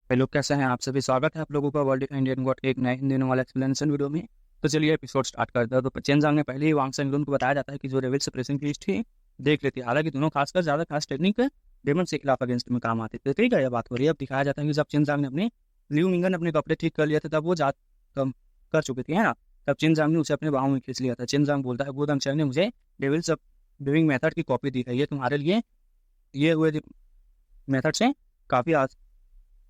Hello, कैसे हैं आप सभी। स्वागत है आप लोगों का वर्ल्ड इंडियन गॉड एक नए हिंदी वाला एक्सप्लेनेशन वीडियो में। तो चलिए एपिसोड स्टार्ट करते हैं। तो चेन जांग ने पहले ही वांग सेंगलुन को बताया जाता है कि जो डेविल सप्रेसिंग लिस्ट थी देख लेती है। हालांकि दोनों खासकर ज्यादा खास टेक्निक डेमन के खिलाफ अगेंस्ट में काम आते थे। ठीक है, यह बात हो रही है। अब दिखाया जाता है कि जब चेन जांग ने अपने लियू मिंगन अपने कपड़े ठीक कर लिए थे तब वो जा कम कर चुकी थी, है ना। तब चेन जांग ने उसे अपने बाहों में खींच लिया था। चेन जांग बोलता है वो दंगचैन ने मुझे डेविल सब डूइंग मेथड की कॉपी दी है। ये तुम्हारे लिए ये हुए मेथड से काफी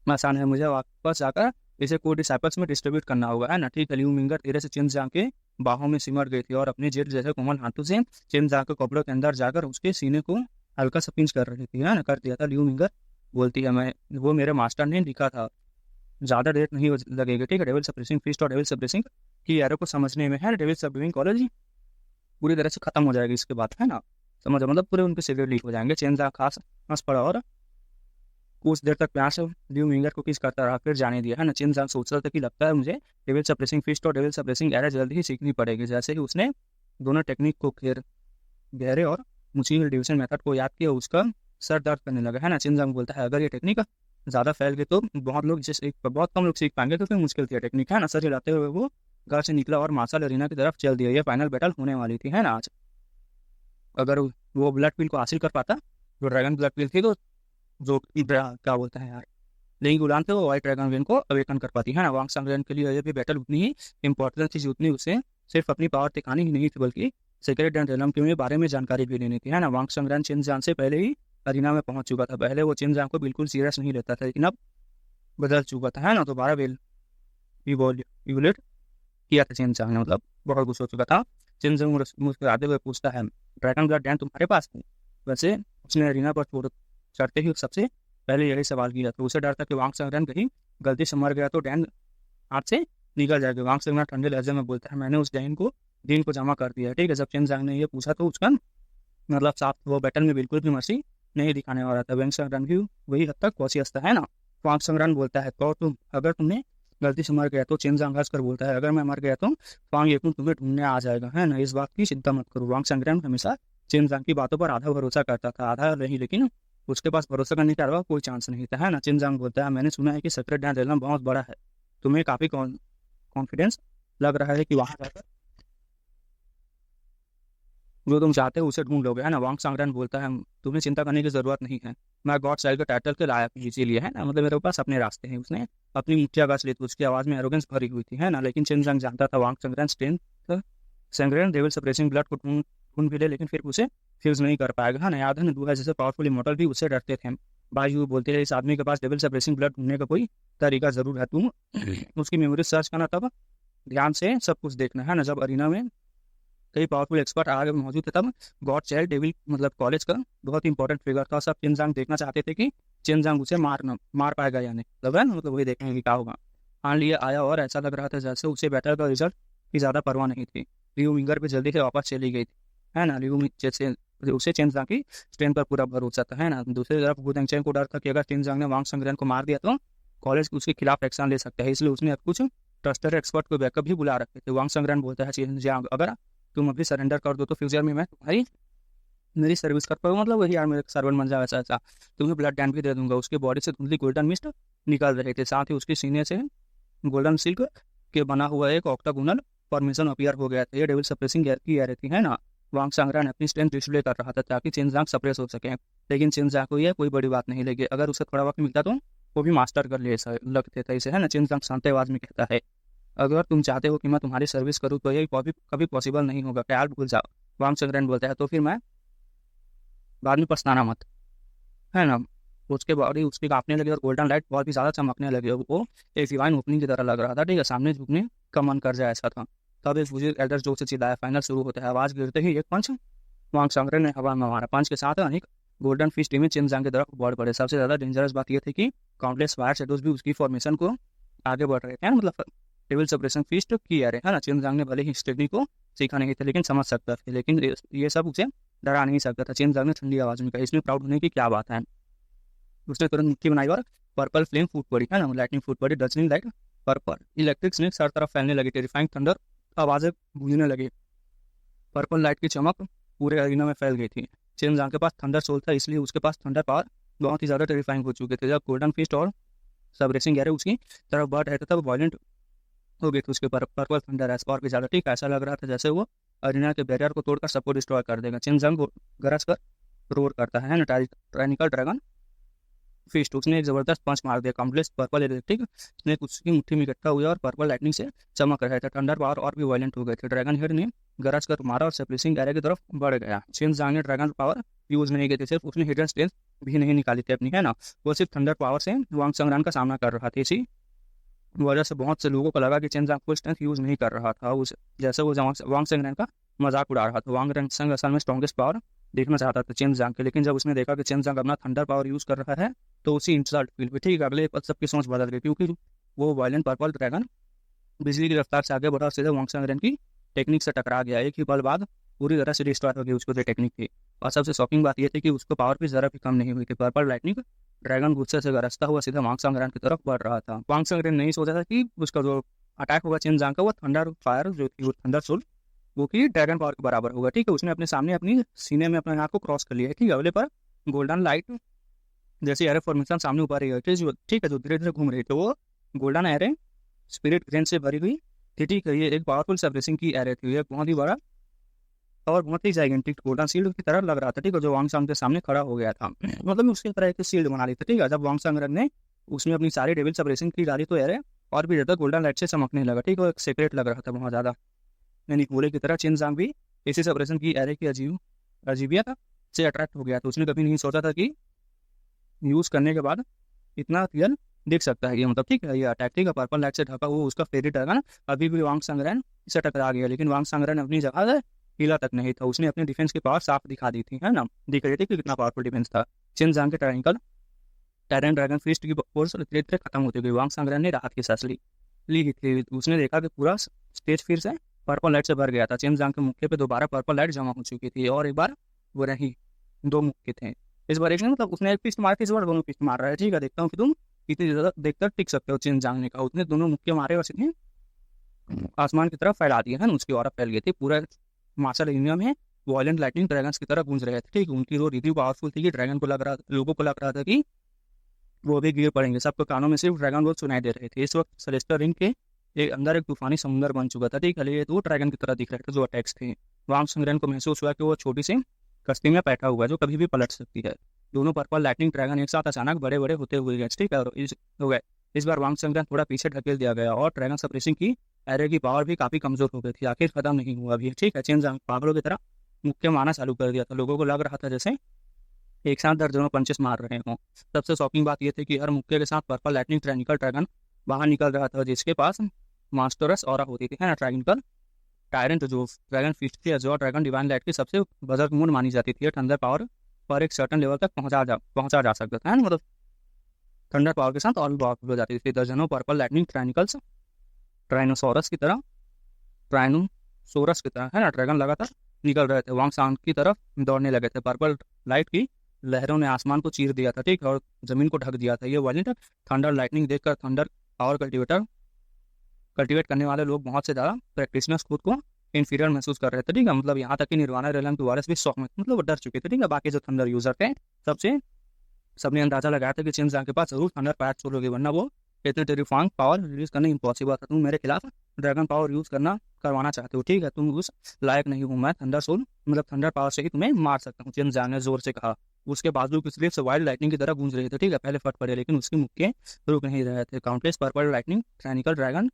आसान है। मुझे वापस जाकर इसे कोड डिसाइपल्स में डिस्ट्रीब्यूट करना होगा, है ना। ठीक है, लियू मिंगर धीरे से चिन जांग के बाहों में सिमट गई थी और अपने जेट जैसे कोमल हाथों से चिन जांग के कपड़ों के अंदर जाकर उसके सीने को हल्का सा पिंच कर रही थी, है ना, कर दिया था। लियू मिंगर बोलती है मैं वो मेरे मास्टर ने लिखा था, ज्यादा देर नहीं लगेगी। ठीक है, डेविल सप्रेसिंग फीस्ट और डेविल सप्रेसिंग की एरो को समझने में, है, डेविल सब्यूइंग कॉलेज पूरी तरह से खत्म हो जाएगी इसके बाद, है ना। समझो, मतलब पूरे उनके सीक्रेट लीक हो जाएंगे। चेन जांग खास हंस पड़ा और कुछ देर तक प्यार से ल्यू मिंगर को किस करता रहा, फिर जाने दिया, है ना। चिन जांग सोच रहा था कि लगता है मुझे डेविल सप्रेसिंग फिस्ट और डेविल सप्रेसिंग एरा जल्दी ही सीखनी पड़ेगी। जैसे ही उसने दोनों टेक्निक को गहरे और मुश्किल डिवीजन मेथड को याद किया, उसका सर दर्द करने लगा, है ना। चिन जांग बोलता है अगर ये टेक्निक ज्यादा फैल गई तो बहुत कम लोग सीख पाएंगे क्योंकि मुश्किल थी टेक्निक, है ना। सर हिलाते हुए वो घर से निकला और मार्शल अरीना की तरफ चल दिया। ये फाइनल बैटल होने वाली थी, है ना आज। अगर वो ब्लड पिल को हासिल कर पाता, जो ड्रैगन ब्लड पिल थी, तो जो क्या बोलते हैं यार, लेकिन गुलाम थे वो व्हाइट ड्रैगन वेन को अवेकन कर पाती, है ना। वांग संग्रहण के लिए ये भी बैटल उतनी ही इंपॉर्टेंट थी जितनी उसे सिर्फ अपनी पावर दिखानी ही नहीं थी, बल्कि सीक्रेट एंड रेलम के बारे में जानकारी भी लेनी थी, है ना। वांग संग्रहण चिनजान से पहले ही अरीना में पहुंच चुका था। पहले वो चिनजान को बिल्कुल सीरियस नहीं लेता था, लेकिन अब बदल चुका था, है ना। दोबारा इवोल्यूट किया था चिनजान ने, मतलब बहुत गुस्सा हो चुका था। चिनजान मुस्कुराते हुए पूछता है ड्रैगन ब्लड डैन तुम्हारे पास है। वैसे उसने अरीना पर चढ़ते ही सबसे पहले यही सवाल किया, तो उसे डर था कि वांग संग्रहण कहीं गलती से मर गया तो डैन हाथ से निकल जाएगा। वांग संग्रहण ठंडे लहजे में बोलता है मैंने उस दिन को जमा कर दिया है। ठीक है, जब चेन जांग ने ये पूछा तो उसका मतलब साफ, वो बैटल में बिल्कुल भी मर्सी नहीं दिखाने वाला था। वांग संग्रहण भी वही हद तक कॉशियस था, है ना। वांग संग्रहण बोलता है तो तुम अगर तुमने गलती से मर गया तो चेन जांग हंस कर बोलता है अगर मैं मर गया तो वांग येकुन तुम्हें ढूंढने आ जाएगा, है ना। इस बात की चिंता मत करो। वांग संग्रहण हमेशा चेन जांग की बातों पर आधा भरोसा करता था, आधा नहीं, लेकिन उसके पास भरोसा करने के अलावा कोई चांस नहीं था, है ना। चिनजांग बोलता है मैंने सुना है कि सेक्रेट डैन रेलम बहुत बड़ा है, तुम्हें काफी कॉन्फिडेंस लग रहा है कि वहां जाकर जो तुम चाहते हो उसे ढूंढ लोगे, है ना। वांग सांगरन बोलता है तुम्हें चिंता करने की जरूरत नहीं है, मैं गॉड साइड के टाइटल के लायक हूं, इसीलिए, है ना, मतलब मेरे पास अपने रास्ते हैं। उसने अपनी मुठ्ठिया गाछ ली थी, उसकी आवाज में एरोगेंस भरी हुई थी, है ना। लेकिन चिनजांग जानता था वांग सांगरन स्ट्रेंथ सैंग्रेन डेविल सप्रेसिंग ब्लड को ढूंढ ढूंढ भी ले, लेकिन फिर उसे फ्यूज नहीं कर पाएगा, है ना। याद है ना, दूल्हा जैसे पावरफुल इमोर्टल भी उससे डरते थे। भाई वो बोलते थे इस आदमी के पास डेविल सप्रेसिंग ब्लड ढूंढने का कोई तरीका जरूर है, तुम उसकी मेमोरी सर्च करना, तब ध्यान से सब कुछ देखना, है ना। जब अरीना में कई पावरफुल एक्सपर्ट आगे मौजूद थे तब गॉड चाइल्ड डेविल मतलब कॉलेज का बहुत इंपॉर्टेंट फिगर था। सब चिनजांग देखना चाहते थे कि चिनजांग उसे मार पाएगा या नहीं, मतलब, है ना, मतलब वही देखने की क्या होगा। हाँ, लिए आया और ऐसा लग रहा था जैसे उसे बैटल का रिजल्ट की ज्यादा परवाह नहीं थी। लियू मिंगर पे जल्दी से वापस चली गई थी, है ना। जैसे उसे चिनजांग की स्ट्रेंथ पर पूरा भरोसा था, है ना। दूसरी तरफ गु डेंगचैन को डर था कि अगर चिनजांग ने वांग संग्रहण को मार दिया तो कॉलेज उसके खिलाफ एक्शन ले सकता है, इसलिए उसने अब कुछ ट्रस्टेड एक्सपर्ट को बैकअप भी बुला रखे थे। वांग संग्रहण बोलता है चिनजांग अगर तुम अभी सरेंडर कर दो तो फ्यूचर में मैं तुम्हारी मेरी सर्विस कर पाऊँ, मतलब वही यार मेरे सर्वेंट बन जाओ, ऐसा ऐसा तुम्हें ब्लड डैन भी दे दूंगा। उसके बॉडी से धुंधली गोल्डन मिस्ट निकल रहे थे, साथ ही उसके सीने से गोल्डन सिल्क के बना हुआ एक ऑक्टागोनल फॉर्मेशन अपीयर हो गया था। ये डेविल सप्रेसिंग एयर की एयर थी, है ना। वांग सांगरा ने अपनी स्ट्रेंथ डिस्प्ले कर रहा था ताकि चिनजांग सप्रेस हो सके, लेकिन चिनजांग को यह कोई बड़ी बात नहीं लगी। अगर उसे थोड़ा वक्त मिलता तो वो भी मास्टर कर ले ऐसा लगते थे इसे, है ना। चिनजांग शांत आवाज में कहता है अगर तुम चाहते हो कि मैं तुम्हारी सर्विस करूँ तो ये कभी पॉसिबल नहीं होगा, ख्याल भूल जाओ। वांग चंद्रन बोलता है तो फिर मैं बाद में पछताना मत, है ना। उसके बॉडी उसकी कांपने लगी और गोल्डन लाइट बहुत ही ज्यादा चमकने लगी। वो एक डिवाइन ओपनिंग की तरह लग रहा था, ठीक है, सामने झुकने का मन कर जाए ऐसा था। तब एक बुजुर्ग एल्डर जोर से चिल्लाया फाइनल शुरू होता है। आवाज गिरते ही एक पंच वांग सांगरे ने हवा में मारा। पंच के साथ अनेक गोल्डन फिश टीमें चिनजांग की तरफ बढ़ पड़े। सबसे ज्यादा डेंजरस बात यह थी कि काउंटलेस फायर शेडोज भी उसकी फॉर्मेशन को आगे बढ़ रहे थे, मतलब डेविल सप्रेशन फीस्ट की है, है ना। चिनजांग ने भले ही इस टेक्निक को सीखा नहीं था लेकिन समझ सकता था, लेकिन ये सब उसे डरा नहीं सकता था। चिनजांग ने ठंडी आवाज में कहा इसमें प्राउड होने की क्या बात है। उसने तुरंत मुट्ठी बनाई और पर्पल फ्लेम फूट पड़ी, है ना, लाइटनिंग फूट पड़ी। डजनिंग लाइट पर्पल इलेक्ट्रिक स्नेक हर तरफ फैलने लगी। टेरिफाइंग थंडर आवाजें गूंजने लगी। पर्पल लाइट की चमक पूरे अरीना में फैल गई थी। चिनजांग के पास थंडर सोल था, इसलिए उसके पास थंडर पावर बहुत ही ज्यादा टेरिफाइंग हो चुके थे। जब गोल्डन फिस्ट और सब रेसिंग एरो उसकी तरफ बढ़ रहे थे तब वायलेंट हो गई थी उसके ऊपर पर्पल थंडर एस और भी ज़्यादा। ठीक है, ऐसा लग रहा था जैसे वो अरीना के बैरियर को तोड़कर सबको डिस्ट्रॉय कर देगा। चिनजंग को गरज कर रोर करता है ना, टाइनिकल ड्रैगन फिस्ट। उसने एक जबरदस्त पंच मार दिया कॉम्प्लेक्स पर्पल इलेक्ट्रिक स्नेक उसकी मुट्ठी में इकट्ठा हुआ और पर्पल लाइटनिंग से चमक रहे थे। थंडर पावर और भी वायलेंट हो गए थे। ड्रैगन हेड ने गरज कर मारा और सेपरेसिंग एरिया की तरफ बढ़ गया। चिनजांग ने ड्रैगन पावर यूज नहीं की थी, सिर्फ उसने हिडन स्ट्रेंथ भी नहीं निकाली थी अपनी, है ना। वो सिर्फ थंडर पावर से वांग संग्राम का सामना कर रहा था। इसी वजह से बहुत से लोगों को लगा कि चिनजांग फुल स्ट्रेंथ यूज नहीं कर रहा था, उस जैसे वो वांग संग्राम का मजाक उड़ा रहा था। वांग संग असल में स्ट्रॉन्गेस्ट पावर देखना चाहता था चिनजांग के, लेकिन जब उसने देखा कि चिनजांग अपना थंडर पावर यूज कर रहा है तो उसी इंसल्ट फील पे ठीक अगले पल सबकी सोच बदल गई, क्योंकि वो वायलेंट पर्पल ड्रैगन बिजली की रफ्तार से आगे बढ़ा और सीधे वांग संग्राम की टेक्निक से टकरा गया। एक ही पल बाद पूरी तरह से डिस्ट्रॉय हो गई उसको जो टेक्निक थी। और सबसे शॉकिंग बात यह थी कि उसको पावर भी जरा भी कम नहीं हुई थी। पर्पल लाइटनिंग ड्रैगन गुस्से से गरजता हुआ सीधा वांग संग्राम की तरफ बढ़ रहा था। वांग संग्राम नहीं सोचा था कि उसका जो अटैक होगा चिनजांग का वो थंडर फायर जो थी वो थंडर सोल वो की ड्रैगन पावर के बराबर होगा। ठीक है, उसने अपने सामने अपनी सीने में अपने हाथ को क्रॉस कर लिया है। ठीक है, अगले पर गोल्डन लाइट जैसे एरे फॉर्मेशन सामने ऊपर रही है जो ठीक है जो धीरे धीरे घूम रही थी वो गोल्डन एरे स्पिरिट ग्रेन से भरी हुई थी। ठीक है, ये एक पावरफुल सेपरेसिंग की एरे थी, ये बहुत ही बड़ा और बहुत ही जाइगेंटिक गोल्डन शील्ड की तरह लग रहा था। ठीक है, जो वांग सांग के सामने खड़ा हो गया था, मतलब उसकी तरह एक शील्ड बना ली थी। ठीक है, जब वांग सांग ने उसमें अपनी सारी डेविल सेपरेसिंग की डाली तो एरे और भी ज़्यादा गोल्डन लाइट से चमकने लगा। ठीक है, एक सेपरेट लग रहा था बहुत ज़्यादा, यानी गोले की तरह चिनजांग भी इसी सेपरेशन की एरे की अजीबियत से अट्रैक्ट हो गया। तो उसने कभी नहीं सोचा था कि यूज़ करने के बाद इतना रियल देख सकता है ये, मतलब ठीक है ये अटैक। ठीक है, पर्पल लाइट से ढका हुआ उसका फेवरेट ड्रैगन अभी भी वांग संग्रहण से टकरा गया, लेकिन वांग संग्रहण अपनी जगह से हिला तक नहीं था। उसने अपनी डिफेंस की पावर साफ दिखा दी थी, है ना, दिख रही थी कि कितना पावरफुल डिफेंस था। चिनजांग के टायरन ड्रैगन फिस्ट की फोर्स धीरे धीरे खत्म होती गई। वांग संग्रहण ने राहत की सांस ली थी। उसने देखा कि पूरा स्टेज फिर से पर्पल लाइट से भर गया था। चिनजांग के मुक्के पे दोबारा पर्पल लाइट जमा हो चुकी थी और एक बार वो रही दो मुक्के थे। इस बार एक ने मतलब उसने एक पिस्ट मारी थी, इस बार दोनों पिस्ट मार रहा है। ठीक है, देखता हूँ कि तुम कितनी ज़्यादा देखकर टिक सकते हो। चिनजांग ने कहा। उसने दोनों मुक्के मारे और सीधे आसमान की तरफ फैला दिया है ना, उसकी और फैल गई थी। पूरा मार्शल एरिया में वॉयलेंट लाइटनिंग ड्रैगन्स की तरह गूंज रहे थे। ठीक, उनकी वो रिव्यू पावरफुल थी कि ड्रैगन को लग रहा लोगों को लग रहा था कि वो भी गिर पड़ेंगे। सबके कानों में सिर्फ ड्रैगन रोड सुनाई दे रहे थे। इस वक्त सेलेस्टर रिंग के एक अंदर एक तूफानी समुंदर बन चुका था। ठीक है, ये तो ड्रैगन की तरह दिख रहे थे जो अटैक्स थे। वांग संग्रहण को महसूस हुआ कि वो छोटी सी कश्ती में बैठा हुआ है जो कभी भी पलट सकती है। दोनों पर्पल लाइटनिंग ड्रैगन एक साथ अचानक बड़े बड़े होते हुए गए। ठीक है, और हो गए। इस बार वांग संग्रहण थोड़ा पीछे ढकेल दिया गया और ड्रैगन सप्रेसिंग की एरे की पावर भी काफी कमजोर हो गई थी। आखिर खत्म नहीं हुआ अभी। ठीक है, चिनजांग पागलों की तरह मुक्के मारना चालू कर दिया था। लोगों को लग रहा था जैसे एक साथ दर्जनों पंचेस मार रहे हों। सबसे शॉकिंग बात यह थी कि हर मुक्के के साथ पर्पल लाइटनिंग ट्रायनिकल ड्रैगन बाहर निकल रहा था, जिसके पास मास्टरस ऑरा होती थी, है ना। ट्रायनिकल टायरेंट जो ड्रैगन फिस्ट थी जो ड्रैगन डिवाइन लाइट की सबसे बजर्ग मूड मानी जाती थी। थंडर पावर पर एक सर्टन लेवल तक पहुंचा जा सकता था, है ना, मतलब थंडर पावर के साथ और भी पावरफुल हो जाती थी। दर्जनों पर्पल लाइटनिंग ट्रायनिकल्स ट्राइनोसोरस की तरह है ना ड्रैगन लगातार निकल रहे थे, वांग सांग की तरफ दौड़ने लगे थे। पर्पल लाइट की लहरों ने आसमान को चीर दिया था। ठीक, और जमीन को ढक दिया था। ये वायलेंट थंडर लाइटनिंग देखकर थंडर पावर कल्टिवेट करने वाले लोग बहुत से ज़्यादा प्रैक्टिशनर्स खुद को इन्फीरियर महसूस कर रहे थे। ठीक है, मतलब यहाँ तक कि निर्वाणा रेलम की वारिस भी शौक में मतलब वो डर चुके थे। ठीक है, बाकी जो थंडर यूजर थे सबने अंदाजा लगाया था कि चिनजांग के पास जरूर थंडर पावर छोड़ोगे, वरना वो इतने टेरिफाइंग पावर रिलीज करना इम्पॉसिबल था। तुम मेरे खिलाफ ड्रैगन पावर यूज करवाना चाहते हो। ठीक है, तुम उस लायक नहीं हो। मैं थंडर सोल मतलब थंडर पावर से ही तुम्हें मार सकता हूँ, चिनजांग ने जोर से कहा। उसके बाजू की स्लिप्स वाइल्ड लाइटनिंग की तरह गूंज रहे थे। ठीक है, पहले फट पड़े लेकिन उसके मुक्के रुक नहीं रहे थे। काउंटलेस पर्पल लाइटनिंग ट्रायनिकल ड्रैगन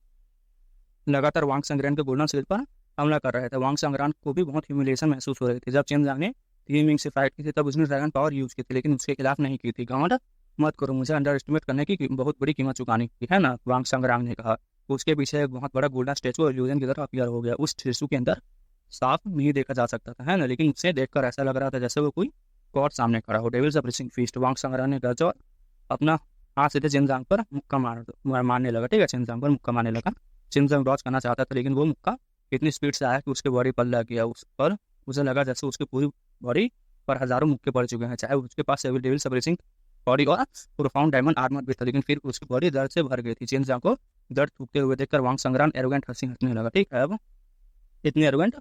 लगातार वांग संग्रहण के गोल्डन शील्ड पर हमला कर रहे थे। वांग संग्रहण को भी बहुत ह्यूमिलेशन महसूस हो रही थी। जब चिनजांग ने टीमिंग से फाइट की थी तब उसने ड्रैगन पावर यूज की थी, लेकिन उसके खिलाफ नहीं की थी। घमंड मत करो, मुझे अंडर एस्टिमेट करने की बहुत बड़ी कीमत चुकानी की है ना, वांग संग्राम ने कहा। उसके पीछे एक बहुत बड़ा गोल्डन स्टेचू इल्यूजन की तरह अपीयर हो गया। उस स्टेचू के अंदर साफ नहीं देखा जा सकता था, है ना, लेकिन उसे देखकर ऐसा लग रहा था जैसे वो कोई गॉड सामने खड़ा हो। Devils अप्रेसिंग feast. वांग संग्राम ने गरजा और अपना हाथ सीधे चिनजांग पर मुक्का मारने लगा। ठीक है, चिनजांग पर मुक्का मारने लगा। चिनजांग डॉज करना चाहता था, लेकिन वो मुक्का इतनी स्पीड से आया कि उसके बॉडी पर लग गया। उस पर उसे लगा जैसे उसकी पूरी बॉडी पर हजारों मुक्के पड़ चुके हैं, चाहे उसके पास डेविल सप्रेसिंग बॉडी और प्रोफाउंड डायमंड आर्मर भी था, लेकिन फिर उसकी बॉडी दर्द से भर गई थी। चिनजांग को दर्द थूकते हुए देखकर वांग संग्राम एरोगेंट हंसने लगा। ठीक है, अब इतनी एरोगेंट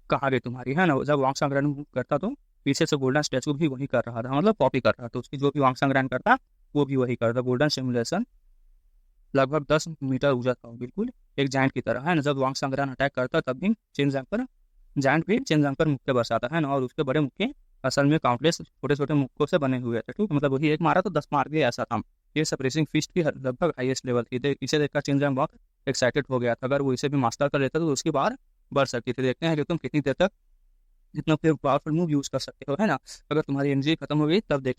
कहाँ गई तुम्हारी, है ना। जब वांग संग्राम करता तो पीछे से गोल्डन स्टैचू भी वही कर रहा था, मतलब कॉपी कर रहा था उसकी। जो भी वांग संग्राम करता वो भी वही करता। गोल्डन सिमुलेशन लगभग 10 मीटर ऊंचा था वो, बिल्कुल एक जायंट की तरह, है ना। जब वांग सांगरान अटैक करता तब भी चेनजांग पर जायंट भी चेनजांग पर मुक्के बरसाता है ना, और उसके बड़े मुक्के असल में काउंटलेस छोटे छोटे मुक्कों से बने हुए थे, ठीक। मतलब वही एक मारा तो 10 मार दिया, ऐसा था। ये सप्रेसिंग फिस्ट की लगभग हाईएस्ट लेवल थी। इसे देखकर चेनजांग बहुत एक्साइटेड हो गया था। अगर वो इसे भी मास्टर कर लेता तो उसकी बाहर बढ़ सकती थी। देखते हैं कि तुम कितनी देर तक इतना पावरफुल मूव यूज कर सकते हो, है ना। अगर तुम्हारी एनर्जी खत्म हो गई तब देख,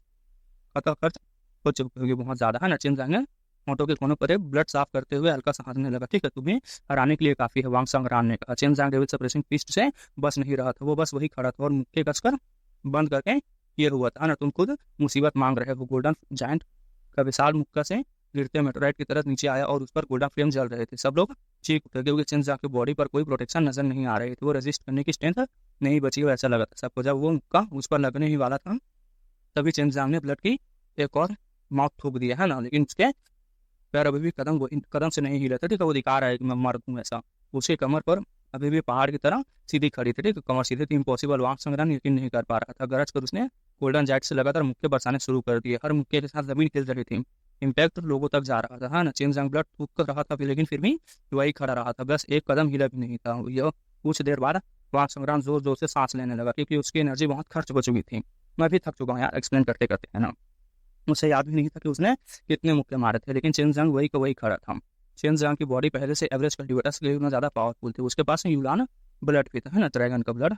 खत्म खर्च हो चुकी होगी बहुत ज्यादा, है ना। चेनजांग ने होंठों के कोनों पर एक ब्लड साफ करते हुए हल्का सा हंसने लगा। ठीक है, तुम्हें हराने के लिए काफी है, वांग सांगरान ने कहा। चेनजांग डेविल सप्रेसिंग फिस्ट से बस नहीं रहा था, वो बस वही खड़ा था और मुक्के कसकर बंद करके ये हुआ था ना। तुम खुद मुसीबत मांग रहे हो। गोल्डन जायंट का विशाल मुक्का से गिरते मेटोराइट की तरह नीचे आया और उस पर गोल्डन फ्लेम जल रहे थे। सब लोग चीख उठे क्योंकि चेनजांग की बॉडी पर कोई प्रोटेक्शन नजर नहीं आ रही थी। वो रेजिस्ट करने की स्ट्रेंथ नहीं बची हो ऐसा लगा था सबको। जब वो मुक्का उस पर लगने ही वाला था तभी चेनजांग ने ब्लड की एक और माउथ थूक दिया, है ना। लेकिन उसके पैर अभी भी कदम से नहीं हिले थे, ठीक है। वो दिखा रहा है कि मैं मर दूं ऐसा। उसकी कमर पर अभी भी पहाड़ की तरह सीधी खड़ी थी, ठीक है। कमर सीधी थी, इम्पॉसिबल। वांग सांगरान यकीन नहीं कर पा रहा था। गरज कर उसने गोल्डन जैट से लगातार मुक्के बरसाने शुरू कर दिए। हर मुक्के के साथ जमीन हिल रही थी, इम्पैक्ट लोगों तक जा रहा था, है ना। चेनजांग ब्लड थूक कर रहा था लेकिन फिर भी वही खड़ा रहा था, बस एक कदम हिला भी नहीं था। यह कुछ देर बाद वांग सांगरान जोर जोर से सांस लेने लगा क्योंकि उसकी एनर्जी बहुत खर्च हो चुकी थी। मैं भी थक चुका हूँ यार एक्सप्लेन करते करते, है ना। उसे याद भी नहीं था कि उसने कितने मुक्के मारे थे, लेकिन चेनजांग वही का वही खड़ा था। चेनजांग की बॉडी पहले से एवरेज कल्टीवेटर से लेकिन ज्यादा पावरफुल थी। उसके पास यूलान ब्लड भी था, है ना, ड्रैगन का ब्लड,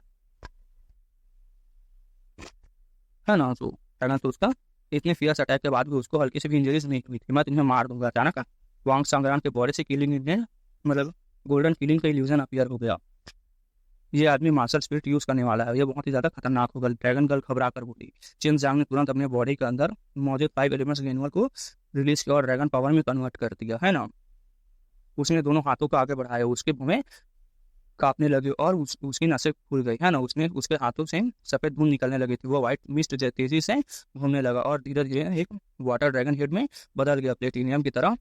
है ना। तो ड्रैगन तो उसका इतने फियर्स अटैक के बाद भी उसको हल्की से भी इंजरीज नहीं हुई थी। मैं तुम्हें मार दूंगा अचानक वांग सांगरान के बॉडी से किलिंग मतलब गोल्डन किलिंग का इल्यूजन अपीयर हो गया। ये आदमी मार्शल स्पिरिट यूज करने वाला है, ये बहुत ही ज्यादा खतरनाक होगा। ड्रैगन गर्ल घबरा कर बोली। चेनजांग ने तुरंत अपने बॉडी के अंदर मौजूद 5 एलिमेंट्स गेनुअल को रिलीज किया और ड्रैगन पावर में कन्वर्ट कर दिया, है ना। उसने दोनों हाथों को आगे बढ़ाया, उसके भुएं कांपने लगे और उसकी नसें खुल गई, है ना। उसने उसके हाथों से सफेद धूल निकलने लगी थी। वो व्हाइट मिस्ट तेजी से घूमने लगा और धीरे धीरे एक वाटर ड्रैगन हेड में बदल गया। प्लेटिनियम की तरह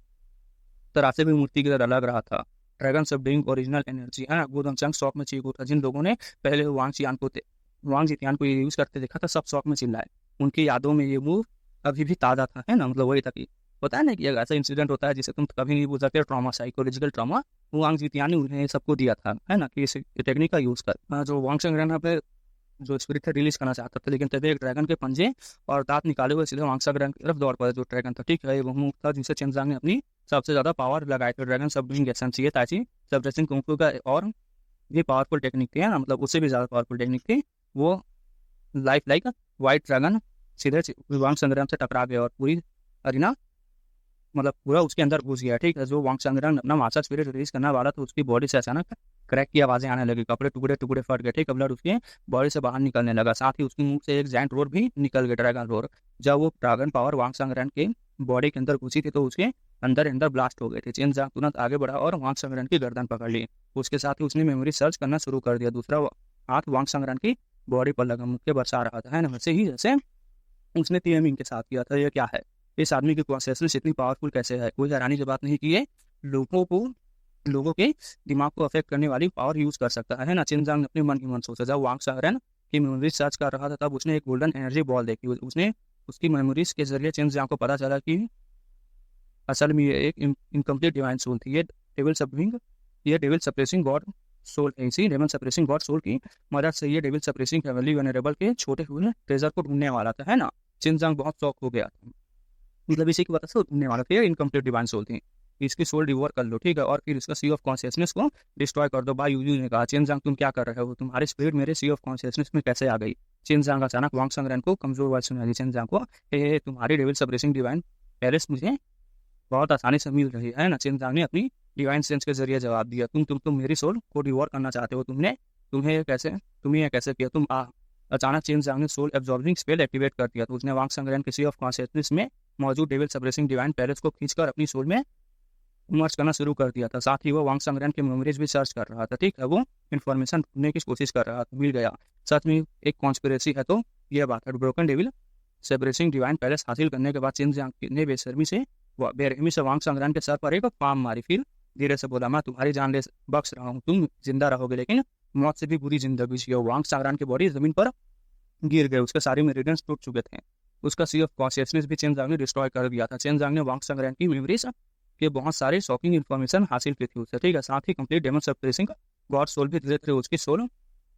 तरासे भी मूर्ति की तरह लग रहा था। ड्रैगन सबडिंग ओरिजिनल एनर्जी, है ना। गोदमचंग शॉक में चीख उठा। जिन लोगों ने पहले वांग जितियान को ये यूज करते देखा था सब शॉक में चिल्लाए। उनकी यादों में ये मूव अभी भी ताजा था, है ना। मतलब वही था कि होता है ना कि अगर ऐसा इंसिडेंट होता है जिसे तुम कभी नहीं भूल सकते, ट्रॉमा, साइकोलॉजिकल ट्रॉमा, वो वांग जितियान ने उन्हें सबको दिया था, है ना, कि इस टेक्निक का यूज कर जो वांग संग्रहण पे जो स्पिरिट था रिलीज करना चाहता था। लेकिन तभी एक ड्रैगन के पंजे और दांत निकाले हुए सीधे वांग सांगरान की तरफ दौड़ पड़ा। जो ड्रैगन था, ठीक है, वो मूव था जिसे चेनजांग ने अपनी सबसे ज्यादा पावर लगाई थी। ड्रैगन सबड्यूइंग एक्शन चाहिए ताकि सब्रेसिंग कुंग फू का और भी पावरफुल टेक्निक थी, है ना। मतलब उससे भी ज्यादा पावरफुल टेक्निक थी। वो लाइफ लाइक व्हाइट ड्रैगन सीधे वांग संग्राम से टकरा गया और पूरी अरीना मतलब पूरा उसके अंदर घुस गया, ठीक है। जो वांग संग्राम अपना मास्टर स्पिरिट रिलीज करने वाला था उसकी बॉडी से अचानक क्रैक की आवाजें आने लगी। कपड़े टुकड़े टुकड़े फट गए, ठीक है। ब्लड उसके बॉडी से बाहर निकलने लगा। साथ ही उसके मुंह से एक जायंट रोर भी निकल गया, ड्रैगन रोर। जब वो ड्रैगन पावर वांग संग्राम के बॉडी के अंदर घुसी थी तो उसके अंदर अंदर ब्लास्ट हो गए थे। चेनजांग तुरंत आगे बढ़ा और वांग संग्राम की गर्दन पकड़ ली। उसके साथ ही उसने मेमोरी सर्च करना शुरू कर दिया। दूसरा हाथ वांग संग्राम की बॉडी पर लगा, मुक्के बरसा रहा था, है ना। वैसे ही जैसे उसने टीएमिंग के साथ किया था। ये क्या है, इस आदमी की कॉन्शियसनेस इतनी पावरफुल कैसे है। कोई हैरानी की बात नहीं कि ये लोगों के दिमाग को अफेक्ट करने वाली पावर यूज कर सकता है ना। चेनजांग ने अपने मन ही मन सोचा। जब वांग सांगरान की मेमोरीज सर्च कर रहा था तब उसने एक गोल्डन एनर्जी बॉल देखी। उसने उसकी मेमोरीज के जरिए चेनजांग को पता चला कि असल में ये एक इनकम्प्लीट डिवाइन सोल थी। ये डेविल सप्रेसिंग गॉड सोल है। इसी डेविल सप्रेसिंग गॉड सोल की मदद से ये डेविल सप्रेसिंग हेवनली वनरेबल के छोटे हुए ट्रेजर को ढूंढने वाला था, है ना। चेनजांग बहुत शौक हो गया था। मतलब इसी की वजह से ढूंढने वाला था। इनकम्प्लीट डिवाइन सोल थी, इसकी सोल डिवोर कर लो, ठीक है, और फिर इसका सी ऑफ कॉन्शियसनेस को डिस्ट्रॉय कर दो। बाय यूजू ने कहा, चेनजांग तुम क्या कर रहे हो, तुम्हारी स्पिरिट मेरे सी ऑफ कॉन्शियसनेस में कैसे आ गई। चेनजांग अचानक वांग सांगरान को कमजोर आवाज सुनाई दी। चेनजांग को, हे तुम्हारी डेविल सप्रेसिंग डिवाइन पैलेस मुझे बहुत आसानी से मिल रही है ना। चेनजांग ने अपनी डिवाइन सेंस के जरिए जवाब दिया, तुम मेरी सोल को डिवोर करना चाहते हो। तुम्हें ये कैसे किया तुम अचानक चेनजांग ने सोल एब्जॉर्बिंग स्पेल एक्टिवेट कर दिया। तो उसने वांग सांगरान के सी ऑफ कॉन्शियसनेस में मौजूद डेविल सप्रेसिंग डिवाइन पैलेस को खींचकर अपनी सोल में इमर्ज करना शुरू कर दिया था। साथ ही वो वांग सांगरान के मेमोरीज भी सर्च कर रहा था, ठीक है। वो इन्फॉर्मेशन ढूंढने की कोशिश कर रहा था, मिल गया। सच में एक कॉन्स्पिरेसी है तो यह बात है। Broken devil suppressing divine palace हासिल करने के बाद चेनजांग ने बेरहमी से वांग सांगरान के सर पर एक पाम मारी। फिर धीरे से बोला, मैं तुम्हारी जान ले बख्श रहा हूँ, तुम जिंदा रहोगे लेकिन मौत से भी बुरी जिंदगी जियो। वांग सांगरान की बॉडी जमीन पर गिर गए, उसके सारे मेरिडियंस टूट चुके थे। उसका सी ऑफ कॉन्शियसनेस भी चेनजांग ने डिस्ट्रॉय कर दिया था। चेनजांग ने वांग सांगरान की मेमोरीज के बहुत सारी शॉकिंग इन्फॉर्मेशन हासिल की थी उससे, ठीक है। साथ ही complete demon suppressing god soul भी धीरे धीरे उसकी सोल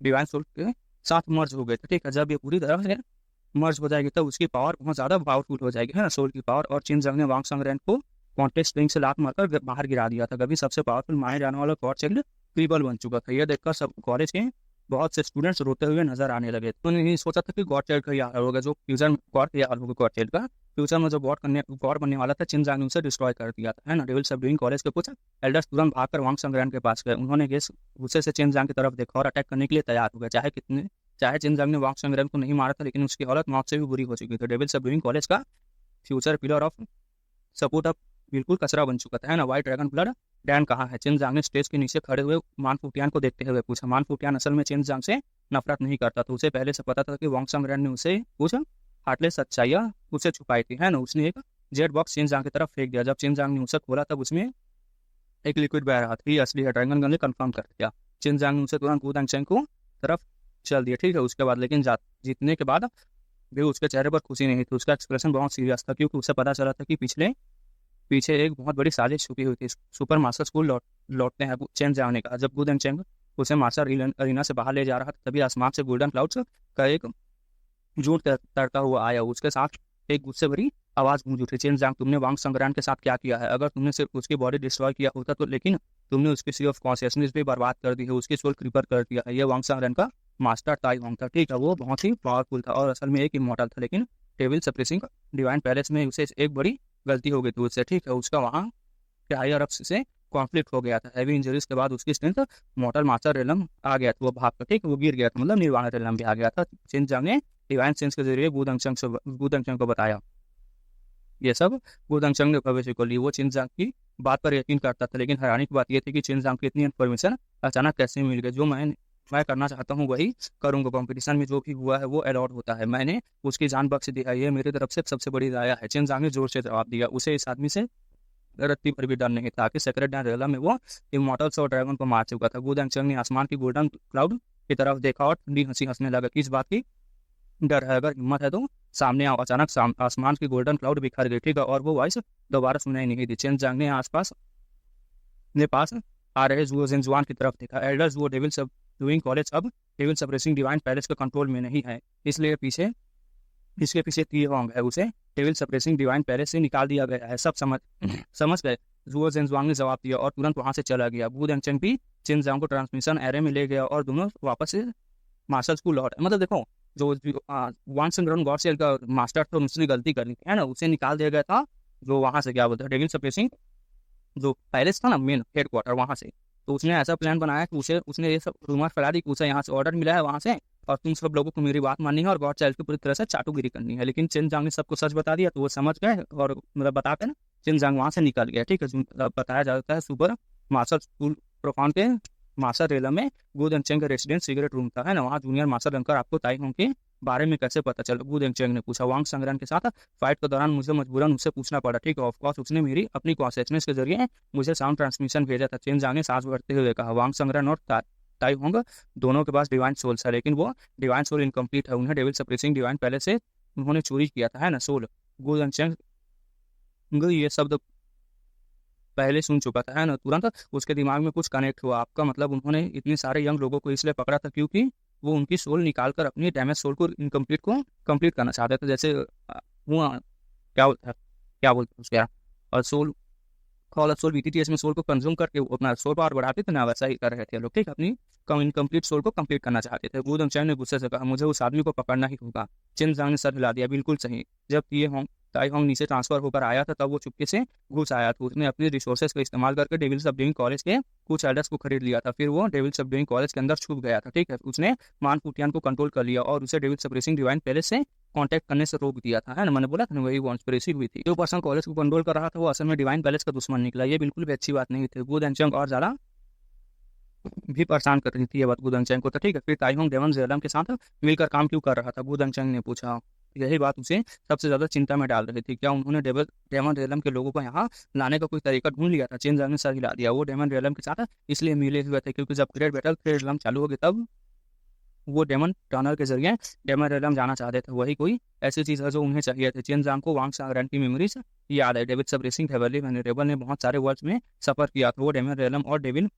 डिवाइन सोल के साथ मर्ज हो गए थे, ठीक है। जब ये पूरी तरह से मर्ज हो जाएगी तब उसकी पावर बहुत ज़्यादा पावरफुल हो जाएगी, है ना, सोल की पावर। और चिन जंग ने वांग संगरेन को कॉन्टेक्स्ट रिंग से लात मारकर बाहर गिरा दिया था। कभी सबसे पावरफुल माने जाने वाला गॉड चाइल्ड क्रीबल बन चुका था। यह देखकर सब कॉलेज के बहुत से स्टूडेंट्स रोते हुए नजर आने लगे। तो उन्होंने सोचा था कि गॉड चाइल्ड का यार होगा, जो फ्यूचर गॉड का यार होगा, गॉड चाइल्ड का फ्यूचर में जो गॉड बनने वाला था, चिन जंग ने उसे डिस्ट्रॉय कर दिया था, है ना। डेविल सबडूइंग कॉलेज के कुछ एल्डर्स तुरंत भागकर वांग संगरेन के पास गए। उन्होंने गुस्से से चिन जंग की तरफ देखा और अटैक करने के लिए तैयार हो गए। चाहे चिन जंग ने वांग संगरेन को नहीं मारा था, लेकिन उसकी हालत मौत से भी बुरी हो चुकी थी। डेविल सबडूइंग कॉलेज का फ्यूचर पिलर ऑफ सपोर्ट अब बिल्कुल कचरा बन चुका था, है ना। व्हाइट ड्रैगन ब्लड डैन कहाँ है? चिन जांग ने स्टेज के नीचे खड़े हुए मान फुटियान को देखते हुए पूछा। मान फुटियान असल में चिन जांग से नफरत नहीं करता था। उसे पहले से पता था कि वांग संगरेन ने उसे कुछ हार्टलेस सच्चाइयाँ उसे छुपाई थी, है ना। उसने एक जेट बॉक्स चिन जांग की तरफ फेंक दिया। जब चिन जांग ने उसे खोला तब उसमें एक लिक्विड बह रहा था। ये असली है, ड्रैगन गन ने कंफर्म कर दिया। चिन जांग ने उसे तुरंत वू दांगचेंग को तरफ चल दिया, ठीक है। उसके बाद लेकिन जीतने के बाद भी उसके चेहरे पर खुशी नहीं थी। उसका एक्सप्रेशन बहुत सीरियस था, क्योंकि उसे पता चला था कि पीछे एक बहुत बड़ी साजिश छुपी हुई थी। सुपर मास्टर स्कूल लौटते हैं चेन जाने का। जब गुड एंड चेंग उसे मास्टर अरीना से बाहर ले जा रहा था, तभी आसमान से गोल्डन क्लाउड्स का एक झूठ तैरता हुआ आया। उसके साथ एक गुस्से भरी आवाज गूंज उठी। चेन जांग, तुमने वांग संगरान के साथ क्या किया है? अगर तुमने सिर्फ उसकी बॉडी डिस्ट्रॉय किया होता तो, लेकिन तुमने उसकी सी ऑफ कॉन्शियसनेस भी बर्बाद कर दी है, उसकी सोल क्रीपर कर दिया है। यह वांग संगरान का मास्टर ताई होंग था, ठीक है। वो बहुत ही पावरफुल था और असल में एक इमॉर्टल था, लेकिन डेविल सप्रेसिंग डिवाइन पैलेस में उसे एक बड़ी गलती हो गई थी उससे, ठीक है। उसका वहाँ के हायर अप्स से कॉन्फ्लिक्ट हो गया था। हैवी इंजरीज के बाद उसकी स्ट्रेंथ मॉर्टल मास्टर रेलम आ गया था। वो भाग कर, ठीक, वो गिर गया था, मतलब निर्वाण रेलम भी आ गया था। चिन जांग ने डिवाइन सेंस के जरिए गुदंगचंग को बताया ये सब। गुदंगचंग ने भविष्य को ली। वो चिन जांग की बात पर यकीन करता था, लेकिन हैरानी की बात यह थी कि चिन जांग की इतनी इन्फॉर्मेशन अचानक कैसे मिल गई। जो मैं करना चाहता हूँ वही करूँगा। कंपटीशन में जो भी हुआ है वो अलाउड होता है। मैंने उसकी जान बख्श दी है, ये मेरी तरफ से सबसे बड़ी राया है। चिन जांग ने जोर से जवाब दिया। उसे इस आदमी से रत्ती भर भी डर नहीं था कि सेक्रेट रेला में वो इमॉर्टल्स और ड्रैगन को मार चुका था। गुदंगचंग ने आसमान की गोल्डन क्लाउड की तरफ देखा और ठंडी हंसी हंसने लगा। किस बात की डर है? अगर हिम्मत है तो सामने आओ। अचानक आसमान की गोल्डन क्लाउड बिखर गई, ठीक है, और वो वॉइस दोबारा सुनाई नहीं दी। चिन जांग ने पास आ रहे जुओ जिनजुआन की तरफ देखा। एल्डर्स वो डेविल सब डूइंग कॉलेज अब डेविल सप्रेसिंग डिवाइन पैलेस के कंट्रोल में नहीं है, इसलिए इसके पीछे ती होंग है। उसे डेविल सप्रेसिंग डिवाइन पैलेस से निकाल दिया गया है। सब समझ गए? जुओ जिनजुआन ने जवाब दिया और तुरंत वहां से चला गया। वू दांगचेंग भी चिन जांग को ट्रांसमिशन एरे में ले गया और दोनों वापस से मार्शल स्कूल लौटे। मतलब देखो, जो वांग संगरान गॉड सेल का मास्टर था, उसने गलती कर ली है ना, उसे निकाल दिया गया था। जो वहां से क्या बोलते हैं, डेविल सप्रेसिंग जो पैलेस था ना, मेन हेडक्वार्टर, वहां से। तो उसने ऐसा प्लान बनाया कि उसने ये सब रूमर फैला दी कि उसे यहाँ से ऑर्डर मिला है वहां से, और तुम सब लोगों को मेरी बात माननी है और गॉड चाइल्ड की पूरी तरह से चाटुगिरी करनी है। लेकिन चिन जांग ने सबको सच बता दिया, तो वो समझ गए और मतलब बताते ना, चिन जांग वहां से निकल गया, ठीक है। बताया जाता है सुपर मार्शल स्कूल प्रोफान के मास्टर रेलम में गु दांगचेंग का रेसिडेंस सिगरेट रूम था, है ना। वहाँ जूनियर मास्टर बनकर आपको ताई होंग के बारे में कैसे पता चला? गु दांगचेंग ने पूछा। वांग संगरान के साथ फाइट के दौरान मुझे मजबूरन उससे पूछना पड़ा, ठीक है। ऑफकोर्स उसने मेरी अपनी कॉन्शियसनेस के जरिए मुझे साउंड ट्रांसमिशन भेजा था। चिन जांग ने सांस भरते हुए कहा। वांग संगरान और ताई होंग दोनों के पास डिवाइन सोल्स है, लेकिन वो डिवाइन सोल इनकम्प्लीट है। उन्हें डेविल सप्रेसिंग डिवाइन पैलेस से उन्होंने चोरी किया था, है ना, सोल। गु दांगचेंग ये शब्द पहले सुन चुका था, है ना। तुरंत उसके दिमाग में कुछ कनेक्ट हुआ। आपका मतलब उन्होंने इतने सारे यंग लोगों को इसलिए पकड़ा था क्योंकि वो उनकी सोल निकाल कर अपनी डैमेज सोल को इनकम्प्लीट को कंप्लीट करना चाहते थे। जैसे वो क्या बोलते हैं उसके, और सोल कॉल सोल बीटीटीएस में सोल को कंज्यूम करके वो अपना सोल पावर बढ़ाते थे ना, वैसा ही कर रहे थे लोग, ठीक, अपनी इनकम्प्लीट सोल को कंप्लीट करना चाहते थे। गु दांगचेंग ने गुस्से से कहा, मुझे उस आदमी को पकड़ना ही होगा। चिन जांग ने सर हिला दिया। बिल्कुल सही। जब ताई होंग नीचे ट्रांसफर होकर आया था, तब वो चुपके से घुस आया था। उसने अपने रिसोर्सेज का इस्तेमाल करके डेविल सबडूइंग कॉलेज के कुछ एल्डर्स को खरीद लिया था। फिर वो डेविल सबडूइंग कॉलेज के अंदर छुप गया था, ठीक है। उसने मान फुटियान को कंट्रोल कर लिया और उसे डेविल सप्रेसिंग डिवाइन पैलेस से कांटेक्ट करने से रोक दिया था, है ना। मैंने बोला था ना, वही कॉन्स्पिरेसी हुई थी। जो पर्सन कॉलेज को कंट्रोल कर रहा था वो असल में डिवाइन पैलेस का दुश्मन निकला। ये बिल्कुल भी अच्छी बात नहीं थी। गु दांगचेंग और ज्यादा भी परेशान कर रही थी ये बात गु दांगचेंग को, तो ठीक है। फिर ताई होंग डेमन जेलम के साथ मिलकर काम क्यों कर रहा था? गु दांगचेंग ने पूछा। यही बात उसे सबसे ज्यादा चिंता में डाल रही थी। क्या उन्होंने डेमन रेलम के लोगों को यहाँ लाने का कोई तरीका ढूंढ लिया था? चिन जांग ने सर हिला दिया। वो डेमन रेलम के साथ इसलिए मिले हुए थे क्योंकि जब ग्रेट बैटल रेलम चालू हो गई, तब वो डेमन टनल के जरिए डेमन रेलम जाना चाहते थे। वही कोई ऐसी चीज़ है जो उन्हें चाहिए थी। चेन जांग को वांग सांगरान की मेमोरीज याद है। डेविड सबरेसिंग हेवनली वेनरेबल ने बहुत सारे वर्ल्ड्स में सफ़र किया था। वो डेमन रेलम और डेविल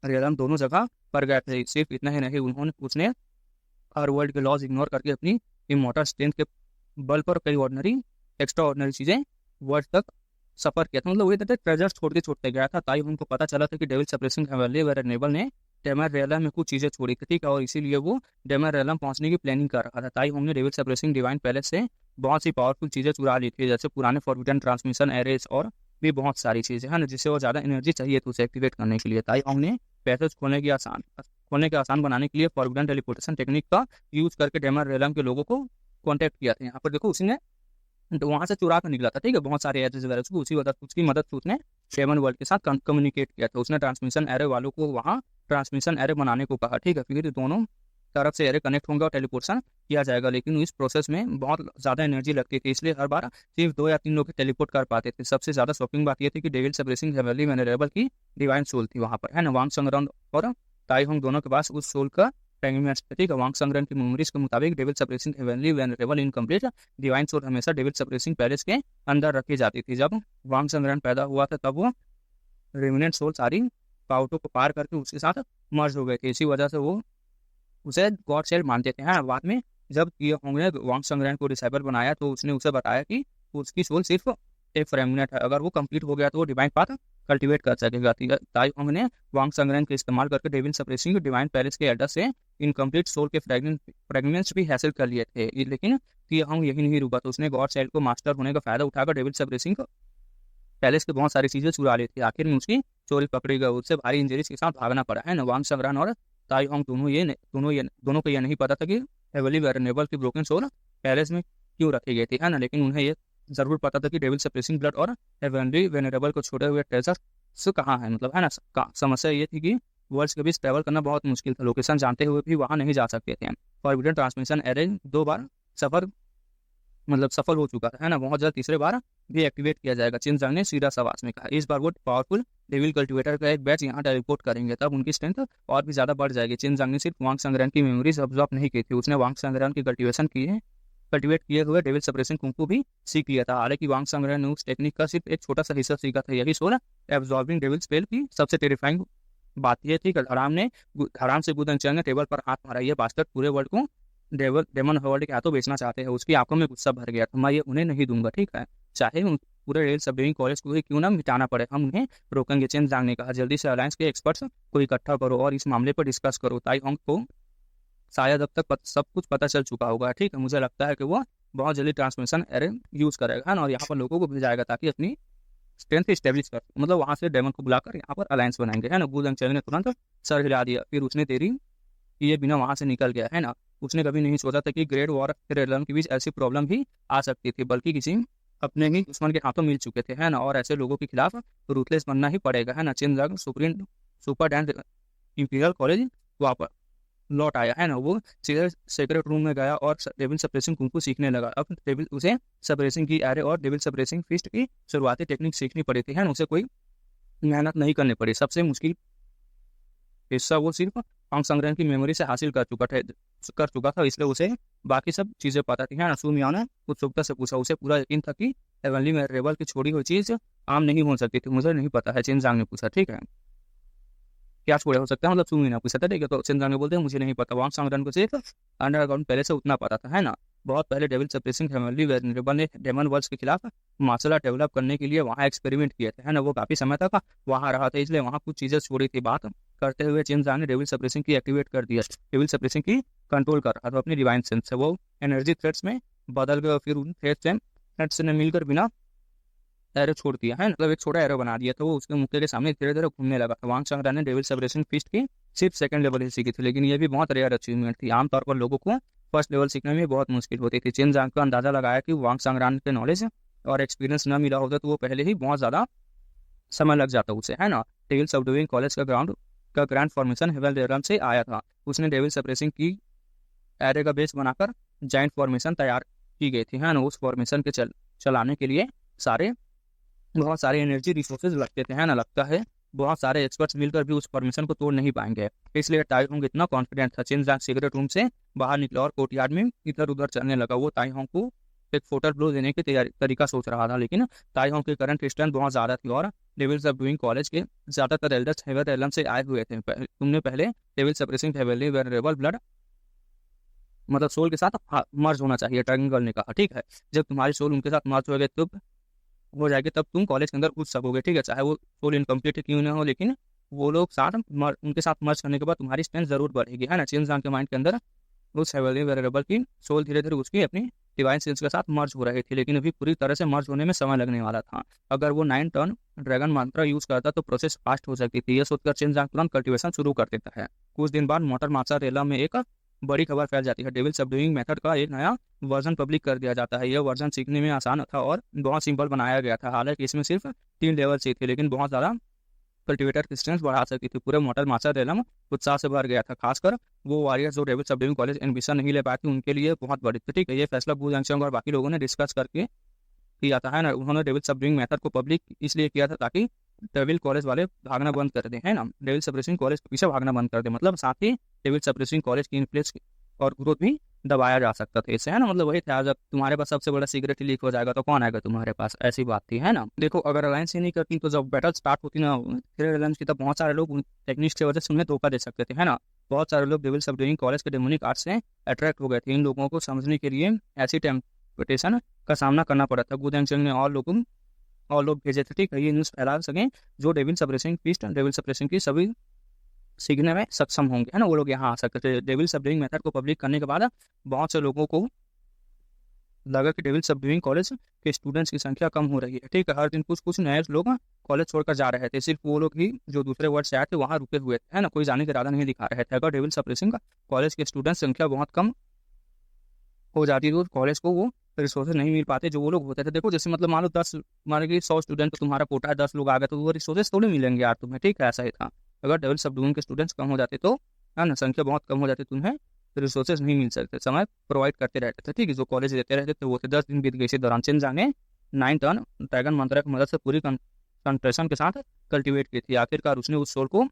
रेलम दोनों जगह पर गए थे। सिर्फ इतना ही नहीं, उसने हर वर्ल्ड के लॉज इग्नोर करके अपनी इमोर्टल स्ट्रेंथ के बल पर कई ऑर्डिनरी एक्स्ट्रा ऑर्डिनरी चीज़ें वर्ल्ड तक सफर किया था। मतलब वही था ट्रेजर छोड़ते छोड़ते गया था। ताई उनको पता चला था कि डेविल सप्रेसिंग हेवनली वेनरेबल ने डेमर रेलम में कुछ चीज़ें छोड़ी थी, ठीक है, और इसीलिए वो डेमर रेलम पहुंचने की प्लानिंग कर रहा था। ताई हमने डेविल सप्रेसिंग डिवाइन पैलेस से बहुत सी पावरफुल चीज़ें चुरा ली थी, जैसे पुराने फॉरबिडन ट्रांसमिशन एरेज और भी बहुत सारी चीज़ें हैं ना, जिससे वो ज़्यादा एनर्जी चाहिए थी उसे एक्टिवेट करने के लिए। ताई हमने पैसेज खोलने के आसान बनाने के लिए फॉरबिडन टेलीपोर्टेशन टेक्निक का यूज करके डेमर रेलम के लोगों को कॉन्टैक्ट किया था। यहाँ पर देखो उसने तो वहां से चुरा कर निकला था, ठीक है, बहुत सारे एड्रेस वगैरह उसको उसकी मदद से उसने सेवन वर्ल्ड के साथ कम्युनिकेट किया था। उसने ट्रांसमिशन एरे वालों को वहाँ ट्रांसमिशन एरे बनाने को कहा, ठीक है, फिर दोनों तरफ से एरे कनेक्ट होंगे और टेलीपोर्टेशन किया जाएगा। लेकिन इस प्रोसेस में बहुत ज़्यादा एनर्जी लगती थी, इसलिए हर बार सिर्फ 2 या 3 लोग टेलीपोर्ट कर पाते थे। सबसे ज़्यादा शॉकिंग बात यह थी कि डेविल सबरेसिंग हेवनली वेनरेबल की डिवाइन सोल थी वहाँ पर, है ना। वांग संग्राम और ताई होंग दोनों के पास उस सोल का फ्रेगमेंट्स थे, ठीक है। वांग संग्राम की मेमोरीज के मुताबिक devil suppressing heavenly venerable incomplete divine soul हमेशा डेविल सबरेसिंग पैलेस के अंदर रखी जाती थी। जब वांग संग्राम पैदा हुआ था तब वो रेमिनेंट सोल सारी पाउटों को पार करके उसके साथ मर्ज हो गए थे। इसी वजह से वो उसे गॉड सेल मानते थे। हाँ, बाद में जब ये होंग ने वांग संग्राम को डिसाइबल बनाया तो उसने उसे बताया कि उसकी सोल सिर्फ एक फ्रेगमेंट है, अगर वो कंप्लीट हो गया तो वो डिवाइन पाथ कल्टीवेट कर सकेगा। ताई होंग ने वांग संग्राम का इस्तेमाल करके डेविल सप्रेसिंग डिवाइन पैलेस के एड्रेस से इनकम्प्लीट सोल के फ्रेगमेंट्स भी हासिल कर लिए थे। लेकिन होंग यही नहीं रुका, तो उसने गॉड सेल को मास्टर होने का फायदा उठाकर डेविल सप्रेसिंग पैलेस के बहुत सारी चीजें चुरा ली थी। आखिर में उसकी चोरी पकड़ी गई, उससे भारी इंजरीज के साथ भागना पड़ा, है ना। वांग संग्राम और ताई होंग दोनों को यह नहीं पता था कि हेवनली वेनरेबल की ब्रोकन सोल पैलेस में क्यों रखी गई थी, है ना। लेकिन उन्हें यह जरूर पता था कि डेविल सप्रेसिंग ब्लड और हेवनली वेनरेबल को छोड़े हुए ट्रेजर से कहाँ है, मतलब, है ना। समस्या ये थी कि वर्ल्ड्स के बीच ट्रैवल करना बहुत मुश्किल था। लोकेशन जानते हुए भी वहाँ नहीं जा सकते थे। फॉरबिडन ट्रांसमिशन एरे 2 बार सफल हो चुका था, है ना। बहुत जल्द तीसरे बार भी एक्टिवेट किया जाएगा, चिन जांग ने सीधा आवाज में कहा। इस बार वो पावरफुल डेविल कल्टिवेटर का एक बैच यहाँ टेलीपोर्ट करेंगे, तब उनकी स्ट्रेंथ और भी ज्यादा बढ़ जाएगी। चिन जांग ने सिर्फ वांग संग्राम की मेमोरीज ऑब्जॉर्व नहीं की थी, उसने वांग संग्राम की कल्टिवेट किए हुए डेविल सप्रेशन कुंफू भी सीख लिया था। हालांकि वांग संग्राम ने उस टेक्निक का सिर्फ एक छोटा सा हिस्सा सीखा था। यही सोल एब्जॉर्बिंग डेविल स्पेल की सबसे टेरिफाइंग बात यह थी कि हराम से गुदंग ने टेबल पर हाथ मारा। ये बास्टर पूरे वर्ल्ड को डेमन वर्ल्ड के हाथों बेचना चाहते हैं। उसकी आंखों में गुस्सा भर गया था। मैं ये उन्हें नहीं दूंगा, ठीक है, चाहे पूरे रेल सबडिविंग कॉलेज को ही क्यों ना मिटाना पड़े, हम उन्हें रोकेंगे। चेन जांग ने कहा, जल्दी से अलायंस के एक्सपर्ट्स को इकट्ठा करो और इस मामले पर डिस्कस करो। ताई होंग को शायद अब तक सब कुछ पता चल चुका होगा, ठीक है। मुझे लगता है कि वो बहुत जल्दी ट्रांसमिशन एरे यूज करेगा, है ना, और यहाँ पर लोगों को भेजाएगा ताकि अपनी स्ट्रेंथ स्टेब्लिश कर, मतलब वहां से डेमन को बुलाकर यहाँ पर अलायंस बनाएंगे, है ना। गुदंग चेन ने तुरंत सर हिला दिया। फिर उसने तेरी ये बिना वहां से निकल गया, है ना। उसने कभी नहीं सोचा था कि ग्रेट वॉर रेलम के बीच ऐसी प्रॉब्लम भी आ सकती थी, बल्कि किसी अपने ही दुश्मन के हाथों मिल चुके थे, है ना, और ऐसे लोगों के खिलाफ रूथलेस बनना ही पड़ेगा, है ना। चिन जांग सुपर डैंड इंपीरियल कॉलेज वापस लौट आया, है ना। वो सीधे सेक्रेट रूम में गया और डेविल सप्रेसिंग कुंफू सीखने लगा। अब डेविल उसे सप्रेसिंग की एरे और डेविल सप्रेसिंग फिस्ट की शुरुआती टेक्निक सीखनी पड़ी थी, है ना। उसे कोई मेहनत नहीं करनी पड़ी। सबसे मुश्किल हिस्सा वो सिर्फ वांग संग्राम की मेमोरी से हासिल कर चुका था, इसलिए उसे बाकी सब चीजें पता थी, है ना। सू मियाओ ने उत्सुकता से पूछा। उसे पूरा यकीन था कि हेवनली वेनरेबल की छोड़ी हुई चीज आम नहीं हो सकती थी। मुझे नहीं पता है, चिन जांग ने पूछा, ठीक है, क्या छोड़े हो सकता है, मतलब सू मियाओ पूछा था, ठीक है। तो चिन जांग ने बोलते हैं, मुझे नहीं पता। वांग संग्राम को सिर्फ अंडरग्राउंड पहले से उतना पता था, है ना। बहुत पहले डेविल सप्रेसिंग हेवनली वेनरेबल ने डेमन वर्ल्ड्स के खिलाफ मार्शल आर्ट डेवलप करने के लिए वहाँ एक्सपेरिमेंट किए थे, है ना। वो काफी समय तक वहाँ रहा था, इसलिए वहाँ कुछ चीजें छोड़ी थी। बात करते हुए चिन जांग ने डेविल सप्रेसिंग की एक्टिवेट कर दिया। डेविल सप्रेसिंग की कंट्रोल कर रहा था अपनी डिवाइन सेंस से। वो एनर्जी थ्रेड्स में बदल गए और फिर उन थ्रेड्स ने मिलकर बिना एरो छोड़ दिया, है, मतलब एक छोटा एरो बना दिया। तो वो उसके मुक्के के सामने धीरे धीरे घूमने लगा था। वांग संग्राम ने डेविल सप्रेसिंग फिस्ट की सिर्फ सेकंड लेवल ही सीखी थी, लेकिन ये भी बहुत रेयर अचीवमेंट थी। आमतौर पर लोगों को फर्स्ट लेवल सीखने में बहुत मुश्किल होती थी। चिन जांग का अंदाजा लगाया कि वांग संग्राम के नॉलेज और एक्सपीरियंस न मिला होता तो वो पहले ही बहुत ज्यादा समय लग जाता उसे, है ना। डेविल सबडुइंग कॉलेज का ग्रैंड फॉर्मेशन हेवल रेलम से आया था। उसने डेविल सप्रेसिंग की एरे का बेस बनाकर जाइंट फॉर्मेशन तैयार की गई थी, है ना। उस फॉर्मेशन के चलाने के लिए बहुत सारे एनर्जी रिसोर्सेज लगते थे, है ना। लगता है बहुत सारे एक्सपर्ट्स मिलकर भी उस परमिशन को तोड़ नहीं पाएंगे। इसलिए ताई होंग इतना कॉन्फिडेंट था। चेन जांग सिगरेट रूम से बाहर निकला और कोर्टयार्ड में इधर उधर चलने लगा। वो ताई होंग को एक फोटो ब्लो देने की तरीका सोच रहा था, लेकिन ताई होंग की करंट स्ट्रेंथ बहुत ज्यादा थी और डेविल्स ऑफ डूइंग कॉलेज के ज्यादातर एल्डर्स हेवर एलम से आए हुए थे। तुमने पहले devil suppressing heavenly venerable blood मतलब सोल के साथ मर्ज होना चाहिए, ड्रैगन गर्ल ने कहा। ठीक है, जब तुम्हारी सोल उनके साथ मर्ज हो गए तब हो जाएगी, तब तुम कॉलेज के अंदर घुस सकोगे। ठीक है, चाहे वो सोल इनकम्प्लीट क्यों ना हो, लेकिन वो लोग उनके साथ मर्ज करने के बाद तुम्हारी स्ट्रेंथ जरूर बढ़ेगी, है ना। चेन जांग के माइंड के अंदर उस हेवनली वेरिएबल की सोल धीरे धीरे उसकी अपनी डिवाइन सेंस के साथ मर्ज हो रही थी, लेकिन अभी पूरी तरह से मर्ज होने में समय लगने वाला था। अगर वो 9 टर्न ड्रैगन मंत्र यूज करता तो प्रोसेस फास्ट हो सकती थी। यह सोचकर चेन जांग तुरंत कल्टीवेशन शुरू कर देता है। कुछ दिन बाद मोटर माचा रेला में एक बड़ी खबर फैल जाती है। डेविल सबडूइंग मेथड का एक नया वर्जन पब्लिक कर दिया जाता है। यह वर्जन सीखने में आसान था और बहुत सिंपल बनाया गया था। हालांकि इसमें सिर्फ 3 लेवल थे, लेकिन बहुत ज़्यादा कल्टिवेटर की स्ट्रेंथ बढ़ा सकती थी। पूरे मोटर माचा रेलम उत्साह से भर गया था, खासकर वो वॉरियर्स जो डेविल सबडूइंग कॉलेज एडमिशन नहीं ले पाए थे, उनके लिए बहुत बड़ी थी। ठीक है, ये फैसला बू जंक्शन और बाकी लोगों ने डिस्कस करके किया था, है ना। उन्होंने डेविल सबडूइंग मेथड को पब्लिक इसलिए किया था ताकि डेविल कॉलेज वाले भागना बंद कर दें, है ना। डेविल सप्रेसिंग कॉलेज के पीछे भागना बंद कर दे, मतलब साथ ही डेविल सप्रेसिंग कॉलेज की इन्फ्लुएंस और ग्रोथ भी दबाया जा सकता था इससे, है ना। मतलब वही था, जब तुम्हारे पास सबसे बड़ा सीक्रेट लीक हो जाएगा तो कौन आएगा तुम्हारे पास, ऐसी बात थी, है ना। देखो, अगर अलायंस ही नहीं करती तो जब बैटल स्टार्ट होती ना फिर अलायंस की, तब बहुत सारे लोग टेक्निक्स की वजह से उन्हें धोखा दे सकते थे, है ना। बहुत सारे लोग डेविल सबडूइंग कॉलेज के डेमोनिक आर्ट से अट्रैक्ट हो गए थे। इन लोगों को समझने के लिए ऐसी टेम्पटेशन का सामना करना पड़ा था। गुदेंगचंग ने और लोग भेजे थे, ठीक है, ये न्यूज़ फैला सकें जो devil suppressing feast devil suppressing की सभी सीखने में सक्षम होंगे, है ना। वो लोग यहाँ आ सकते थे। डेविल सबडूइंग मेथड को पब्लिक करने के बाद बहुत से लोगों को लगा कि डेविल सबडूइंग कॉलेज के स्टूडेंट्स की संख्या कम हो रही है। ठीक है, हर दिन कुछ कुछ नए लोग कॉलेज छोड़कर जा रहे थे। सिर्फ वो लोग ही जो दूसरे वर्ड से आए थे वहाँ रुके हुए थे, है ना। कोई जाने का इरादा नहीं दिखा रहे थे। अगर डेविल सप्रेसिंग कॉलेज के स्टूडेंट संख्या बहुत कम हो जाती तो कॉलेज को वो रिसोर्सेज नहीं मिल पाते जो वो लोग होते थे। देखो, जैसे मतलब मान लो 10 मान लो कि 100 स्टूडेंट तो तुम्हारा कोटा है, 10 लोग आ गए तो वो रिसोर्सेज थोड़ी मिलेंगे यार तुम्हें। ठीक है, ऐसा ही था। अगर डेविल सबडूइंग के स्टूडेंट्स कम हो जाते तो, है ना, संख्या बहुत कम हो जाती, तुम्हें रिसोर्सेज नहीं मिल सकते, समय प्रोवाइड करते रहते थे। ठीक है, जो कॉलेज देते रहते थे वो थे। 10 दिन बीत गए इसी दौरान चेन जांग ने 9 टर्न ड्रैगन मंत्र की मदद से पूरी कंसंट्रेशन के साथ कल्टिवेट की थी। आखिरकार उसने उस सोल को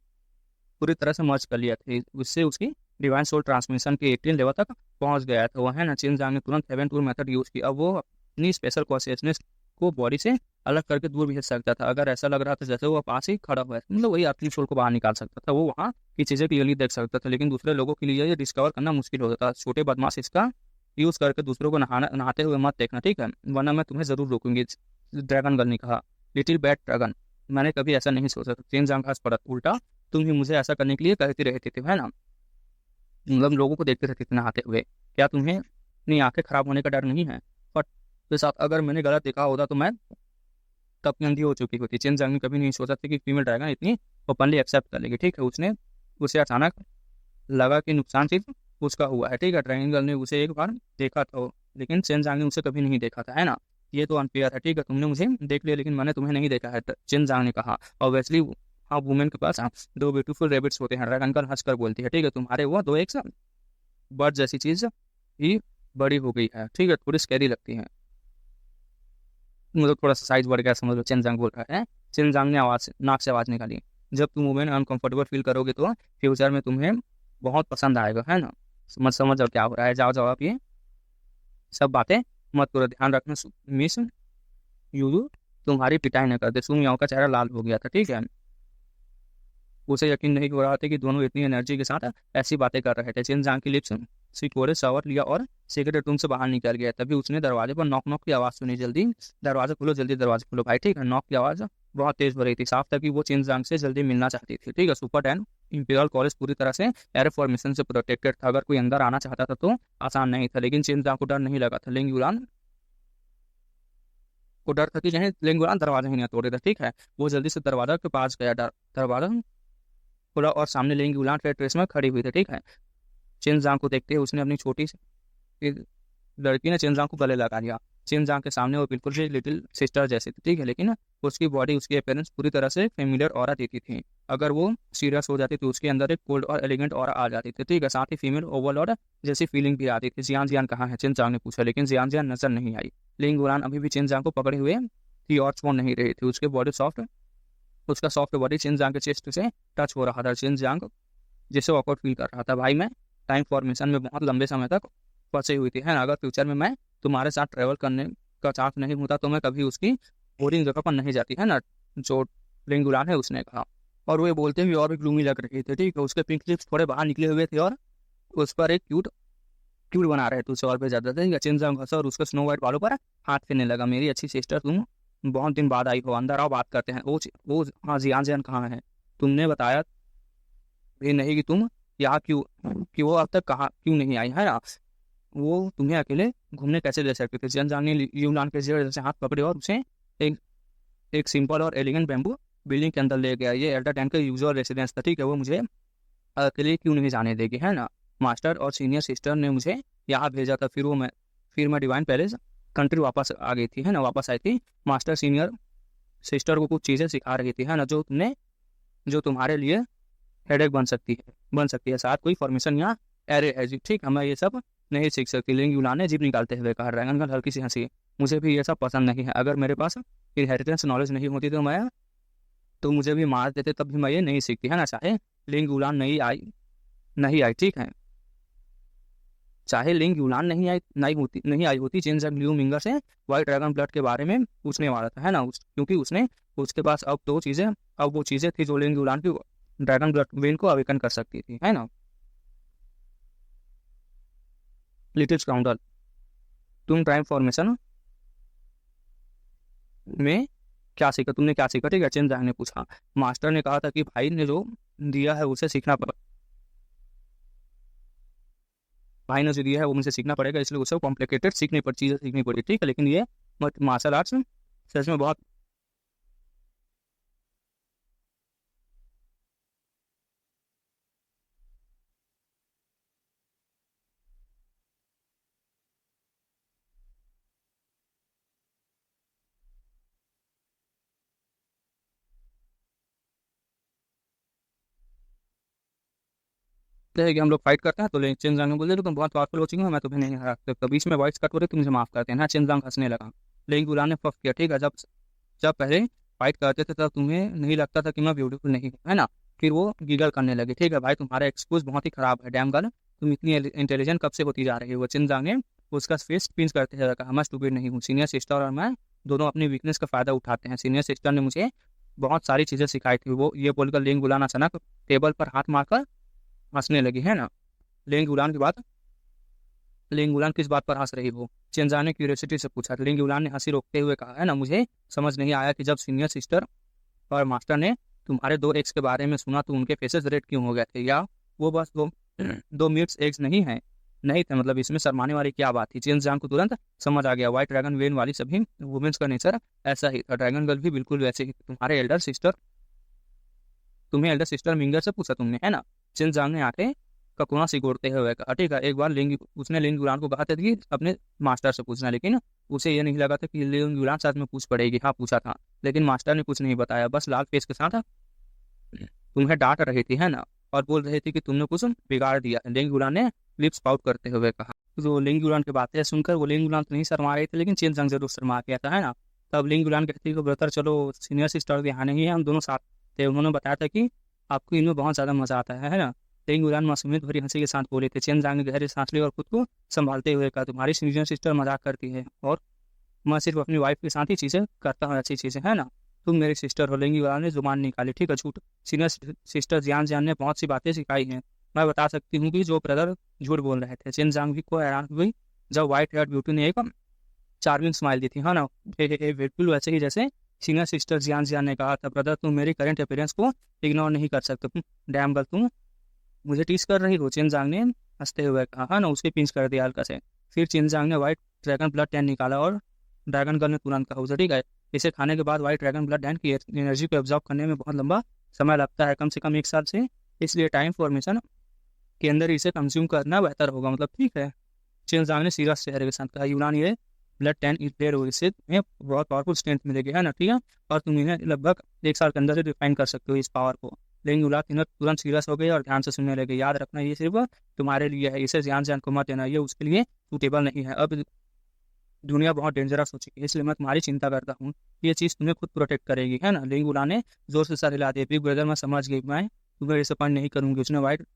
पूरी तरह से मर्ज कर लिया था। उससे उसकी डिवाइन सोल ट्रांसमिशन के 18 लेवल तक पहुंच गया था वो, है ना। चेन जांग ने तुरंत हेवन टूर मेथड यूज किया। अब वो अपनी स्पेशल कॉन्शियसनेस को बॉडी से अलग करके दूर भेज सकता था। अगर ऐसा लग रहा था जैसे वो पास ही खड़ा हुआ है, मतलब वही असली सोल को बाहर निकाल सकता था। वो वहाँ की चीज़ें क्लियरली देख सकता था, लेकिन दूसरे लोगों के लिए ये डिस्कवर करना मुश्किल होता था। छोटे बदमाश, इसका यूज़ करके दूसरों को नहाते हुए मत देखना, ठीक है, वरना मैं तुम्हें ज़रूर रोकूंगी। ड्रैगन गर्ल ने कहा। लिटिल बैड ड्रैगन, मैंने कभी ऐसा नहीं सोचा था। चेन जांग हंस पड़ा। उल्टा तुम ही मुझे ऐसा करने के लिए कहती रहती थी, है ना। मतलब लोगों को देखते रहते थे नहाते हुए। क्या तुम्हें अपनी आंखें खराब होने का डर नहीं है? बट के साथ अगर मैंने गलत देखा होता तो मैं तब की अंधी हो चुकी होती। चेन जांग ने कभी नहीं सोचा था कि फीमेल ड्रैगन इतनी ओपनली एक्सेप्ट कर लेगी। ठीक है, उसे अचानक लगा कि नुकसान सिर्फ उसका हुआ है। ठीक है, ड्रैगन गर्ल ने उसे एक बार देखा था, लेकिन चेन जांग ने उसे कभी नहीं देखा था, है ना। ये तो अनफेयर है। ठीक है, तुमने मुझे देख लिया लेकिन मैंने तुम्हें नहीं देखा है, चेन जांग ने कहा। ऑब्वियसली हाँ, वुमेन के पास 2 ब्यूटीफुल रेबिट्स होते हैं, ड्रैगन गर्ल हंसकर बोलती है। ठीक है, तुम्हारे वो 2 एग्स बर्ड जैसी चीज ही बड़ी हो गई है। ठीक है, थोड़ी स्कैरी लगती है, मतलब थोड़ा सा साइज बढ़ गया, समझ लो, चेन जांग बोल रहा है। चेन जांग ने नाक से आवाज निकाली। जब तुम वुमेन अनकंफर्टेबल फील करोगे तो फ्यूचर में तुम्हें बहुत पसंद आएगा, है ना। समझ जाओ क्या हो रहा है। जाओ जाओ, आप ये सब बातें मत करो, ध्यान रखना मिस यूजू तुम्हारी पिटाई न कर दे। सुम याओ का चेहरा लाल हो गया था। ठीक है, उसे यकीन नहीं हो रहा था कि दोनों इतनी एनर्जी के साथ ऐसी बातें कर रहे थे। चेन जांग की लिप्स सिकोड़े शावर लिया और सीक्रेट रूम से बाहर निकल गया। तभी उसने दरवाजे पर नॉक नॉक की आवाज़ सुनी। जल्दी दरवाजा खोलो, जल्दी दरवाजा खोलो भाई। ठीक है, नॉक की आवाज़ बहुत तेज हो रही थी। साफ था कि वो चेन जांग से जल्दी मिलना चाहती थी। ठीक है, सुपर 10 इंपीरियल कॉलेज पूरी तरह से एयर फॉर्मेशन से प्रोटेक्टेड था। अगर कोई अंदर आना चाहता था तो आसान नहीं था, लेकिन चेन जांग को डर नहीं लगा था। लिंग युलान को डर था कि कहीं लिंग युलान दरवाजा ही नहीं तोड़े था। ठीक है, वो जल्दी से दरवाजा के पास गया। दरवाजा खुला और सामने लिंग युलान रेड ड्रेस में खड़ी हुई थी। ठीक है, चेन जांग को देखते ही उसने अपनी छोटी सी लड़की ने चेन जांग को गले लगा लिया। चेन जांग के सामने वो बिल्कुल भी लिटिल सिस्टर जैसी थी। ठीक है, लेकिन उसकी बॉडी, उसकी अपीयरेंस पूरी तरह से फेमिलियर ऑरा देती थी। अगर वो सीरियस हो जाती तो उसके अंदर एक कोल्ड और एलिगेंट ऑरा आ जाती थी। ठीक है, साथ ही फीमेल ओवरलॉर्ड जैसी फीलिंग भी आती थी। जियान जियान कहाँ है, चेन जांग ने पूछा, लेकिन जियान जियान नजर नहीं आई। लिंग वुलान अभी भी चेन जांग को पकड़े हुए थी और छोड़ नहीं रही थी। उसके बॉडी सॉफ्ट उसका सॉफ्ट बॉडी चिनजांग के चेस्ट से टच हो रहा था। चिनजांग जिसे ऑकवर्ड फील कर रहा था। भाई मैं टाइम फॉर्मेशन में बहुत लंबे समय तक फंसी हुई थी, है ना। अगर फ्यूचर में मैं तुम्हारे साथ ट्रेवल करने का चांस नहीं होता तो मैं कभी उसकी बोरिंग जगह पर नहीं जाती, है ना, जो लिंग उलान है उसने कहा। और वो ये बोलते हुए और भी ग्लूमी लग रही थी, ठीक है। उसके पिंक लिप्स थोड़े बाहर निकले हुए थे और उस पर एक क्यूट क्यूट बना रहे थे उसे और भी ज्यादा थे। चिनजांग हंसा और उसके स्नो वाइट बालों पर हाथ फेरने लगा। मेरी अच्छी सिस्टर, तुम बहुत दिन बाद आई हो, अंदर आओ बात करते हैं। वो हाँ जियान जियान कहाँ है? तुमने बताया भी नहीं कि तुम यहाँ क्यों, कि वो अब तक कहाँ क्यों नहीं आई, है ना। वो तुम्हें अकेले घूमने कैसे दे सकते थे? जियान ने यूनान के जेर से हाथ पकड़े और उसे एक एक सिंपल और एलिगेंट बैम्बू बिल्डिंग के अंदर ले गया। ये एल्डर टैन का यूजुअल रेसिडेंस था, ठीक है। वो मुझे अकेले क्यों नहीं जाने देगी, है ना। मास्टर और सीनियर सिस्टर ने मुझे यहाँ भेजा था, फिर मैं डिवाइन पैलेस कंट्री वापस आ गई थी, है ना, वापस आई थी। मास्टर सीनियर सिस्टर को कुछ चीज़ें सिखा रही थी, है ना, जो तुम्हारे लिए हेडेक बन सकती है। साथ कोई फॉर्मेशन या एरे है जी, ठीक है। मैं ये सब नहीं सीख सकती। लिंग यूनान ने जीभ निकालते हुए कहा। ड्रैगन गर्ल हल्की सी हंसी। मुझे भी ये सब पसंद नहीं है। अगर मेरे पास इनहेरिटेंस नॉलेज नहीं होती तो मुझे भी मार देते, तब भी मैं ये नहीं सीखती, है ना। चाहे लिंग यूनान नहीं आई, ठीक है। चाहे लिंग यूनान नहीं आई होती चिनजांग लियू मिंगर से व्हाइट ड्रैगन ब्लड के बारे में पूछने वाला था, है ना। क्योंकि उसके पास अब वो चीज़ें थी जो लिंग यूनान की ड्रैगन ब्लड वेन को अवेकन कर सकती थी, है ना। लिटिल स्काउंडल, तुम टाइम फॉर्मेशन में तुमने क्या सीखा, ठीक है, चिनजांग ने पूछा। मास्टर ने कहा था कि भाई ने जो दिया है उसे सीखना पड़ा भाई ने जो दिया है वो मुझे सीखना पड़ेगा, इसलिए उसे कॉम्प्लिकेटेड चीज़ें सीखनी पड़ी, ठीक है। लेकिन ये मार्शल आर्ट्स सच में बहुत है कि हम लोग फाइट करते हैं तो चिनजांग ने बोले, तुम बहुत पावरफुल हो चुकी हो, मैं तुम्हें नहीं हरा सकता। बीच में वॉइस कट हो रही, तुम मुझे माफ करते हैं ना। चिनजांग हंसने लगा। लेकिन गुलान ने फक किया, ठीक है। जब जब पहले फाइट करते थे तब तुम्हें नहीं लगता था कि मैं ब्यूटीफुल नहीं हूँ, है ना। फिर वो गिगल करने लगे, ठीक है। भाई तुम्हारा एक्सक्यूज बहुत ही खराब है, डैम गर्ल। तुम इतनी इंटेलिजेंट कब से होती जा रही हो? चिनजांग ने उसका फेस पिंच करते हुए कहा, मैं स्टूपिड नहीं हूँ। सीनियर सिस्टर और मैं दोनों अपनी वीकनेस का फायदा उठाते हैं। सीनियर सिस्टर ने मुझे बहुत सारी चीजें सिखाई थी। वो ये बोलकर लिंग गुलान अचानक टेबल पर हाथ मारकर हंसने लगी, है ना। लिंग गुलान की बात लिंग उलान किस बात पर हंस रही हो? चिंजा ने क्यूरियोसिटी से पूछा। लिंग उलान ने हंसी रोकते हुए कहा, है ना, मुझे समझ नहीं आया कि जब सीनियर सिस्टर और मास्टर ने तुम्हारे 2 एक्स के बारे में सुना तो उनके फेसेस रेड क्यों हो गए थे? या वो बस दो मिक्स एग्स नहीं थे, मतलब इसमें शर्माने वाली क्या बात थी? चेन जांग को तुरंत समझ आ गया, व्हाइट ड्रैगन वेन वाली सभी वुमेन्स का नेचर ऐसा ही था। ड्रैगन गर्ल भी बिल्कुल वैसे ही। तुम्हें एल्डर सिस्टर मिंगर से पूछा तुमने, है ना। चेन जांग ने आंखें ककुना सिकोड़ते हुए कहा, ठीक है। एक बार उसने लिंग गुलान को कहा था कि अपने मास्टर से पूछना, लेकिन उसे ये नहीं लगा था कि लिंग गुलान साथ में पूछ पड़ेगी। हाँ पूछा था, लेकिन मास्टर ने कुछ नहीं बताया, बस लाल फेस के साथ तुम्हें डांट रही थी, है ना, और बोल रही थी कि तुमने कुछ बिगाड़ दिया। लिंग गुलान ने लिप्स पाउट करते हुए कहा। तो लिंग गुलान की बातें सुनकर वो लिंग गुलान तो नहीं शर्मा रही थी, लेकिन चेन जंग जरूर शर्मा गया था, है ना। तब लिंग गुलान कहती कि ब्रदर चलो, सीनियर सिस्टर यहाँ नहीं है, हम दोनों साथ थे। उन्होंने बताया था कि आपको इनमें बहुत ज़्यादा मजा आता है ना। लिंग गुलान मासूमियत भरी हंसी के साथ बोले थे। चेन जंग ने गहरी सांस ली और खुद को संभालते हुए कहा, तुम्हारी सीनियर सिस्टर मजाक करती है और मैं सिर्फ अपनी वाइफ के साथ ही चीज़ें करता हूँ, अच्छी चीज़ें, है ना। तुम मेरी सिस्टर हो। लिंग गुलान ने जुबान निकाली, ठीक है, झूठ। सीनियर सिस्टर जियान जियान ने बहुत सी बातें सिखाई हैं, मैं बता सकती हूँ कि जो ब्रदर झूठ बोल रहे थे। चेन जांग भी को हैरान हुई जब व्हाइट हेयर ब्यूटी ने एक चार्मिंग स्माइल दी थी, हाँ ना। बिल्कुल वैसे ही जैसे सीनियर सिस्टर जियान जियान ने कहा था। ब्रदर तुम मेरी करेंट अपीयरेंस को इग्नोर नहीं कर सकते। डैम गर्ल तुम मुझे टीस कर रही हो? चेन जांग ने हंसते हुए कहा, हाँ ना। उसके पिंच कर दिया हल्का से। फिर चेन जांग ने व्हाइट ड्रैगन ब्लड टैन निकाला और ड्रैगन गर्ल ने तुरंत कहा, उसे ठीक है, इसे खाने के बाद व्हाइट ड्रैगन ब्लड टैन की एनर्जी को एब्जॉर्ब करने में बहुत लंबा समय लगता है, कम से कम 1 साल से। इसलिए टाइम फॉर्मेशन के अंदर इसे कंज्यूम करना बेहतर होगा, मतलब ठीक है। चेन जांग ने सीरियस चेहरे के साथ कहा, यूनान ये ब्लड टैन इज देयर हो, इससे तुम्हें बहुत पावरफुल स्ट्रेंथ मिलेगी, है ना, ठीक है। और तुम इन्हें लगभग 1 साल के अंदर से डिफाइन कर सकते हो इस पावर को। लेकिन युवराज तुरंत सीरियस हो गए और ध्यान से सुनने लगे। याद रखना, ये सिर्फ तुम्हारे लिए है, इसे जान जान को मत देना, ये उसके लिए सूटेबल नहीं है। अब दुनिया बहुत डेंजरस हो चुकी है, इसलिए मैं तुम्हारी चिंता करता हूँ। ये चीज़ तुम्हें खुद प्रोटेक्ट करेगी, है ना। लिंग उड़ा ने जोर से सर हिला दिया। बिग ब्रदर, मैं समझ गई, मैं तुम्हें डिसअपॉइंट नहीं करूंगी। उसने व्हाइट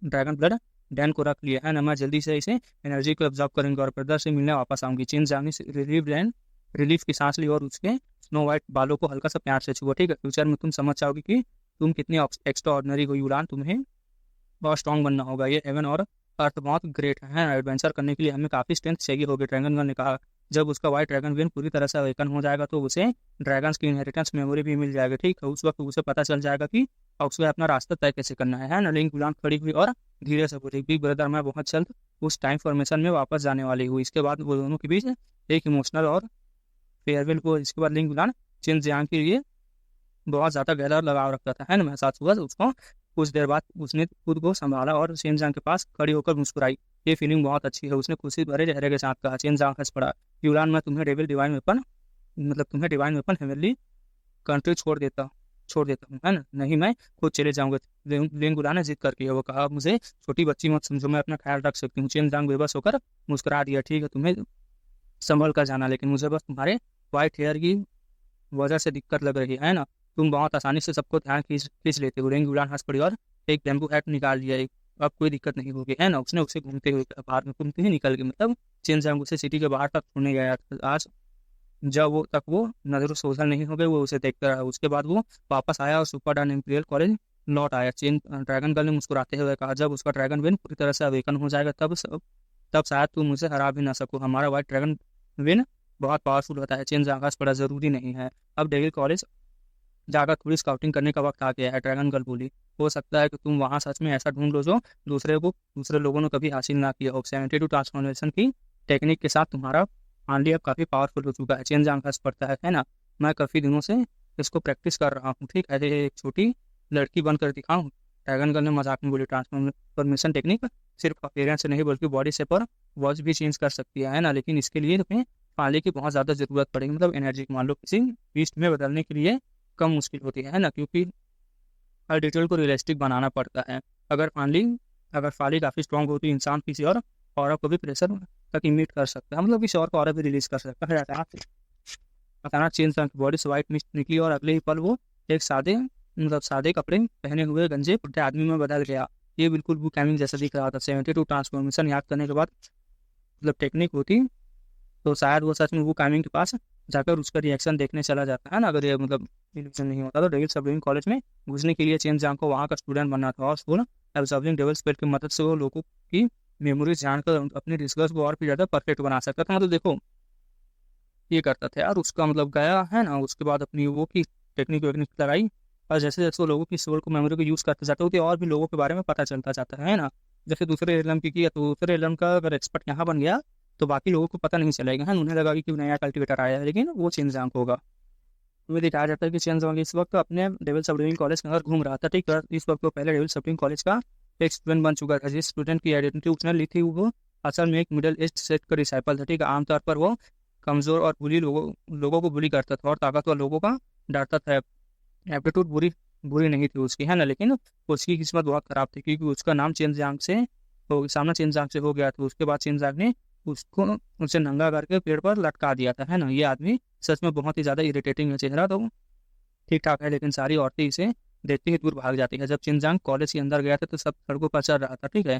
ड्रैगन ब्लड डैन को रख लिया है ना। मैं जल्दी से इसे एनर्जी को ऑब्जॉर्व करूंगी और ब्रदर से मिलने वापस आऊंगी। चेन जांग ने रिलीफ की सांस ली और उसके स्नो व्हाइट बालों को हल्का सा प्यार से छुआ। ठीक है, फ्यूचर में तुम समझ जाओगी कि तुम कितनी एक्स्ट्रा ऑर्डिनरी हो युलान। तुम्हें बहुत स्ट्रांग बनना होगा। ये हेवन और अर्थ बहुत ग्रेट है। एडवेंचर करने के लिए हमें काफ़ी स्ट्रेंथ चाहिए होगी, ड्रैगन गन ने कहा। जब उसका व्हाइट ड्रैगन विन पूरी तरह से अवेकन हो जाएगा तो उसे ड्रैगन्स की इनहेरिटेंस मेमोरी भी मिल जाएगी। ठीक है, उस वक्त उसे पता चल जाएगा कि उसे अपना रास्ता तय कैसे करना है ना। लिंक गुलाम खड़ी हुई और धीरे से बोली, बिग ब्रदर, मैं बहुत जल्द उस टाइम फॉर्मेशन में वापस जाने वाली हूँ। इसके बाद वो दोनों के बीच एक इमोशनल और फेयरवेल को, इसके बाद लिंक गुलाम चिन जियांग के लिए बहुत ज़्यादा गहरा लगाव रखता था, है ना। महसूस हुआ उसको। कुछ देर बाद उसने खुद को संभाला और शेनजांग के पास खड़ी होकर मुस्कुराई। ये फीलिंग बहुत अच्छी है, उसने खुशी भरे चेहरे के साथ कहा। शेनजांग हंस पड़ा। युलान, मैं तुम्हें डेविल डिवाइन वेपन, मतलब तुम्हें डिवाइन वेपन हेवनली कंट्री छोड़ देता हूँ, है ना। नहीं, मैं खुद चले जाऊंगा। लेंगुला ने जिद करके वो कहा, मुझे छोटी बच्ची मत समझो, मैं अपना ख्याल रख सकती हूँ। शेनजांग बेबस होकर मुस्कुरा दिया। ठीक है, तुम्हें संभल कर जाना, लेकिन मुझे बस तुम्हारे व्हाइट हेयर की वजह से दिक्कत लग रही है ना। तुम बहुत आसानी से सबको ध्यान खींच खींच लेते हो। रेंग उड़ान हंस पड़ी और एक बैम्बू हैट निकाल लिया। अब कोई दिक्कत नहीं होगी, है ना। उसने उसे घूमते हुए बाहर में घूमते ही निकल गई। मतलब चेन जांग उसे सिटी के बाहर तक छोड़ने गया। आज जब वो नजर सोशल नहीं हो गई, वो उसे देखता रहा। उसके बाद वो वापस आया और सुपर डन इम्पीरियल कॉलेज लौट आया। चेन ड्रैगन गर्ल ने मुस्कुराते हुए कहा, जब उसका ड्रैगन विन पूरी तरह से अवेकन हो जाएगा तब शायद तुम मुझे हरा भी ना सको। हमारा व्हाइट ड्रैगन विन बहुत पावरफुल होता है। चेन जांगा पड़ा जरूरी नहीं है। अब डेविल कॉलेज जाकर थोड़ी स्काउटिंग करने का वक्त आ गया है, ड्रैगन गर्ल बोली। हो सकता है कि तुम वहां सच में ऐसा ढूंढ लो जो दूसरे लोगों ने कभी हासिल ना किया हो। 72 ट्रांसफॉर्मेशन की टेक्निक के साथ तुम्हारा हांडी अब काफी पावरफुल हो चुका है। चेन जांग हंस पड़ता है ना। मैं काफी दिनों से इसको प्रैक्टिस कर रहा हूँ। ठीक है, एक छोटी लड़की बनकर दिखाऊं, ड्रैगन गर्ल ने मजाक में बोली। ट्रांसफॉर्मेशन टेक्निक सिर्फ अपीयरेंस से नहीं बल्कि बॉडी से पर वॉच भी चेंज कर सकती है ना। लेकिन इसके लिए तुम्हें पानी की बहुत ज़्यादा ज़रूरत पड़ेगी, मतलब एनर्जी की। मान लो किसी बीस्ट में बदलने के लिए कम मुश्किल होती है ना, क्योंकि हर डिटेल को रियलिस्टिक बनाना पड़ता है। अगर फाली अगर फाली काफ़ी स्ट्रांग होती, इंसान किसी और ऑरा को भी प्रेशर तक इमिट कर सकता है, मतलब किसी और को ऑरा भी रिलीज कर सकता है। अचानक चेन की बॉडी से व्हाइट मिस्ट निकली और अगले ही पल वो एक सादे कपड़े पहने हुए गंजे बुढ़े आदमी में बदल गया। ये बिल्कुल वो कैमिंग जैसा दिख रहा था। 72 ट्रांसफॉर्मेशन याद करने के बाद मतलब टेक्निक होती तो शायद वो सच में वो कामिंग के पास जाकर उसका रिएक्शन देखने चला जाता है ना। अगर ये मतलब इल्यूजन नहीं होता तो डेविल सबलिंग कॉलेज में घुसने के लिए चेन जांग को वहाँ का स्टूडेंट बनना था और स्कूल एब्जॉर्बिंग डेविल स्पेल की मदद से वो लोगों की मेमोरीज जानकर अपने डिस्कस को और भी ज़्यादा परफेक्ट बना सकता था। मतलब देखो ये करता था यार, उसका मतलब गया है ना। उसके बाद अपनी वो की टेक्निक वेक्निक लगाई और जैसे जैसे वो लोगों की सोल को मेमोरी को यूज़ करते जाते होते और भी लोगों के बारे में पता चलता जाता है ना। जैसे दूसरे एलम की किया तो दूसरे एलम का अगर एक्सपर्ट यहाँ बन गया तो बाकी लोगों को पता नहीं चलेगा, है। उन्हें लगा कि नया कल्टिवेटर आया है, लेकिन वो चेन जांग होगा। तुम्हें दिखाया जाता है कि चेन जांग इस वक्त अपने डेविल सबडिविंग कॉलेज के अंदर घूम रहा था। ठीक है, इस वक्त वो पहले डेविल सबडिविंग कॉलेज का एक स्टूडेंट बन चुका था। जिस स्टूडेंट की आइडेंटिटी उसने ली थी वो असल में एक मिडिल ईस्ट सेट का डिसाइपल था। ठीक है, आमतौर पर वो कमजोर और बुली लोगों को बुली करता था और ताकतवर लोगों का डरता था। एप्टीट्यूड बुरी बुरी नहीं थी उसकी, है ना, लेकिन उसकी किस्मत बहुत खराब थी क्योंकि उसका नाम सामना चेनजांग से हो गया था। उसके बाद चेनजांग ने उसको उसे नंगा करके पेड़ पर लटका दिया था, है ना। ये आदमी सच में बहुत ही ज्यादा इरिटेटिंग है। चेहरा तो ठीक ठाक है लेकिन सारी औरतें इसे देखते ही दूर भाग जाती है। जब चेनजांग कॉलेज के अंदर गया था तो सब सड़कों पर चल रहा था। ठीक है,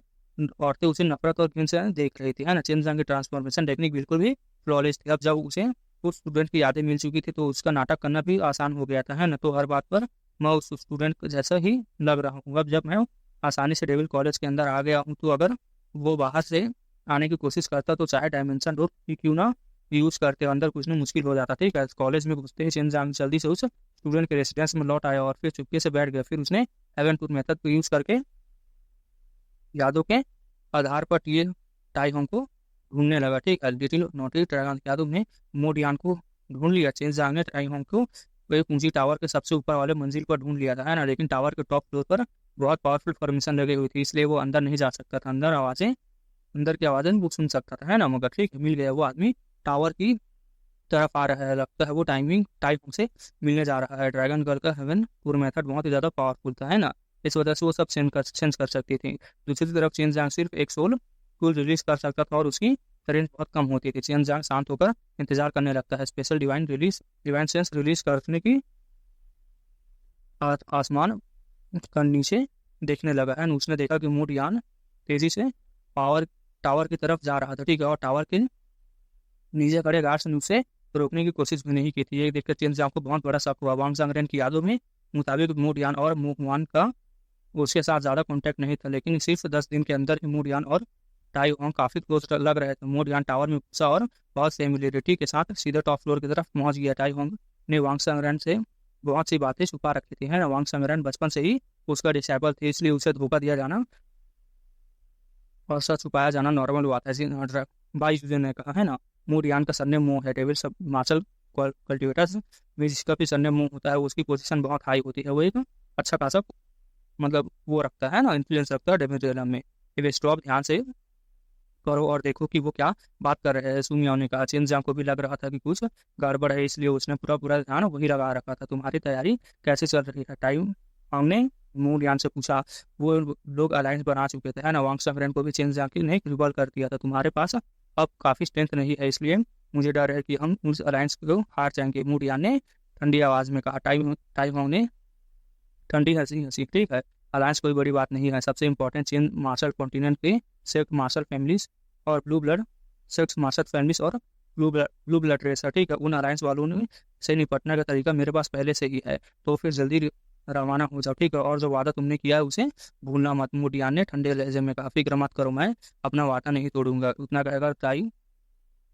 औरतें उसे नफरत और घिन से देख रही थी, है ना। चेनजांग की ट्रांसफॉर्मेशन टेक्निक बिल्कुल भी फ्लॉलेस थी। अब जब उसे उस स्टूडेंट की यादें मिल चुकी थी तो उसका नाटक करना भी आसान हो गया था, है ना। तो हर बात पर मैं उस स्टूडेंट जैसा ही लग रहा हूँ। अब जब मैं आसानी से डेविल कॉलेज के अंदर आ गया हूँ तो अगर वो बाहर से आने की कोशिश करता तो चाहे डायमेंशन डोर क्यों ना यूज करते अंदर कुछ नहीं मुश्किल हो जाता। ठीक है, कॉलेज में घुसते ही चेनजांग जल्दी से उस स्टूडेंट के रेसिडेंस में लौट आया और फिर चुपके से बैठ गया। फिर उसने हेवन टूर मेथड को यूज करके यादों के आधार पर टाई होंग को ढूंढने लगा। ठीक है, लिटिल नोटिस ड्रैगन यादव ने मोडियान को ढूंढ लिया। चेनजांग ने टाई होंग को एक ऊंची टावर के सबसे ऊपर वाले मंजिल पर ढूंढ लिया था, है ना। लेकिन टावर के टॉप फ्लोर पर बहुत पावरफुल फॉर्मेशन लगी हुई थी, इसलिए वो अंदर नहीं जा सकता था। अंदर की आवाज़ें वो सुन सकता था, है ना। मगर ठीक मिल गया। वो आदमी टावर की तरफ आ रहा है, लगता है वो टाइम से मिलने जा रहा है। ड्रैगन गर्ल का हेवन पूरा मेथड बहुत ही ज़्यादा पावरफुल था, है ना। इस वजह से वो सब सेंस कर सकती थी। दूसरी तरफ चेनजांग सिर्फ एक सोल रिलीज कर सकता था और उसकी रेंज बहुत कम होती थी। चेन जांग शांत होकर इंतजार करने लगता है। स्पेशल डिवाइन सेंस रिलीज करने की आसमान का नीचे देखने लगा है। उसने देखा कि मूड यान तेजी से पावर टावर की तरफ जा रहा था, ठीक है, और टावर के नीचे खड़े गार्ड्स ने उसे रोकने की कोशिश भी नहीं की थी। ये देखकर चेन जांग को बहुत बड़ा शक हुआ। वांग सांगरेन की यादों में मुताबिक मूड यान और मुहवान का उसके साथ ज़्यादा कांटेक्ट नहीं था, लेकिन सिर्फ 10 दिन के अंदर ही मूड यान और टाई होंग काफ़ी क्लोज लग रहे थे। मूड यान टावर में घुसा और बहुत फेमिलियरिटी के साथ सीधे टॉप फ्लोर की तरफ पहुंच गया। टाई होंग ने वांग सांगरेन से बहुत सी बातें छुपा रखी थी, है ना। वांग सांगरेन बचपन से ही उसका डिसेबल थे, इसलिए उसे धोखा दिया जाना और सच छुपाया जाना नॉर्मल हुआ था। बाईस ने कहा, है ना। मूड यान का सरनेम मो है। डेविल सब मार्शल कल्टिवेटर्स में जिसका भी सरनेम मो होता है उसकी पोजीशन बहुत हाई होती है। वो एक अच्छा खासा मतलब वो रखता है ना, इन्फ्लुएंस रखता है डेविल रियलम में। ये स्टॉप ध्यान से करो और देखो कि वो क्या बात कर रहे हैं। सुमियाओ ने कहा। चिनजांग को भी लग रहा था कि कुछ गड़बड़ है, इसलिए उसने पूरा पूरा ध्यान वही लगा रखा था। तुम्हारी तैयारी कैसे चल रही है, टाइम हमने मूड यान से पूछा। वो लोग अलायंस बना चुके थे, है ना। वांग सांगरेन को भी चिनजांग ने रिवॉल्व कर दिया था। तुम्हारे पास अब काफी स्ट्रेंथ नहीं है, इसलिए मुझे डर है कि हम उस अलायंस को हार जाएंगे, मूड यान ने ठंडी आवाज में कहा। टाइम ने ठंडी हंसी हंसी, ठीक है, अलायंस कोई बड़ी बात नहीं है। सबसे इंपॉर्टेंट चीन मार्शल कॉन्टिनेंट के सिर्फ मार्शल फैमिलीज और blue blood six martial families और ब्लू ब्लड रेस है, ठीक है। उन अलायंस वालों ने से निपटने का तरीका मेरे पास पहले से ही है, तो फिर जल्दी रवाना हो जाओ, ठीक है। और जो वादा तुमने किया है उसे भूलना मत, मुडियान ने ठंडे लहजे में कहा। फिक्र मत करो, मैं अपना वादा नहीं तोड़ूंगा। उतना कहकर ताई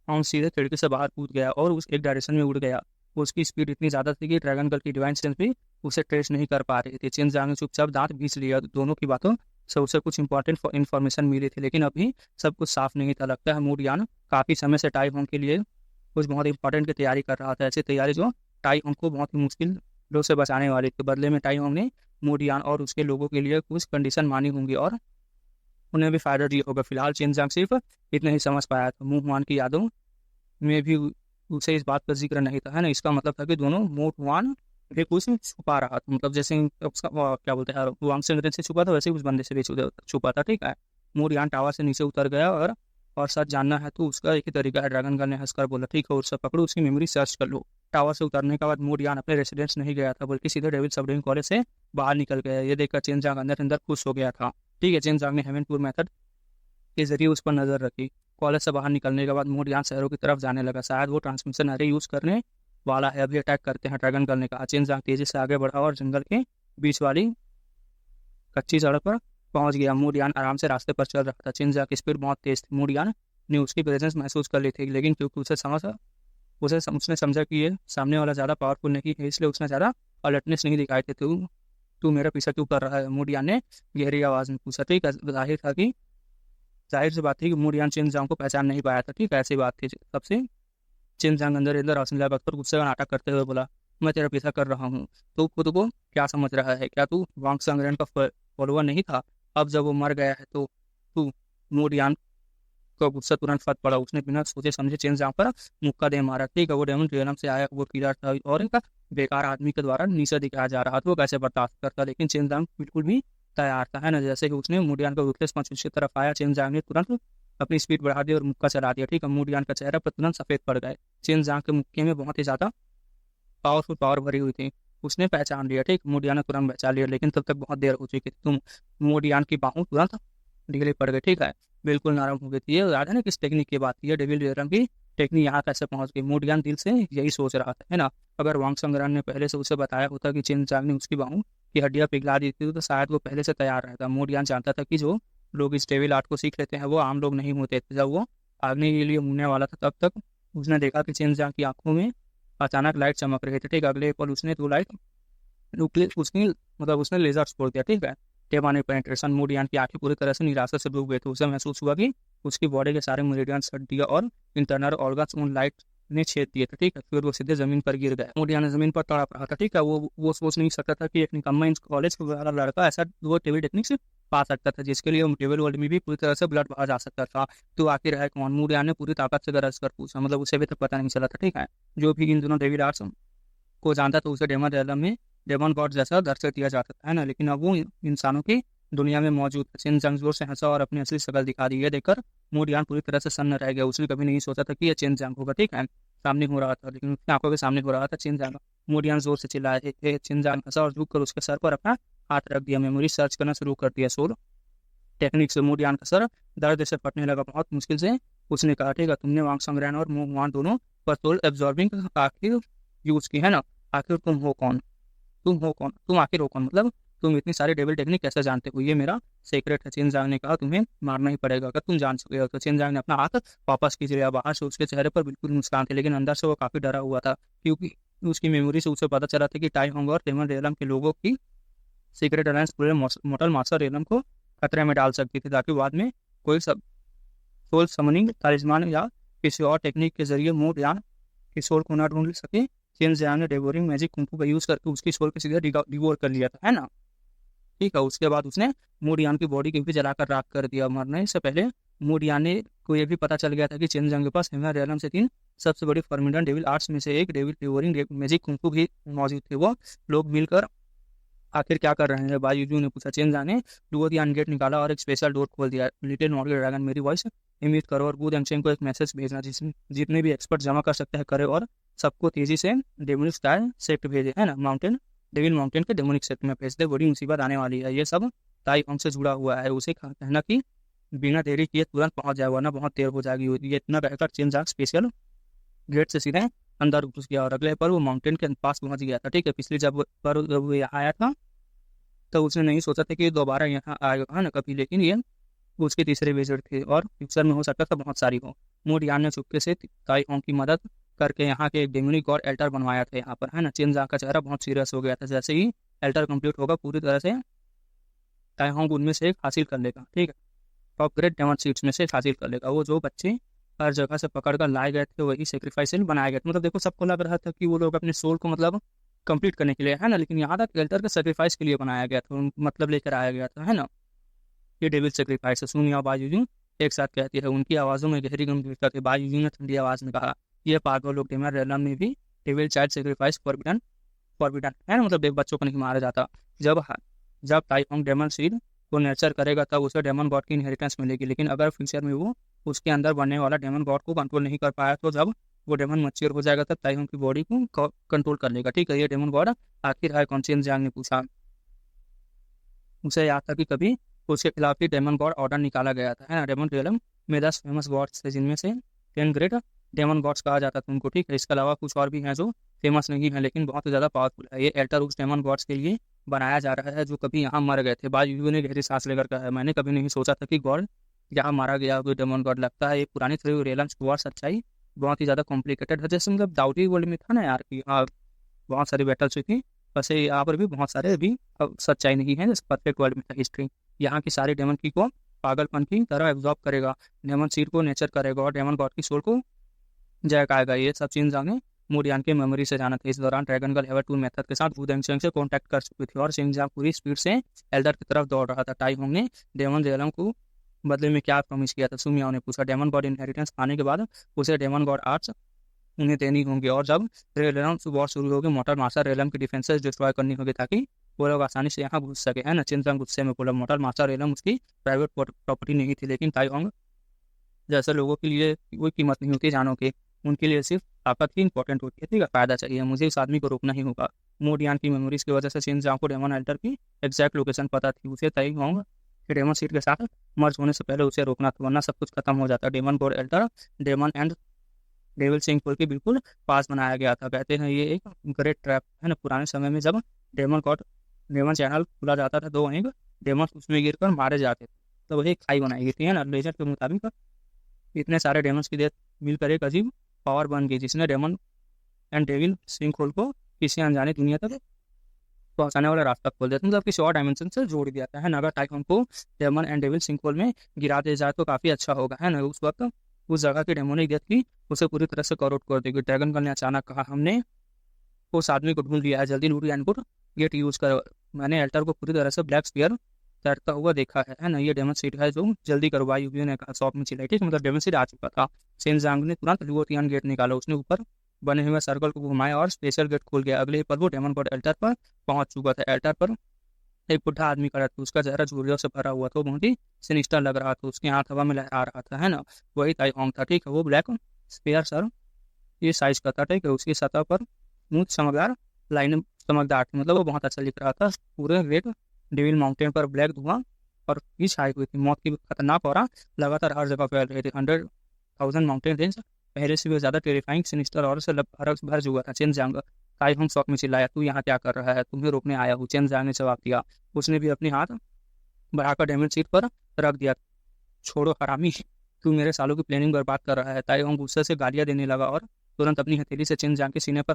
हम सीधे खिड़की से बाहर कूद गया और उस एक डायरेक्शन में उड़ गया। उसकी स्पीड इतनी ज्यादा थी कि ड्रैगन गर्ल की डिवाइन सेंस भी उसे ट्रेस नहीं कर पा रही थी। चेन जांग ने चुपचाप दांत बीच लिया। दोनों की बातों से उसे कुछ इंपॉर्टेंट इन्फॉर्मेशन मिली थी, लेकिन अभी सब कुछ साफ नहीं था। लगता है मूड यान काफी समय से टाई होंग के लिए कुछ बहुत इंपॉर्टेंट की तैयारी कर रहा था, ऐसी तैयारी जो टाई होंग को बहुत ही मुश्किल लोग से बचाने वाली थी। बदले में टाई होंग ने मूड यान और उसके लोगों के लिए कुछ कंडीशन मानी होंगी और उन्हें भी फायदा दिया होगा। फिलहाल चेन जांग सिर्फ इतना ही समझ पाया था। मुंह मान की यादों में भी उसे इस बात का जिक्र नहीं था, है ना। इसका मतलब था कि दोनों मोटवान भी कुछ छुपा रहा था। मतलब जैसे उसका क्या बोलते हैं, वांग सेंगरेन से छुपा था, वैसे ही उस बंदे से भी छुपा था, ठीक है। मूड टावर से नीचे उतर गया और सच जानना है तो उसका एक ही तरीका है। ड्रैगन गर्ल ने हंसकर बोला, ठीक है, उससे पकड़ो, उसकी मेमोरी सर्च कर लो। टावर से उतरने के बाद मूड अपने रेसिडेंस नहीं गया था, बल्कि सीधे डेविल सबडिविजन कॉलेज से बाहर निकल गया। ये देखकर चेन जांग अंदर अंदर खुश हो गया था, ठीक है। चेन जांग ने हेवनपुर मेथड के जरिए उस पर नजर रखी। कॉलेज से बाहर निकलने के बाद मूड शहरों की तरफ जाने लगा। शायद वो ट्रांसमिशन अरे यूज करने वाला है, अभी अटैक करते हैं। ड्रैगन गर्ल ने कहा। चेन जांग तेजी से आगे बढ़ा और जंगल के बीच वाली कच्ची सड़क पर पहुंच गया। मूड आराम से रास्ते पर चल रहा था। चेन जांग की स्पीड बहुत तेज थी। मूड ने उसकी प्रेजेंस महसूस कर ली थी, लेकिन क्योंकि उसने समझा कि ये सामने वाला ज्यादा पावरफुल नहीं है, इसलिए उसने ज्यादा अलर्टनेस नहीं दिखाई थी। तू तू मेरा पीछा क्यों कर रहा है, मूड ने गहरी आवाज में पूछा। ठीक है, जाहिर सी बात थी कि मूड चेन जांग को पहचान नहीं पाया था, ठीक है, ऐसी बात थी। सबसे चेन जांग अंदर अंदर रोशनी लगा पर गुस्से का नाटक करते हुए बोला, मैं तेरा पीछा कर रहा हूँ, तू खुद को क्या समझ रहा है? क्या तू वांग सांगरेन का फॉलोअर नहीं था? अब जब वो मर गया है तो तू मूड का गुस्सा तुरंत फट पड़ा। उसने बिना सोचे समझे चेन जांग पर मुक्का दे मारा। ठीक है, वो डेमन रियलम से आया वो किलर था और एक बेकार आदमी के द्वारा नीचे दिखाया जा रहा था, वो कैसे बर्दाश्त करता। लेकिन चेन जांग बिल्कुल भी तैयार था, है ना। जैसे कि उसने मूडियान का रूथलेस पंच उसकी तरफ आया, चेन जांग ने तुरंत अपनी स्पीड बढ़ा दी और मुक्का चला दिया। ठीक है, मूडियान का चेहरा पर तुरंत सफेद पड़ गए। चेन जांग के मुक्के में बहुत ही ज्यादा पावरफुल पावर भरी हुई थी। उसने पहचान लिया, ठीक, मूडियान ने तुरंत पहचान लिया, लेकिन तब तक बहुत देर हो चुकी थी। तुम मूडियान की बाहों तुरंत ढीली पड़ गई, ठीक है, बिल्कुल नरम हो गई थी। ये याद है ना किस टेक्निक की बात की है? डेविल रियलम की टेक्निक यहाँ कैसे पहुंच गई? मूडियान दिल से यही सोच रहा था, है ना। अगर वांग संग्राम ने पहले से उसे बताया होता कि चेन जांग ने उसकी बाहों की हड्डियां पिघला दी थी, तो शायद वो पहले से तैयार रहता। मूडियान जानता था कि जो लोग इस डेविल आर्ट को सीख लेते हैं वो आम लोग नहीं होते थे। जब वो भागने के लिए मुड़ने वाला था तब तक उसने देखा कि चेन जांग की आंखों में अचानक लाइट चमक रही थी। ठीक, अगले पल उसने तो लाइट उसने उसने लेजर छोड़ दिया। ठीक है, टेबाने पेनिट्रेशन। मूडियान की आंखें पूरी तरह से निराशा से डूब गई थी। उसे महसूस हुआ कि उसकी बॉडी के सारे मेरिडियंस, हड्डियां और इंटरनल ऑर्गन्स उन लाइट ने छेद दिए थे। ठीक है, फिर वो सीधे जमीन पर गिर गया। मूडियान जमीन पर तड़प रहा था। ठीक है, वो सोच नहीं सकता था कि एक निकम्मा इन कॉलेज वाला लड़का ऐसा वो टेबल टेक्निक्स पा सकता था जिसके लिए टेबल वर्ल्ड में भी पूरी तरह से ब्लड बहा जा सकता था। तो आखिर है कौन? मूडियान ने पूरी ताकत से गरज कर पूछा। मतलब उसे भी तक पता नहीं चला था। ठीक है, जो भी इन दोनों डेविड आर्ट्स को जानता तो उसे डेमन रियलम में डेमन गॉड जैसा दर्शक दिया जाता था, है ना। लेकिन अब वो इंसानों की दुनिया में मौजूद है। चेन जांग जोर से हंसा और अपनी असली शक्ल दिखा दी। ये देखकर मूडियान पूरी तरह से सन्न रह गया। उसने कभी नहीं सोचा था कि यह चेन जांग होगा, ठीक है, सामने हो रहा था, लेकिन उसकी आंखों के सामने हो रहा था चेन जांग। मूडियान जोर से चिल्लाया, चेन जांग हंसा और झुककर उसके सर पर अपना हाथ रख दिया। मेमोरी सर्च करना शुरू कर दिया। सोल टेक्निक से मूडियान का सर दर्द से फटने लगा। बहुत मुश्किल से उसने कहा, ठीक है, तुमने वांग संग्रहण और मुआन दोनों पर सोल एब्जॉर्बिंग आखिर यूज की है ना। आखिर तुम हो कौन? तुम हो कौन? तुम आखिर हो कौन? मतलब तुम इतनी सारी डेविल टेक्निक कैसे जानते हो? ये मेरा सीक्रेट है। चिनजांग ने कहा, तुम्हें मारना ही पड़ेगा अगर तुम जान चुके हो तो। चिनजांग ने अपना हाथ वापस खींच लिया। बाहर से उसके चेहरे पर बिल्कुल मुस्कान थी, लेकिन अंदर से वो काफी डरा हुआ था, क्योंकि उसकी मेमोरी से उसे पता चला था कि टाई होंग और डेमन रेलम के लोगों की सीक्रेट अलायंस पूरे मोटल मास्टर रेलम को खतरे में डाल सकती थी, ताकि बाद में कोई सब सोल समनिंग तालिस्मान या किसी और टेक्निक के जरिए मूड या की सोल को ना ढूंढ सके। चेन जियांग ने डेवोरिंग मैजिक कुंफू का यूज करके उसकी सोल को सीधे डिवोर कर लिया था, है ना। ठीक है, उसके बाद उसने मूडियान की बॉडी को भी जलाकर राख कर दिया। मरने से पहले मूडियान ने को यह भी पता चल गया था कि चेन जियांग के पास हिमर रेलम से 3 सबसे बड़ी फॉर्मिडन डेविल आर्ट्स में से एक डेविल डिवोरिंग मैजिक कुंफू भी मौजूद थे। वो लोग मिलकर आखिर क्या कर रहे हैं? बायूजू ने पूछा। चेन ने डुओतियान गेट निकाला और एक स्पेशल डोर खोल दिया। लिटिल नॉर्गे ड्रैगन, मेरी वॉइस इमिट करो और वुड एंगचेंग को एक मैसेज भेजना जिसमें जितने भी एक्सपर्ट जमा कर सकते हैं करे, और सबको तेजी से डेमोनिक स्टाइल सेक्ट भेजे, है ना, माउंटेन डेविल माउंटेन के डेमोनिक सेक्ट में भेज दे। बड़ी मुसीबत आने वाली है। ये सब ताई होंग से जुड़ा हुआ है। उसे कहना कि बिना देरी किए तुरंत पहुंच जाए, वरना बहुत देर हो जाएगी। ये इतना कहकर चेन स्पेशल गेट से सीधे अंदर घुस गया और अगले पर वो माउंटेन के पास पहुंच गया था। ठीक है, पिछली जब वो यहाँ आया था तो उसने नहीं सोचा था कि दोबारा यहाँ आएगा ना कभी, लेकिन ये उसके तीसरे विजिट थे और फ्यूचर में हो सकता था बहुत सारी हो। मूडियान ने चुपके से ताई होंग की मदद करके यहाँ के एक डेमोनिक गॉड एल्टर बनवाया था यहाँ पर, है ना। चिनजा का चेहरा बहुत सीरियस हो गया था। जैसे ही एल्टर कंप्लीट होगा पूरी तरह से ताई होंग उनमें से एक हासिल कर लेगा, ठीक है, टॉप ग्रेड डेमन सीट्स में से एक हासिल कर लेगा। वो जो बच्चे हर जगह से पकड़ कर लाए गए थे वही सेक्रीफाइस बनाए गए थे। मतलब देखो, सबको लग रहा था कि वो लोग अपने सोल को मतलब कंप्लीट करने के लिए, है ना, लेकिन यहाँ तक एल्टर के सेक्रीफाइस के लिए बनाया गया था, मतलब लेकर आया गया था, है ना। ये डेविल सेक्रीफाइस है। सुनिया बायूजू एक साथ कहती है। उनकी आवाज़ों में गहरी गंभीरता थी। बायूजू ने ठंडी आवाज़ में कहा, यह पागल लोग डेमन रेलम में भी devil child sacrifice forbidden forbidden है ना, मतलब एक बच्चों को नहीं मारा जाता। जब जब ताई होंग डेमन सीड को नर्चर करेगा तब उसे डेमन गॉड की इनहेरिटेंस मिलेगी, लेकिन अगर फ्यूचर में वो उसके अंदर बनने वाला डेमन गॉड को कंट्रोल नहीं कर पाया तो जब वो डेमन मैच्योर हो जाएगा तब ताई होंग की बॉडी को कंट्रोल कर लेगा। ठीक है, ये डेमन गॉड आखिर है कौन? चेन जियांग ने पूछा। उसे याद था कि कभी उसके खिलाफ ही डेमन गॉड ऑर्डर निकाला गया था, है ना। डेमन रियलम में 10 फेमस गॉड्स थे, जिनमें से 10 ग्रेट डेमन गॉड्स कहा जाता था उनको। ठीक है, इसके अलावा कुछ और भी हैं जो फेमस नहीं है लेकिन बहुत ज़्यादा पावरफुल है। ये एल्टर उस डेमन गॉड्स के लिए बनाया जा रहा है जो कभी यहाँ मर गए थे। बायूजू ने गहरी सांस लेकर कहा, मैंने कभी नहीं सोचा था कि गॉड यहाँ मारा गया कोई डेमन गॉड। लगता है ये पुरानी थ्री रियलम्स की सच्चाई बहुत ही ज़्यादा कॉम्प्लिकेटेड है। जैसे मतलब डाउटी वर्ल्ड में था ना यार कि हाँ बहुत सारी बैटल्स हुई थी, वैसे यहाँ पर भी बहुत सारे अभी सच्चाई नहीं है। जैसे परफेक्ट वर्ल्ड में था हिस्ट्री, यहाँ की सारी डेमन की को पागलपन की तरह एब्जॉर्ब करेगा, डेमन सीड को नेचर करेगा और डेमन गॉड की सोल को जगाएगा। ये सब चीज़ जाने मूडियान की मेमोरी से जाना था। इस दौरान ड्रैगन का लेवल 2 मेथड के साथ वुडेंगचेंग से कॉन्टैक्ट कर चुकी थी और शिंगजांग पूरी स्पीड से एल्डर की तरफ दौड़ रहा था। टाई होंग ने डेमन रेलम को बदले में क्या प्रॉमिस किया था? सुमियाओ ने पूछा। डेमन गॉड इनहेरिटेंस पाने के बाद उसे डेमन गॉड आर्ट्स उन्हें देनी होंगी, और जब रेलम वॉर शुरू होगी मोटर मास्टर रेलम की डिफेंसेस डिस्ट्रॉय करनी होगी ताकि वो लोग आसानी से यहाँ घुस सके, है ना। चिंतन गुस्से में बोला। मोटर मास्टर रेलम उसकी प्राइवेट प्रॉपर्टी नहीं थी, लेकिन ताई होंग जैसे लोगों के लिए कोई कीमत नहीं होती जानों की, उनके लिए सिर्फ ताकत ही इंपॉर्टेंट होती है। ठीक है, फायदा चाहिए, मुझे इस आदमी को रोकना ही होगा। मूडियान की मेमोरीज की वजह से शिनजांग को डेमन एल्टर की एग्जैक्ट लोकेशन पता थी। उसे ताई होंग कि डेमन सीट के साथ मर्ज होने से पहले उसे रोकना था, वरना सब कुछ खत्म हो जाता। Demon god altar demon and devil सिंह पुल के बिल्कुल पास बनाया गया था। कहते हैं ये एक ग्रेट ट्रैप है ना। पुराने समय में जब डेमन गॉड डेमन चैनल खुला जाता था तो वहीं डेमन उसमें गिरकर मारे जाते थे, तो वही खाई बनाई गई थी, है ना। लेजेंड के मुताबिक इतने सारे डेमन्स की डेथ मिलकर एक अजीब पावर बन गई जिसने डेमन एंड डेविल सिंह खोल को किसी अनजाने दुनिया तक पहुंचाने वाला रास्ता खोल दिया था, मतलब किसी और डायमेंशन से जोड़ दिया था, है ना। अगर टाइकॉन को डेमन एंड डेविल सिंह खोल में गिरा दिया जाए तो काफ़ी अच्छा होगा, है ना। उस वक्त उस जगह की डेमोनिक डेथ की उसे पूरी तरह से कवर कर देगी। ड्रैगन गर्ल ने अचानक कहा, हमने उस आदमी को ढूंढ लिया है, जल्दी लूट इनपुट गेट यूज कर। मैंने एल्टर को पूरी तरह से ब्लैक स्पीयर तैरता हुआ देखा है ना। ये डेमन सीट है जो जल्दी करो, वायु ने कहा। शॉप में चिल्लाई। ठीक, मतलब डेमन सीट आ चुका था। शिनजांग ने तुरंत लुओतियान गेट निकाला। उसने ऊपर बने हुए सर्कल को घुमाया और स्पेशल गेट खोल गया। अगले ही पल वो डेमन गॉड एल्टर पर पहुंच चुका था। एल्टर पर एक बुढ़ा आदमी खड़ा था, उसका चेहरा झुर्रियों से भरा हुआ था, वो बहुत ही सिनिस्टर लग रहा था, उसके हाथ हवा में लहरा रहा था, है ना। वही ताई होंग था, ठीक है। वो ब्लैक स्पेयर सर ये साइज का था, ठीक है। उसकी सतह पर स्मूथ चमकदार लाइन चमकदार थी, मतलब वो बहुत अच्छा लिख रहा था। पूरे ग्रेट डेविल माउंटेन पर ब्लैक धुआं और की छाई हुई थी, मौत की खतरनाक और लगातार हर जगह फैल रही थी। 100,000 माउंटेन रेंज पहले से भी ज्यादा टेरिफाइंग सिनिस्टर और से भर चुका था। चेन जांग ताई होंग शॉक में चिल्लाया, तू यहाँ क्या कर रहा है? तुम्हें रोकने आया हूँ, चेन जांग ने जवाब दिया। उसने भी अपनी हाथ बढ़ाकर डेमन सीट पर रख दिया। छोड़ो हरामी, तू मेरे सालों की प्लानिंग बर्बाद कर रहा है। ताई होंग गुस्से से गालियां देने लगा और तुरंत अपनी हथेली से चेन जांग के सीने पर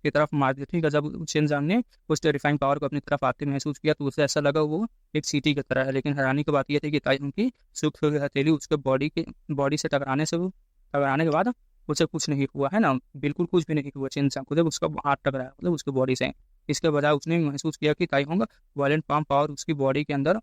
की तरफ मार दी, ठीक है। जब चेन जांग ने उस टेरिफाइंग पावर को अपनी तरफ आते महसूस किया तो उसे ऐसा लगा वो एक सीटी की तरह है। लेकिन हैरानी की बात यह थी कि ताई होंग की सूखी हुई हथेली उसके बॉडी से टकराने के बाद उसे कुछ नहीं हुआ, है ना, बिल्कुल कुछ भी नहीं हुआ। चेन जांग को जब उसका हाथ टकराया, मतलब उसके बॉडी से, इसके बजाय उसने महसूस किया कि ताई होंग वायलेंट पाम पावर उसकी बॉडी के अंदर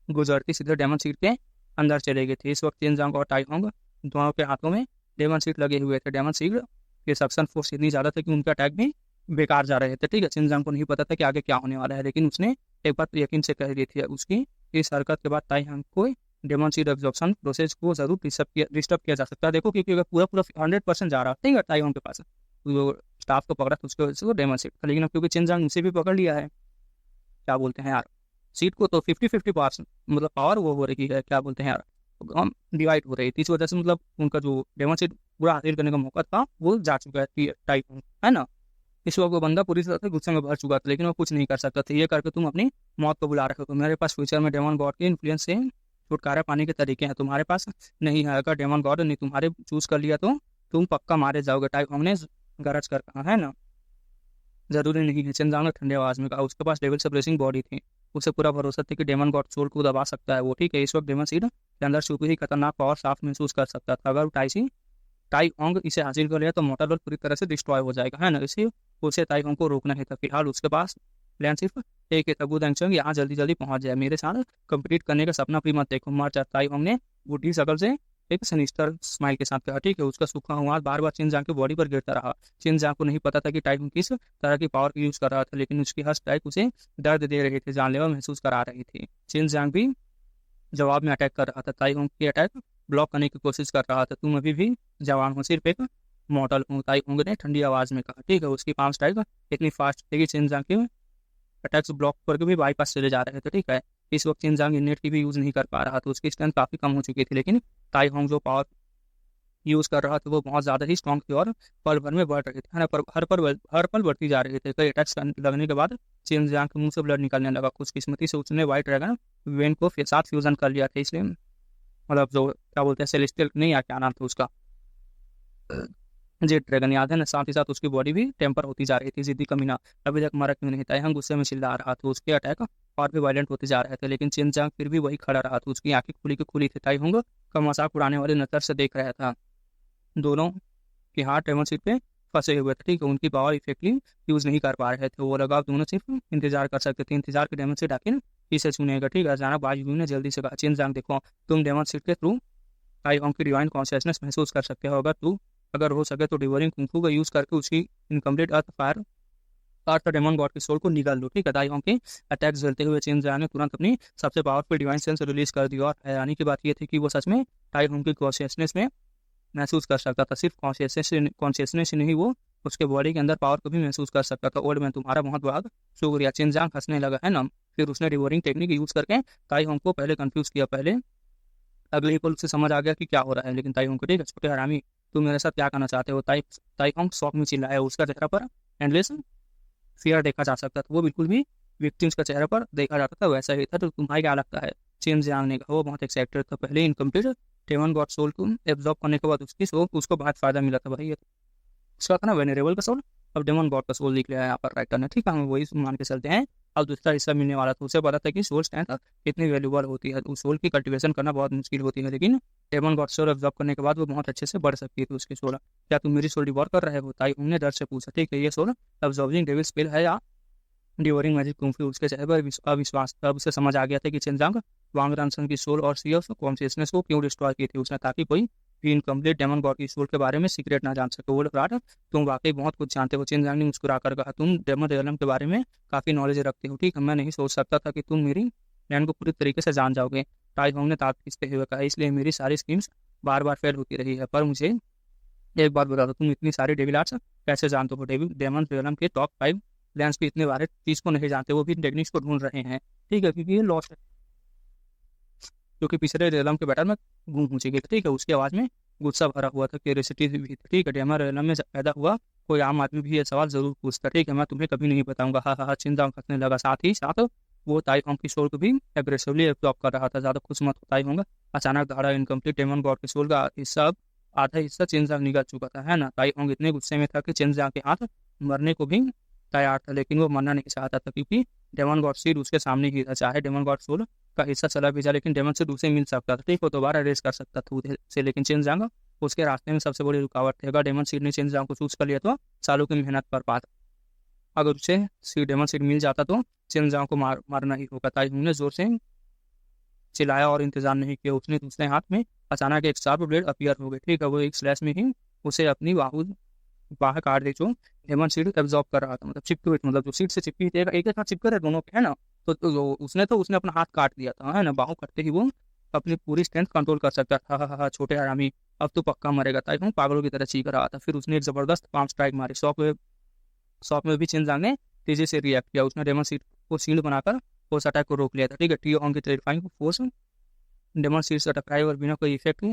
गुजरती सीधे डेमन सीट के अंदर चले गए थे। इस वक्त चेन जांग और ताई होंग दोनों के हाथों में डेमन सीट लगे हुए थे। डेमन सीट के सक्शन फोर्स इतनी ज्यादा था कि उनका अटैक भी बेकार जा रहे थे, ठीक है। चेन जांग को नहीं पता था कि आगे क्या होने वाला है, लेकिन उसने एक बात यकीन से कह दी थी, उसकी इस हरकत के बाद ताई होंग को डेमन सीट एब्जॉर्प्शन प्रोसेस को जरूर डिस्टर्ब किया जा सकता है। देखो, क्योंकि अगर पूरा पूरा 100% जा रहा है, ठीक है, ताई होंग के पास वो स्टाफ को पकड़ा तो उसकी वजह से वो डेमन सीट था। लेकिन अब क्योंकि चेन जांग उसे भी पकड़ लिया है, क्या बोलते हैं यार, सीट को, तो 50-50 मतलब पावर वो हो रही है, क्या बोलते हैं यार, हम डिवाइड हो रही थी। इस वजह से मतलब उनका जो डेमन सीट पूरा हासिल करने का मौका था वो जा चुका है टाइप, है ना। इस वक्त वो बंदा पूरी तरह से गुस्से में भर चुका था, लेकिन वो कुछ नहीं कर सकता था। ये करके तुम अपनी मौत को बुला रहे हो। मेरे पास फ्यूचर में डेमन गॉड के इन्फ्लुएंस से छुटकारा पाने के तरीके हैं, तुम्हारे पास नहीं है। अगर डेमन गॉड ने तुम्हारे चूज कर लिया तो तुम पक्का मारे जाओगे, टाइप हमने गरज कर कहा, है ना। जरूरी नहीं है, चंद्रांग ने ठंडे आवाज में कहा। उसके पास डेविल सप्रेसिंग बॉडी थी, उसे पूरा भरोसा था कि डेमन गॉड सोल को दबा सकता है वो, ठीक है। इस वक्त डेमन सीड के अंदर छुपी हुई खतरनाक पावर साफ महसूस कर सकता था। अगर टाई होंग इसे हासिल कर लिया तो मोटा वर्ल्ड पूरी तरह से डिस्ट्रॉय हो जाएगा, है ना। इसी उसे ताई होंग को रोकना ही था। फिलहाल उसके पास प्लान सिर्फ एक है, तबू दंगचंग यहाँ जल्दी जल्दी पहुंच जाए। मेरे साथ कंप्लीट करने का सपना भी मत देखो, मर जा। ताई होंग ने बूढ़ी शकल से एक सनिस्टर स्माइल के साथ कहा, ठीक है। उसका सूखा हुआ हाथ बार बार चिनजांग की बॉडी पर गिरता रहा। चिनजांग को नहीं पता था कि टाइम किस तरह की पावर यूज कर रहा था, लेकिन उसकी हर स्ट्राइक उसे दर्द दे रहे थे, जानलेवा महसूस करा रही थी। चिनजांग भी जवाब में अटैक कर रहा था। ताई होंग की अटैक ब्लॉक करने की कोशिश कर रहा था। तुम अभी भी जवान हो, सिर्फ एक मॉडल हूँ, ताई होंग ने ठंडी आवाज में कहा, ठीक है। उसकी पांच स्ट्राइक इतनी फास्ट थी कि चिनजांग के अटैक्स ब्लॉक करके भी बाईपास चले जा रहे थे, ठीक है। इस वक्त चिनजांग नेट की भी यूज नहीं कर पा रहा था, उसकी स्ट्रेंथ काफी कम हो चुकी थी, लेकिन ताई होंग जो पावर यूज कर रहा था वो बहुत ज्यादा ही स्ट्रॉन्ग थी और पल भर में बढ़ रही थी, है ना। पर हर पल बढ़ती जा रही थी। कई अटैक्स लगने के बाद चिनजांग के मुंह से ब्लड निकलने लगा। खुशकिस्मती से उसने व्हाइट ड्रैगन वेन को साथ फ्यूजन कर लिया था, इसलिए मतलब जो क्या बोलते हैं सेलेस्टियल, नहीं यार क्या नाम था उसका, जेट ड्रैगन याद है ना। साथ ही साथ उसकी बॉडी भी टेम्पर होती जा रही थी। जिद्दी कमीना अभी तक मरा क्यों नहीं था, हम गुस्से में चिल्ला रहा था। उसके अटैक और भी वायलेंट होते जा रहे थे, लेकिन चिनचांग फिर भी वही खड़ा रहा था। उसकी आंखें खुली की खुली थी। ताई होंग का मजाक उड़ाने वाले नजर से देख रहा था। दोनों के हाथ टेबल सीट पे फंसे हुए थे, ठीक है। उनकी पावर इफेक्टली यूज नहीं कर पा रहे थे वो। लगा दोनों सिर्फ इंतजार कर सकते थे, इंतजार के डेमन सीट आखिर इसे सुनेगा, ठीक है। अचानक बाजू ने जल्दी से कहा, चिनचांग देखो, तुम डेमन सीट के थ्रू ताई होंग की डिवाइन कॉन्शियसनेस महसूस कर सकते हो। अगर हो सके तो डिवोरिंग कुंफू का यूज करके उसकी इनकम्प्लीट अर्थ डेमन गॉड के सोल को निकाल लो, ठीक है। ताई होंग के अटैक झेलते हुए चिनचांग ने तुरंत अपनी सबसे पावरफुल डिवाइन सेंस रिलीज कर दिया। और हैरानी की बात यह थी कि वो सच में ताई होंग की कॉन्शियसनेस में महसूस कर सकता था। सिर्फ कॉन्शियसनेस ही नहीं, वो उसके बॉडी के अंदर पावर को भी महसूस कर सकता था। ओल्ड मैन, तुम्हारा बहुत बहुत शुक्रिया। चिनचांग हंसने लगा, है ना। फिर उसने डिवोरिंग टेक्निक यूज करके ताई होंग को पहले कंफ्यूज किया। अगले ही पल उसे समझ आ गया कि क्या हो रहा है। लेकिन ताई होंग को, ठीक है, छोटे हरामी, तुम मेरे साथ क्या करना चाहते हो? ताई होंग शॉक में चिल्लाया। उसका चेहरा पर एंडलेस फियर देखा जा सकता था। वो बिल्कुल भी विक्टिम्स का चेहरा पर देखा जाता था वैसा ही था। तो तुम्हारा क्या लगता है? चेन जियांग ने कहा। वो बहुत एक्साइटेड था। पहले इनकम्प्लीट डेमन गॉड सोल को एब्जॉर्ब करने के बाद उसकी सोल उसको बहुत फायदा मिला था भाई। उसका था ना वेनरेबल का सोल, अब डेमन गॉड का सोल लिख लिया है यहाँ पर राइटर ने, ठीक है। हम वही मान के चलते हैं। अब दूसरा हिस्सा मिलने वाला था। उसे पता था कि सोल स्ट्रेंथ कितनी वैल्यूबल होती है। उस सोल की कल्टीवेशन करना बहुत मुश्किल होती है, लेकिन डेमन गॉड सोल ऑब्जर्व करने के बाद वो बहुत अच्छे से बढ़ सकती थी उसकी सोल। क्या तुम मेरी सोल डिवॉर कर रहे हो? ताई उन्होंने डर से पूछा, ठीक है। ये सोल ऑब्जर्विंग डेविल स्पेल है या डिवोरिंग मैजिक कुंफू? उसके चेहरे पर अविश्वास था। अब उसे समझ आ गया था कि चिनजांग वांग रनसन की सोल और सी ऑफ कॉन्शियसनेस को क्यों डिस्ट्रॉय की थी उसने, ताकि कोई भी इनकम्प्लीट डेमन गॉड की सोल के बारे में सीक्रेट ना जान सके। वो लोग राट, तुम वाकई बहुत कुछ जानते हो। चिन जांग ने मुस्कुरा कर कहा, तुम डेमन रियलम के बारे में काफ़ी नॉलेज रखते हो, ठीक है। मैं नहीं सोच सकता था कि तुम मेरी प्लान को पूरी तरीके से जान जाओगे। टाई होंग ने ताक खींचते हुए कहा, इसलिए मेरी सारी स्कीम्स बार बार फेल होती रही है। पर मुझे एक बात बता दो, तुम इतनी सारी डेविल आर्ट्स कैसे जानते हो? डेविल डेमन रियलम के टॉप 5 प्लान्स भी इतने बारे चीज़ को नहीं जानते, वो भी टेक्निक्स को ढूंढ रहे हैं, ठीक है, क्योंकि ये लॉस्ट, क्योंकि पिछले रेलम के बैटल में गुम हो चुकी थी, ठीक है। उसकी आवाज़ में गुस्सा भरा हुआ था, क्यूरियोसिटी भी थी, ठीक है। डेमन रेलम में पैदा हुआ कोई आम आदमी भी ये सवाल जरूर पूछता, ठीक है। मैं तुम्हें कभी नहीं बताऊंगा। हा हा हा, चिंता हंसने लगा। साथ ही साथ वो ताई होंग की सोल को भी एग्रेसिवली एब्जॉर्ब कर रहा था। ज्यादा खुश मत हो ताई होंग। अचानक धारा इनकम्प्लीट डेमन गॉड के सोल का हिस्सा, आधा हिस्सा चिंजांग निकल चुका था, है ना। ताई होंग इतने गुस्से में था कि चिंजांग के हाथ मरने को भी तैयार था, लेकिन वो मरना नहीं चाहता था, क्योंकि डेमन गॉड सीड उसके सामने ही था। चाहे डेमन गॉड सोल का हिस्सा चला भी जाए, लेकिन डेमन सीड उसे मिल सकता था, ठीक है। दोबारा रेस कर सकता था उधर से, लेकिन चिंजांग उसके रास्ते में सबसे बड़ी रुकावट थी। अगर डेमन सीड ने चिंजांग को चूज कर लिया तो सालों की मेहनत पर पाता। अगर उसे सीड डेमन सीड मिल जाता तो चिंजांग को मारना ही होगा। ताई ने जोर से चिल्लाया और इंतजार नहीं किया। उसने दूसरे हाथ में अचानक एक शार्प ब्लेड अपीयर हो गई, ठीक है। वो एक स्लैश में ही उसे अपनी बाहर काट दी, जो डेमन सीड एब्जॉर्ब कर रहा था, मतलब चिपके हुए, मतलब जो सीड से चिपकी थी, एक एक हाथ चिपक रहे दोनों के, है ना। तो उसने अपना हाथ काट दिया था, है ना। बाहू कटते ही वो अपनी पूरी स्ट्रेंथ कंट्रोल कर सकता था। हा हा हा, छोटे हरामी, अब तो पक्का मरेगा। ताई हूँ पागलों की तरह चीख रहा था। फिर उसने एक जबरदस्त पाम स्ट्राइक मारी। शॉक में भी चिंजांग ने तेजी से रिएक्ट किया। उसने डेमन सीड को शील्ड बनाकर उस अटैक को रोक लिया था, ठीक है। टी ऑन की टेरिफाइंग फोर्स डेमन सीड से टकराई और बिना कोई इफेक्ट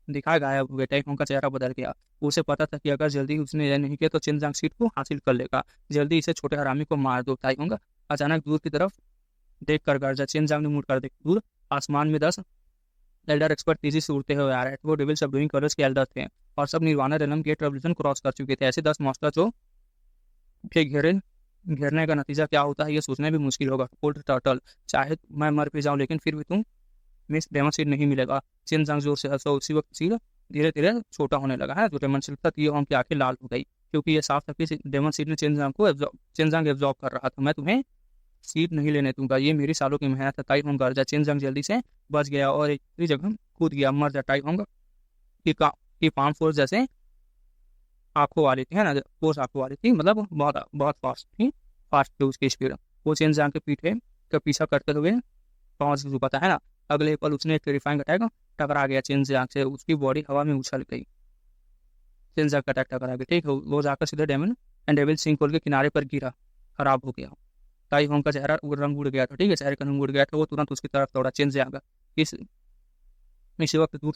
दिखाए गायब हो गया। टाइफोन का चेहरा बदल गया। उसे पता था कि अगर जल्दी उसने यह नहीं किया तो चिंजांग सीट को हासिल कर लेगा। जल्दी इसे छोटे हरामी को मार दो। टाइफोन अचानक दूर की तरफ देख कर गरजा। चिंजांग ने मुड़ कर देख, दूर आसमान में 10 एल्डर एक्सपर्ट तेजी से उड़ते हुए आ रहे थे। वो डेविल सबडूइंग कलर्स के एल्डर थे और सब निर्वाणा रेलम गेट रेवल्यूशन क्रॉस कर चुके थे। ऐसे 10 मॉन्स्टर जो के घेरने का नतीजा क्या होता है ये सोचना भी मुश्किल होगा। कोल्ड टर्टल, चाहे मैं मर भी जाऊं, लेकिन फिर भी तुम मिस डेमन सीड नहीं मिलेगा। चिंजांग जोर से हंसा। उसी वक्त सीड धीरे धीरे छोटा होने लगा है। जो डेमन सीड था, टीओ की आंखें लाल हो गई, क्योंकि ये साफ था कि डेमन सीड ने चिंजांग एब्जॉर्ब कर रहा था। मैं तुम्हें सीट नहीं लेने दूंगा, ये मेरी सालों की मेहनत है। ताई होंग गरजा। चिंजांग जल्दी से बच गया और एक जगह कूद गया। मर जा। टाई होंग की पाम फोर्स जैसे आंखों वाली थी, है ना। फोर्स आंखों वाली थी, मतलब बहुत बहुत फास्ट थी उसकी स्पीड। वो चिंजांग के पीछे का पीछा करते हुए पहुंच चुका था, है ना। अगले पल उसने एक टेरिफाइंग अटैक टकरा गया चिंजांग से। उसकी बॉडी हवा में उछल गई। चिंजांग का अटैक टकरा गया, ठीक है। वो जाकर सीधे डेमन एंड डेविल सिंक के किनारे पर गिरा, खराब हो गया। ताई होंग का चेहरा रंग उड़ गया था, ठीक है। चेहरे का रंग उड़ गया था। वो तुरंत उसकी तरफ दौड़ा। चिंजांग इस इसी वक्त दूर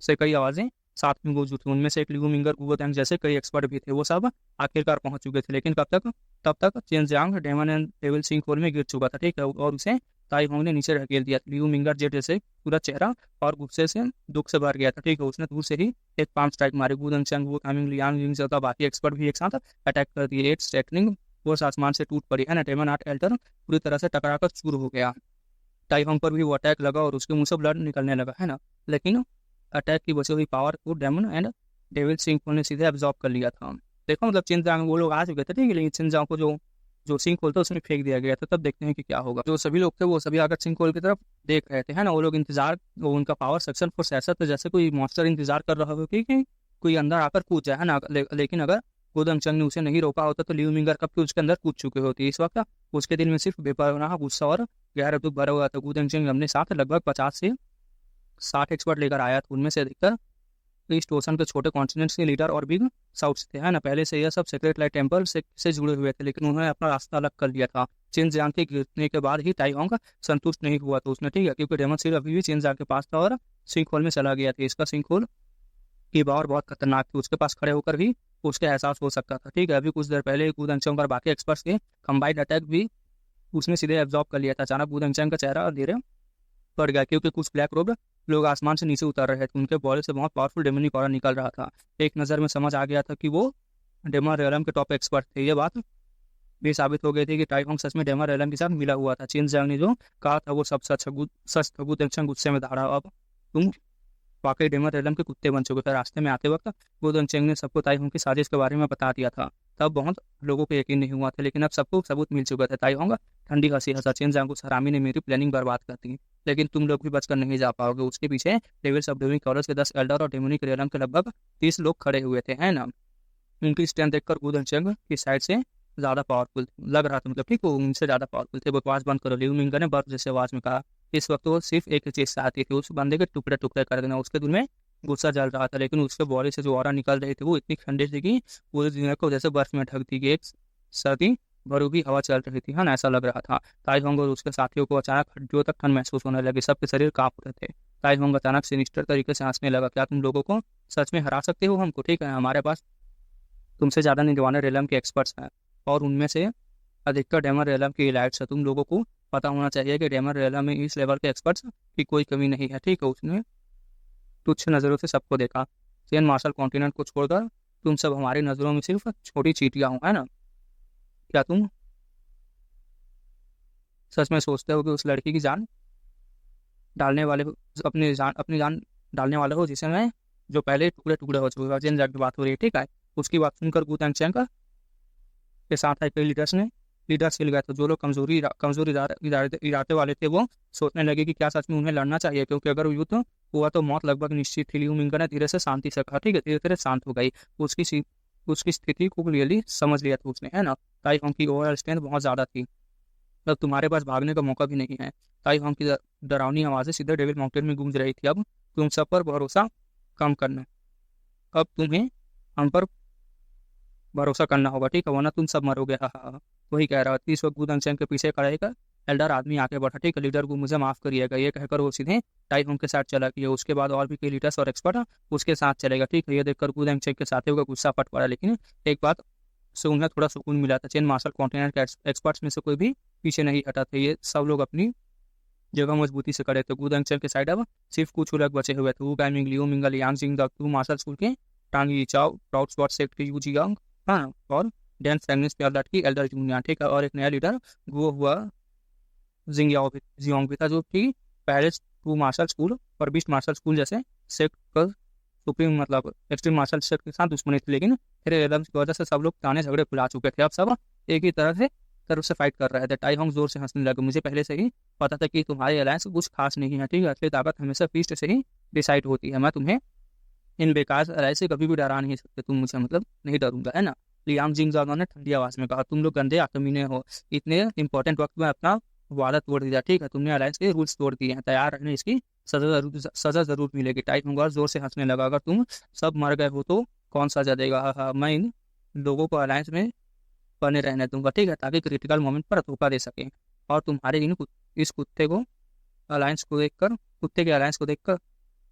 से कई आवाजें साथ में गूंज उठी। उनमें से एक लियू मिंगर, गुगोतैंग जैसे कई एक्सपर्ट भी थे। वो सब आखिरकार पहुंच चुके थे, लेकिन तब तक चिंजांग demon and devil sink hole में गिर चुका था, ठीक है। और उसे ताई होंग ने नीचे ढकेल दिया। लियू मिंगर जेट जैसे पूरा चेहरा और गुस्से से दुख से भर गया था, ठीक है। उसने दूर से ही एक पाम स्ट्राइक मारी। गुदंगचंग, वो कामिंग, लियांग लिंग जैसा बाकी एक्सपर्ट भी एक साथ अटैक कर दिए। एक स्ट्रेटनिंग फोर्स आसमान से टूट पड़ी, है ना। डेमन आर्ट एल्टर पूरी तरह से टकराकर चूर हो गया। टाई होंग पर भी वो अटैक लगा और उसके मुंह से ब्लड निकलने लगा, है ना। लेकिन अटैक की बची हुई पावर को demon and devil sink hole ने सीधे एब्जॉर्ब कर लिया था। देखो, मतलब चिंजांग वो लोग आ चुके थे, ठीक है, लेकिन चिंजांग को जो जो सिंक होल था उसमें फेंक दिया गया था। तब देखते हैं कि क्या होगा। जो सभी लोग थे वो सभी आकर सिंक होल की तरफ देख रहे थे, है ना। वो लोग इंतजार, वो उनका पावर सेक्शन फोर्स ऐसा था जैसे कोई मॉन्स्टर इंतजार कर रहा हो कि कोई अंदर आकर कूद जाए, है ना। लेकिन अगर गोदंगचंग ने उसे नहीं रोका होता तो लियू मिंगर कब के उसके अंदर कूद चुके होती। इस वक्त उसके दिल में सिर्फ बेपनाह गुस्सा और गहरा दुख भरा हुआ था। गोदंगचंग अपने साथ लगभग 50 से 60 एक्सपर्ट लेकर आया था। उनमें से अधिकतर ईस्ट ओशन के छोटे कॉन्टिनेंट्स के लीडर और बिग साउथ थे, है ना। पहले से यह सब सेक्रेट लाइट टेम्पल से जुड़े हुए थे, लेकिन उन्होंने अपना रास्ता अलग कर लिया था। चिंजांग के गिरने के बाद ही ताई होंग संतुष्ट नहीं हुआ था उसने, ठीक है, क्योंकि डेमन सीड अभी भी चिंजांग के पास था और सिंक होल में चला गया था। इसका सिंक होल की पावर बहुत खतरनाक थी। उसके पास खड़े होकर भी उसके एहसास हो सकता था, ठीक है। अभी कुछ देर पहले गुदंगचंग और बाकी एक्सपर्ट्स के कंबाइंड अटैक भी उसने सीधे एब्जॉर्ब कर लिया था। अचानक गुदंगचंग का चेहरा धीरे पड़ गया, क्योंकि कुछ ब्लैक रोब लोग आसमान से नीचे उतर रहे थे। उनके बॉडी से बहुत पावरफुल डेमनिक ऑरा निकल रहा था। एक नज़र में समझ आ गया था कि वो डेमन रेलम के टॉप एक्सपर्ट थे। ये बात भी साबित हो गई थी कि टाई होंग सच में डेमन रेलम के साथ मिला हुआ था। चिंजांग ने जो कहा था वो सब सच था। गुदंगचंग गुस्से में धारा, अब तुम वाकई डेमन रेलम के कुत्ते बन चुके थे। रास्ते में आते वक्त गुदंगचंग ने सबको ताई होंग की साजिश के बारे में बता दिया था। तब बहुत लोगों को यकीन नहीं हुआ था, लेकिन अब सबको सबूत मिल चुका था। ताई होंगे ठंडी हंसी हंसा चेन जांगुस हरामी ने मेरी प्लानिंग बर्बाद कर दी, लेकिन तुम लोग भी बचकर नहीं जा पाओगे। उसके पीछे डेविल सबडूइंग कॉलेज के 10 एल्डर और डेमोनिक रियलम के लगभग 30 लोग खड़े हुए थे, है ना। उनकी स्ट्रेंथ देखकर गूदन चंग की साइड से ज्यादा पावरफुल लग रहा था, मतलब ठीक वो उनसे ज्यादा पावरफुल थे। बकवास बंद करो, लियू मिंगा ने बर्फ जैसे आवाज में कहा। इस वक्त वो सिर्फ एक ही चीज चाहती थी, उस बंदे के टुकड़े टुकड़े कर देना। उसके दिल में गुस्सा जल रहा था, लेकिन उसके बॉडी से जो ऑरा निकल रही थी वो इतनी ठंडी थी कि पूरी दुनिया को जैसे बर्फ में ढक दी गई एक सर्दी भरूगी हवा चल रही थी, है ना, ऐसा लग रहा था। ताई होंग और उसके साथियों को अचानक हड्डियों तक ठंड महसूस होने लगी, सबके शरीर कांप रहे थे। ताई होंग अचानक सिनिस्टर तरीके से हंसने लगा। क्या तुम लोगों को सच में हरा सकते हो हमको? ठीक है, हमारे पास तुमसे ज्यादा निगवाने रेलम के एक्सपर्ट्स हैं, और उनमें से अधिकतर डेमन रेलम की इलाइट्स है। तुम लोगों को पता होना चाहिए कि डेमन रेलम में इस लेवल के एक्सपर्ट्स की कोई कमी नहीं है, ठीक है। उसने तुच्छ नज़रों से सबको देखा। सेन मार्शल कॉन्टिनेंट को छोड़कर तुम सब हमारी नज़रों में सिर्फ छोटी चींटियां हो, है ना। क्या तुम सच में सोचते हो कि उस लड़की की जान डालने वाले हो, अपनी जान डालने वाले हो, जिसे मैं जो पहले टुकड़े टुकड़े हो चुके हैं। जिन की बात हो रही है, ठीक है। उसकी बात सुनकर गू तेंग के साथ आए कई लीडर्स हिल गए थे। जो लोग कमजोरी इरादे वाले थे वो सोचने लगे कि क्या सच में उन्हें लड़ना चाहिए, क्योंकि अगर युद्ध हुआ तो मौत लगभग निश्चित थी। लियू मिंगा ने धीरे से शांति से कहा, ठीक है, धीरे धीरे शांत हो गई। उसकी स्थिति को क्लियरली समझ लिया था उसने, है ना। ताई होंग की ओवरऑल स्ट्रेंथ बहुत ज्यादा थी, अब तुम्हारे पास भागने का मौका भी नहीं है। ताई होंग की डरावनी आवाजें सीधे डेविल माउंटेन में गूंज रही थी। अब तुम सब पर भरोसा कम करना, अब तुम्हें हम पर भरोसा करना होगा, ठीक है, वरना तुम सब मरोगे। हाँ हाँ हाँ। वही कह रहा था। इस वक्त गुदन के पीछे खड़े का एल्डर आदमी आके बढ़ा, ठीक है। लीडर को मुझे माफ करिएगा, ये कहकर वो सीधे टाई होंग के साथ चला गया। उसके बाद और भी कई लीडर्स और एक्सपर्ट उसके साथ चलेगा, ठीक है। ये देखकर गुदन के साथियों का गुस्सा फट पड़ा, लेकिन एक बात से उन्हें थोड़ा सुकून मिला था। चेन मार्शल कॉन्टिनेंट के एक्सपर्ट्स में से कोई भी पीछे नहीं हटा था। ये सब लोग अपनी जगह मजबूती से खड़े थे। गुदंग के साइड अब सिर्फ कुछ लोग बचे हुए थे। वो टाइमिंग लियो मिंगल यांग जिंग द टू मार्शल स्कूल के टांगी चाओ प्राउड स्पॉट सेक्रेटरी यू जियांग, हाँ, और डैन फ्रैंगनेस प्यार लड़की एल्डर जूनियर, ठीक है। और एक नया लीडर वो हुआ जियोंग भी था, जो कि पहले टू मार्शल स्कूल और बीस्ट मार्शल स्कूल जैसे सेक्ट का सुप्रीम मतलब एक्सट्रीम मार्शल सेक्ट के साथ दुश्मनी थी, लेकिन फिर एडम्स की वजह से सब लोग ताने झगड़े फुला चुके थे। अब सब एक ही तरफ से फाइट कर रहे थे। टाई होंग जोर से हंसने लगे। मुझे पहले से ही पता था कि तुम्हारी अलायंस कुछ खास नहीं है, ठीक है। असली ताकत हमेशा फीस्ट से ही डिसाइड होती है। मैं तुम्हें इन बेकार अलायंस से कभी भी डरा नहीं सकते, तुम मुझे मतलब नहीं डरूंगा, है ना। लियांग जिंग ने ठंडी आवाज में कहा, तुम लोग गंदे आकमीने हो। इतने इंपॉर्टेंट वक्त में अपना वादा तोड़ दिया, ठीक है। तुमने अलायंस के रूल्स तोड़ दिए हैं, तैयार रहने इसकी सजा जरूर मिलेगी। टाई होंग जोर से हंसने लगा। अगर तुम सब मर गए हो तो कौन सजा देगा? हाँ हाँ, मैं इन लोगों को अलायंस में बने रहने दूंगा, ठीक है, ताकि क्रिटिकल मोमेंट पर धोखा दे सके। और तुम्हारे इस कुत्ते के अलायंस को देखकर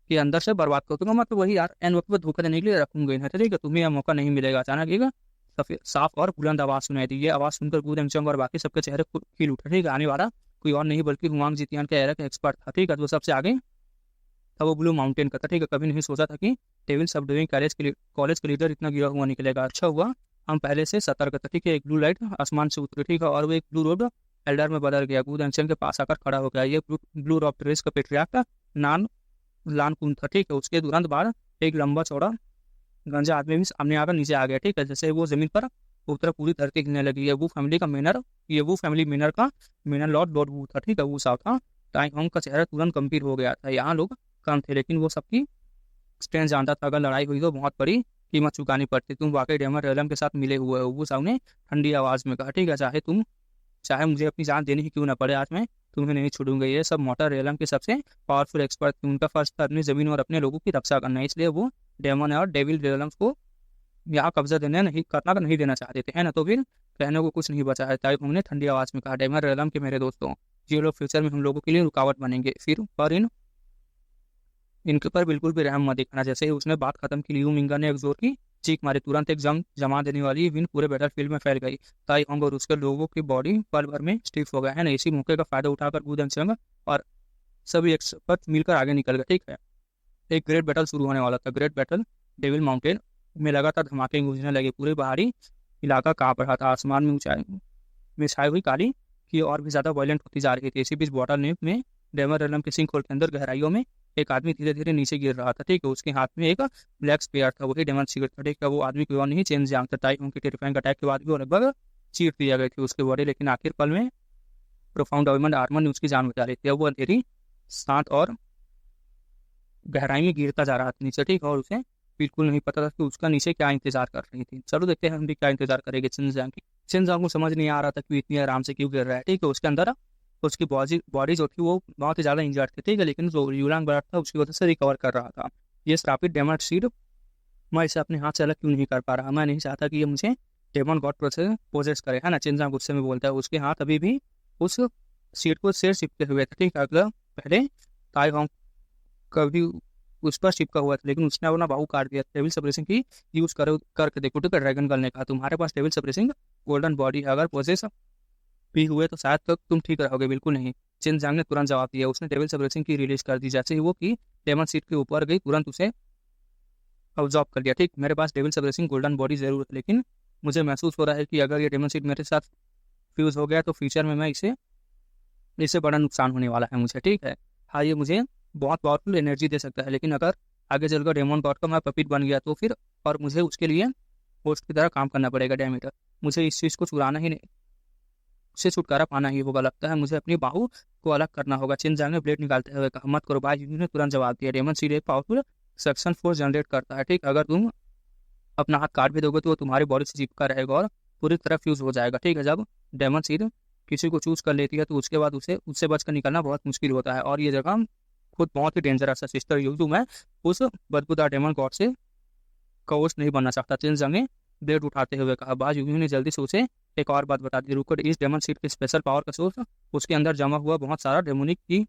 कि अंदर से बर्बाद कर दूंगा। मैं तो वही यार एन वक्त पर धोखा देने के लिए रखूंगा इन्हें, ठीक है। तुम्हें यह मौका नहीं मिलेगा। अचानक एक सफेद साफ और बुलंद आवाज सुनाई दी। ये आवाज सुनकर गूदेंग और बाकी सबके चेहरे खिल उठे, ठीक है। आने वाला कोई और नहीं बल्कि हुआंग जितियान का एरा का एक्सपर्ट था, ठीक है। तो सबसे आगे था वो ब्लू माउंटेन का था, ठीक है। कभी नहीं सोचा था कि डेविल सब डूइंग कॉलेज के लीडर इतना गिरा हुआ निकलेगा। अच्छा हुआ हम पहले से सतर्क थे, ठीक है। एक ब्लू लाइट आसमान से उतरी, ठीक है, और वो एक ब्लू रोड एल्डर में बदल गया। गूदेंग के पास आकर खड़ा हो गया। ये ब्लू रॉक ट्रेस का पेट्रियार्क का नान लान कुन था, ठीक है। उसके तुरंत बाद एक लंबा चौड़ा गंजा आदमी भी सामने आकर नीचे आ गया, ठीक है। जैसे वो जमीन पर उतर पूरी धरती हिलने लगी। ये वो फैमिली मेनर का मेनर लॉर्ड वू था, ठीक है। वो साफ था। टाइम होंग का चेहरा तुरंत गंभीर हो गया था। यहाँ लोग कम थे, लेकिन वो सबकी स्ट्रेंथ जानता था। अगर लड़ाई हुई तो बहुत बड़ी कीमत चुकानी पड़ती। तुम वाकई डेमन रेलम के साथ मिले हुए हो, वो सामने ठंडी आवाज में कहा, ठीक है। चाहे मुझे अपनी जान देनी ही क्यों ना पड़े, आज मैं तुम्हें नहीं छोड़ूंगा। ये सब मोटर रेलम के सबसे पावरफुल एक्सपर्ट थे। उनका फर्ज था अपनी जमीन और अपने लोगों की रक्षा करना, इसलिए वो डेमन और डेविल रेलम्स को यहाँ कब्जा नहीं देना चाहते थे, है ना। तो फिर कहने को कुछ नहीं बचा है। ताई ने ठंडी आवाज में कहा, डेमन रेलम के मेरे दोस्तों, ये लोग फ्यूचर में हम लोगों के लिए रुकावट बनेंगे, फिर पर इनके पर बिल्कुल भी रहम मत दिखाना। जैसे ही उसने बात खत्म की, लियू मिंगा ने एक जोर की चीख मारी। तुरंत एक जमा देने वाली विंड पूरे बैटलफील्ड में फैल गई। ताई होंग और उसके लोगों की बॉडी पल भर में स्टिफ हो गया, है ना। इसी मौके का फायदा उठाकर गूदेंग और सभी एक्सपर्ट मिलकर आगे निकल गए, ठीक है। एक ग्रेट बैटल शुरू होने वाला था। ग्रेट बैटल डेविल माउंटेन में लगातार धमाके गूंजने लगे। पूरे पहाड़ी इलाका कांप रहा था। आसमान में ऊंचाई में छाई हुई काली की और भी ज्यादा वायलेंट होती जा रही थी। इसी बीच बॉटल नेक में डेमन रेलम के सिंक होल के अंदर गहराइयों में एक आदमी धीरे धीरे नीचे गिर रहा था, ठीक है। उसके हाथ में एक ब्लैक स्पेयर था, वही डेमन सीड था, ठीक है। वो आदमी कोई और नहीं, चेन जियांग था। टाई की टेरिफाइंग अटैक के बाद भी वो लगभग चीर दिया गई थी उसके बॉडी, लेकिन आखिर पल में प्रोफाउंड डायमंड आर्मर ने उसकी जान बचा ली थी। अब वो अंधेरी सांत और गहराई में गिरता जा रहा था नीचे, ठीक है। और उसे बिल्कुल नहीं पता था कि उसका नीचे क्या इंतजार कर रही थी। चलो देखते हैं हम भी क्या इंतजार करेंगे शिनजांग की। शिनजांग को समझ नहीं आ रहा था कि इतनी आराम से क्यों गिर रहा है, ठीक है। उसके अंदर उसकी बॉडी जो थी वो बहुत ही ज़्यादा इंजर्ड थी, ठीक है। लेकिन जो यूलांग ब्लड था उसकी वजह से रिकवर कर रहा था। ये श्रापित डेमन सीड, मैं इसे अपने हाथ से अलग क्यों नहीं कर पा रहा। मैं नहीं चाहता कि ये मुझे डेमन गॉड पोजेस करे, है ना। शिनजांग गुस्से में बोलता है। उसके हाथ अभी भी उस सीड को शेर चिपके हुए थे, ठीक है। अगला पहले ताई होंग कभी उस पर चिपका हुआ था, लेकिन उसने अपना बाहु काट दिया। डेविल सप्रेसिंग की यूज करो करके देखो, ठीक है। ड्रैगन गर्ल ने कहा तुम्हारे पास डेविल सप्रेसिंग गोल्डन बॉडी है, अगर पोजेस भी हुए तो शायद तक तुम ठीक रहोगे। बिल्कुल नहीं, चिनजांग ने तुरंत जवाब दिया। उसने डेविल सप्रेसिंग की रिलीज कर दी। जैसे ही वो की डेमन सीट के ऊपर गई, तुरंत उसे ऑब्जॉर्व कर लिया, ठीक। मेरे पास डेविल सप्रेसिंग गोल्डन बॉडी जरूर है, लेकिन मुझे महसूस हो रहा है कि अगर ये डेमन सीट मेरे साथ फ्यूज हो गया तो फ्यूचर में मैं इससे बड़ा नुकसान होने वाला है मुझे, ठीक है। हाँ, ये मुझे बहुत पावरफुल एनर्जी दे सकता है, लेकिन अगर आगे चलकर डेमन गॉड का मैं पपिट बन गया तो फिर, और मुझे उसके लिए होस्ट की तरह काम करना पड़ेगा। डैमेटर, मुझे इस चीज़ को चुराना ही नहीं, उससे छुटकारा पाना ही होगा। लगता है मुझे अपनी बाहू को अलग करना होगा। चिनजांग ने ब्लेड निकालते हुए कहा। मत करो भाई, ने तुरंत जवाब दिया। डेमन सीड एक पावरफुल सक्शन फोर्स जनरेट करता है, ठीक। अगर तुम अपना हाथ काट भी दोगे तो वो तुम्हारी बॉडी से चिपका रहेगा और पूरी तरह फ्यूज हो जाएगा, ठीक है। जब डेमन सीड किसी को चूज कर लेती है तो उसके बाद उसे उससे बचकर निकलना बहुत मुश्किल होता है, और ये जगह खुद बहुत ही डेंजरस है। सिस्टर यूजू, मैं उस बदबूदार डेमन गॉड से कोच नहीं बनना चाहता। चिनजांग ने ब्लेड उठाते हुए कहा। बाज यूजू ने जल्दी से उसे एक और बात बता दी। रुको, इस डेमन सीड के स्पेशल पावर का सोर्स उसके अंदर जमा हुआ बहुत सारा डेमोनिक की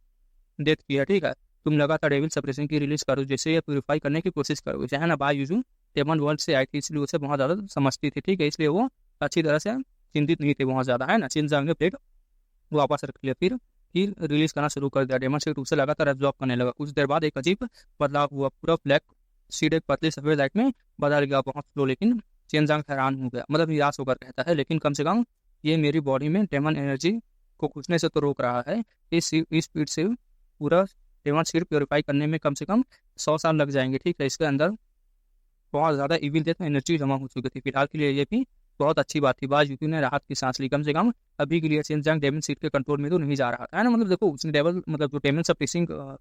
डेथ की है, ठीक है। तुम लगातार डेविल सप्रेशन की रिलीज करो, जिससे ये प्यूरिफाई करने की कोशिश करो। चाहे ना बाज यूजू डेमन वर्ल्ड से आई थी, इसलिए उसे बहुत ज़्यादा समझती थी, ठीक है। इसलिए वो अच्छी तरह से चिंतित नहीं थे बहुत ज़्यादा, है ना। चिनजांग ने ब्लेड वापस रख लिया, फिर रिलीज करना शुरू कर दिया। डेमन सीड उसे लगातार एब्जॉर्ब करने लगा। कुछ देर बाद एक अजीब बदलाव हुआ। पूरा ब्लैक सीड एक पतली सफेद लाइट में बदल गया, बहुत स्लो। लेकिन चिनजांग हैरान हो गया, मतलब निराश होकर कहता है, लेकिन कम से कम ये मेरी बॉडी में डेमन एनर्जी को घुसने से तो रोक रहा है। इस स्पीड से पूरा डेमन सीड प्योरीफाई करने में कम से कम 100 साल लग जाएंगे, ठीक है। इसके अंदर बहुत ज़्यादा इविल डेथ एनर्जी जमा हो चुकी थी। फिलहाल के लिए ये भी बहुत अच्छी बात थी। बाज यूकी ने राहत की सांस ली। कम से कम अभी के लिए चिनजांग डेमन सीड के कंट्रोल में तो नहीं जा रहा था, है ना। मतलब देखो, उसने जो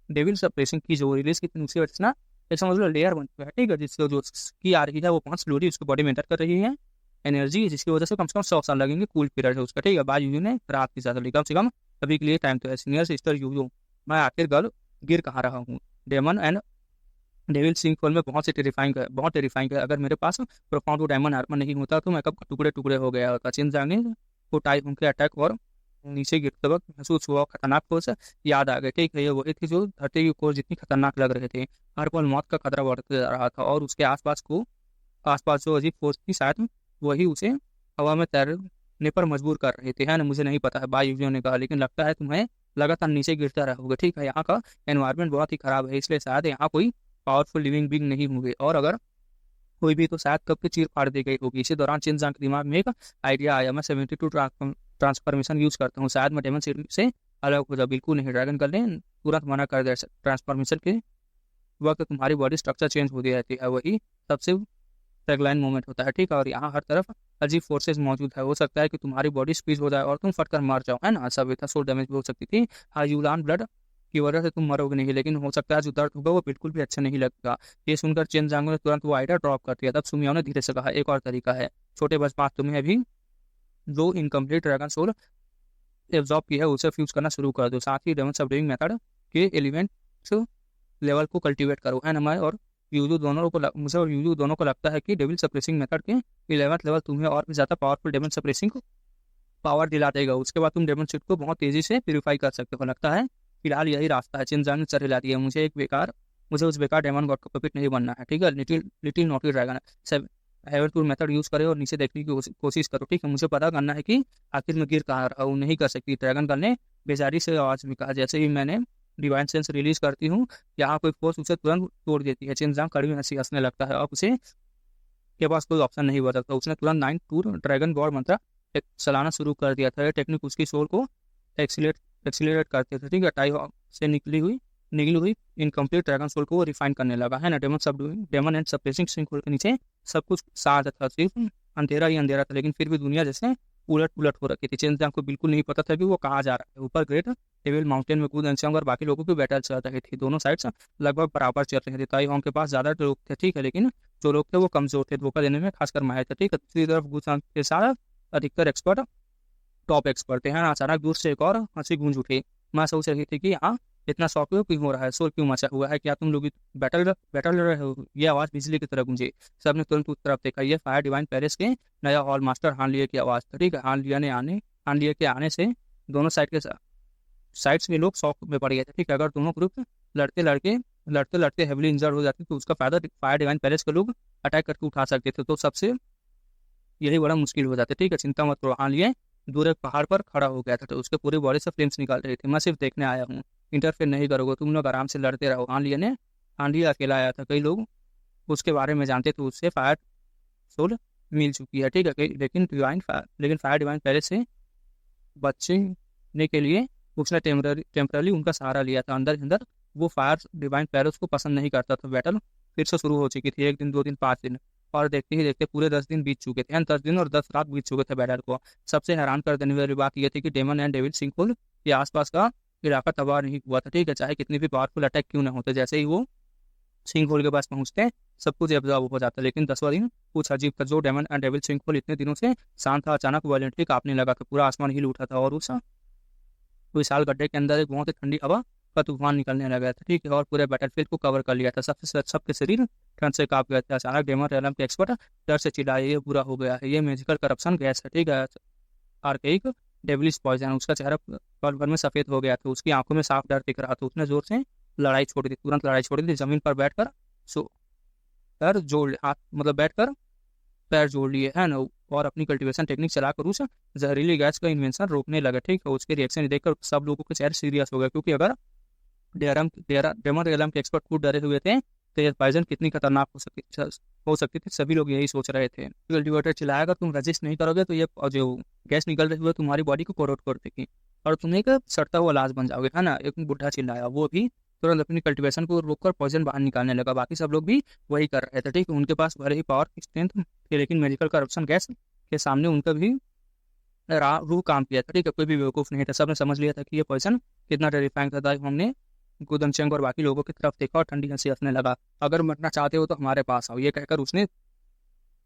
डेविल सप्रेसिंग की जो रिलीज की थी, उसकी वजह से ना एक समझ लो लेयर बन चुका है, ठीक है। जिसको जो की आ रही है वो बहुत स्लोली उसकी बॉडी में एंटर कर रही है एनर्जी, जिसकी वजह से कम 100 साल लगेंगे। कूल पीरियड है उसका, ठीक है। बाज यूजू ने राहत की सांस ली। कम से कम अभी के लिए टाइम तो है। सीनियर सिस्टर यूजू, मैं आखिर गिर कहाँ रहा हूँ। Demon and devil sink fall में बहुत टेरिफाइंग है। अगर मेरे पास प्रोफाउंड डायमंड आर्मर नहीं होता तो मैं कब टुकड़े टुकड़े हो गया होता। चिनजांग ने को टाई उनके अटैक और नीचे गिरते वक्त महसूस हुआ खतरनाक फोर्स याद आ गए, ठीक है। ये वही थी जो धरती की कोर जितनी खतरनाक लग रहे थे। हर पल मौत का खतरा बढ़ते जा रहा था, और उसके आसपास जो अजीब फोर्स थी, शायद वही उसे हवा में तैरने पर मजबूर कर रहे थे, है ना। मुझे नहीं पता है, बाई यूजियो ने कहा, लेकिन लगता है तुम्हें लगातार नीचे गिरता रहोगे, ठीक है। यहाँ का एनवायरनमेंट बहुत ही खराब है, इसलिए शायद यहाँ कोई पावरफुल लिविंग बीइंग नहीं होंगे, और अगर कोई भी तो शायद कब की चीर फाड़ दी गई होगी। इसी दौरान चिनजांग के दिमाग में एक आइडिया आया। मैं 72 ट्रांसफॉर्मेशन यूज करता हूँ, शायद मैं डेमन सीड से अलग हो जाऊँ। बिल्कुल नहीं, ड्रैगन कर ले तुरंत मना कर दे। ट्रांसफॉर्मेशन के वक्त तुम्हारी बॉडी स्ट्रक्चर चेंज होती रहती है, वही सबसे टैगलाइन मोमेंट होता है, ठीक है। और यहाँ हर तरफ अजीब फोर्सेज मौजूद है। हो सकता है कि तुम्हारी बॉडी स्पीच हो जाए और तुम फटकर मर जाओ, है ना। सभ्यता सोल डैमेज भी हो सकती थी। हाँ, यूलान ब्लड की वजह से तुम मरोगे नहीं, लेकिन हो सकता है जो दर्द होगा वो बिल्कुल भी अच्छा नहीं लगेगा। ये सुनकर चिनजांग ने तुरंत वो आइडिया ड्रॉप कर दिया। तब सुमियाओ ने धीरे से कहा, एक और तरीका है छोटे बस तुम्हें अभी जो इनकम्प्लीट ड्रैगन सोल एब्जॉर्ब की है उसे फ्यूज करना शुरू कर दो। साथ ही डेमन सबड्यूइंग मेथड के एलिमेंट्स लेवल को कल्टीवेट करो, है ना। मैं और मुझे और यूजू दोनों को लगता है कि डेविल सप्रेसिंग मेथड के 11th लेवल तुम्हें और भी ज़्यादा पावरफुल डेमन सप्रेसिंग पावर दिला देगा। उसके बाद तुम डेमन सीड को बहुत तेजी से प्यूरीफाई कर सकते हो। लगता है फिलहाल यही रास्ता है। चिनजांग ने सर हिला दिया। मुझे उस बेकार डेमन गॉड का पपेट नहीं बनना है, ठीक है। Little naughty dragon heaven tool method use करे और नीचे देखने की कोशिश करो, ठीक है। मुझे पता करना है कि आखिर में गिर कहाँ रहा हूँ। नहीं कर सकती, ड्रैगन गर्ल ने बेजारी से आवाज में कहा। जैसे ही मैंने डिवाइन सेंस रिलीज करती हूँ, यहाँ कोई फोर्स उसे तुरंत तोड़ देती है। चिनजांग कड़वी हंसने लगता है। अब उसे के पास कोई ऑप्शन नहीं बचा था। उसने तुरंत 9 टूर ड्रैगन गॉड मंत्र चलाना शुरू कर दिया था। टेक्निक उसकी सोल को एक्सीलरेट करते थे, ठीक है। टाई हॉक से निकली हुई इनकम्प्लीट ड्रैगन सोल को वो रिफाइन करने लगा, है ना। Demon and suppressing sink hole के नीचे सब कुछ साथ था, सिर्फ अंधेरा ही अंधेरा था, लेकिन फिर भी दुनिया जैसे उलट पुलट हो रखी थी। चेंजियांग को बिल्कुल नहीं पता था कि वो कहाँ जा रहा है। ऊपर ग्रेट डेविल माउंटेन में कूद एंशियांग और बाकी लोगों की बैटल चल रही थी। दोनों साइड्स लगभग बराबर चल रहे थे। ताई होंग के पास ज्यादा लोग थे, ठीक है, लेकिन जो लोग थे वो कमजोर थे, धोखा देने में खासकर माहिर थे, ठीक है। दूसरी तरफ गुसांग के साथ अधिकतर एक्सपर्ट टॉप एक्सपर्ट थे, हैं। अचानक दूर से एक और हंसी गूंज उठी। मैं सोच रही थी कि हाँ, इतना शौक क्यों हो रहा है, शोर क्यों मचा हुआ है, क्या तुम लोग बैटल बैटल लड़ रहे हो। ये आवाज बिजली की तरह गूंजी। सबने तुरंत उस तरफ देखा। ये फायर डिवाइन पेरिस के नया हॉल मास्टर हानलिया की आवाज थी, ठीक है। हानलिया के आने से दोनों साइड्स में लोग शौक में पड़ गए थे, ठीक है। अगर दोनों ग्रुप लड़ते लड़ते हेवली इंजर्ड हो जाते तो उसका फायदा फायर डिवाइन पेरिस के लोग अटैक करके उठा सकते थे, तो सबसे यही बड़ा मुश्किल हो जाता है, ठीक है। चिंता मत करो। हानलिया दूर एक पहाड़ पर खड़ा हो गया था, तो उसके पूरी बॉडी से फ्लेम्स निकाल रही थी। मैं सिर्फ देखने आया हूँ, इंटरफेयर नहीं करोगे, तुम लोग आराम से लड़ते रहो। हानलिया अकेला आया था, कई लोग उसके बारे में जानते थे, उससे फायर सोल मिल चुकी है, ठीक है। लेकिन फायर डिवाइन पहले से बचने के लिए उसने टेम्पररी उनका सहारा लिया था। अंदर अंदर वो फायर डिवाइन पैरस को पसंद नहीं करता था। बैटल फिर से शुरू हो चुकी थी। 1 दिन, 2 दिन, 5 दिन, और देखते ही देखते पूरे 10 दिन बीत चुके थे। 10 दिन और 10 रात बीत चुके थे बैटल को। सबसे हैरान कर देने वाली बात यह थी कि डेमन एंड डेविल सिंकहोल के आसपास का इलाका तबाह नहीं हुआ था, ठीक है। चाहे कितनी भी पावरफुल अटैक क्यों ना होते, जैसे ही वो सिंक होल के पास पहुंचते सब कुछ एब्जॉर्ब हो जाता। लेकिन 10वां दिन कुछ अजीब था। जो demon and devil sink hole इतने दिनों से शांत था, अचानक वायलेंटली कांपने लगा था। पूरा आसमान हिल उठा था और उस विशाल गड्ढे के अंदर एक बहुत ही ठंडी हवा का तूफान निकलने लगा था, ठीक है। और पूरे बैटलफील्ड को कवर कर लिया था। सबके शरीर ठंड से कांप गए थे। अचानक डेमन रेलम के एक्सपर्ट डर से चिल्लाए, ये बुरा हो गया है, ये मैजिकल करप्शन गैस है, ठीक है। Archaic devilish poison. उसका चेहरा पल भर में सफेद हो गया था, उसकी आंखों में साफ डर दिख रहा था। उसने जोर से तुरंत लड़ाई छोड़ दी। जमीन पर बैठकर सो पैर जोड़ हाथ मतलब बैठकर पैर जोड़ लिए, है ना। और अपनी कल्टीवेशन टेक्निक चलाकर उस जहरीली गैस का इन्वेंशन रोकने लगे, ठीक है। उसके रिएक्शन देखकर सब लोगों के चेहरे सीरियस हो गए, क्योंकि अगर डेमन रेलम के एक्सपर्ट खुद डरे हुए थे तो ये पॉइजन कितनी खतरनाक हो सकती थी। सभी लोग यही सोच रहे थे। कल्टीवेटर चिल्लाया, अगर तुम रजिस्ट नहीं करोगे तो ये जो गैस निकल रही है तुम्हारी बॉडी को कोरोट कर देगी और तुम एक सड़ता हुआ लाश बन जाओगे, है ना। एक बुढ़ा चिल्लाया। वो भी तुरंत अपनी कल्टीवेशन को रोककर पॉइजन बाहर निकालने लगा। बाकी सब लोग भी वही कर रहे थे, ठीक है। उनके पास भले ही पावर स्ट्रेंथ थी, लेकिन मेडिकल करप्शन गैस के सामने उनका भी रूह काम किया था, ठीक है। कोई भी बेवकूफ़ नहीं था। सबने समझ लिया था कि ये पॉइजन कितना टेरिफाइंग था। हमने गुदनचंग और बाकी लोगों की तरफ देखा और ठंडी हंसी हंसने लगा। अगर मरना चाहते हो तो हमारे पास आओ, ये कहकर उसने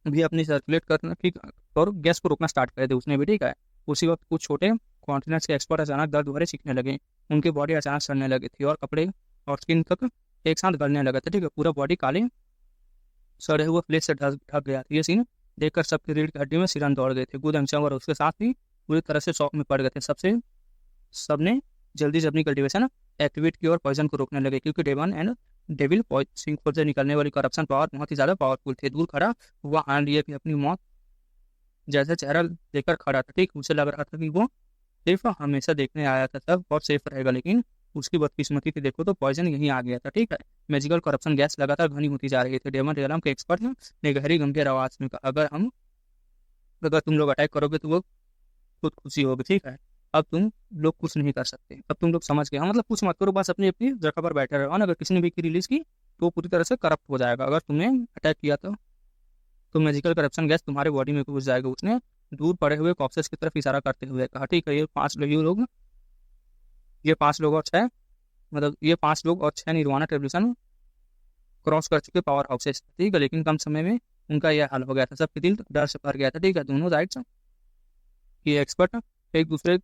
भी अपनी सर्कुलेट करना, ठीक, और गैस को रोकना स्टार्ट कर दिया उसने भी, ठीक है। उसी वक्त कुछ छोटे कॉन्टिनेंट्स के एक्सपर्ट अचानक दर्द भरे चीखने लगे। उनकी बॉडी अचानक सड़ने लगी थी और कपड़े और स्किन तक एक साथ गलने लगा था, ठीक है। पूरा बॉडी काले सड़े हुए फ्लेश से ढक गया था। ये सीन देखकर सबकी रीढ़ की हड्डी में सिरन दौड़ गए थे। गुदनचंग और उसके साथ भी पूरी तरह से शॉक में पड़ गए थे। सबने जल्दी से अपनी कल्टीवेशन एक्टिवेट की और पॉइजन को रोकने लगे, क्योंकि डेमन एंड डेविल सिंक से निकलने वाली करप्शन पावर बहुत ही ज्यादा पावरफुल थे। दूर खड़ा हुआ हान लिया कि अपनी मौत जैसे चेहरा देखकर खड़ा था, ठीक। उसे लग रहा था कि वो सिर्फ हमेशा देखने आया था तब और सेफ रहेगा, लेकिन उसकी बदकिस्मती थी। देखो तो पॉइजन यहीं आ गया था, ठीक है। मैजिकल करप्शन गैस लगातार घनी होती जा रही थी। डेमन रियलम के एक्सपर्ट ने गहरी गंभीर आवाज में कहा, अगर तुम लोग अटैक करोगे तो वो खुद खुशी होगी, ठीक है। अब तुम लोग कुछ नहीं कर सकते। अब तुम लोग समझ गए, हाँ, मतलब कुछ मत करो, बस अपनी अपनी जगह पर बैठे रहो। अगर किसी ने भी रिलीज की तो वो पूरी तरह से करप्ट हो जाएगा। अगर तुमने अटैक किया तो मैजिकल करप्शन गैस तुम्हारे बॉडी में घुस जाएगा। उसने दूर पड़े हुए कॉप्सेस की तरफ इशारा करते हुए कहा, ठीक है। ये 5 लोग और 6 निर्वाणा रेवल्यूशन क्रॉस कर चुके पावर हाउसेस, ठीक है। लेकिन कम समय में उनका यह हाल हो गया था। सबके दिल डर से भर गया था, ठीक है। दोनों साइड्स ये एक्सपर्ट एक दूसरे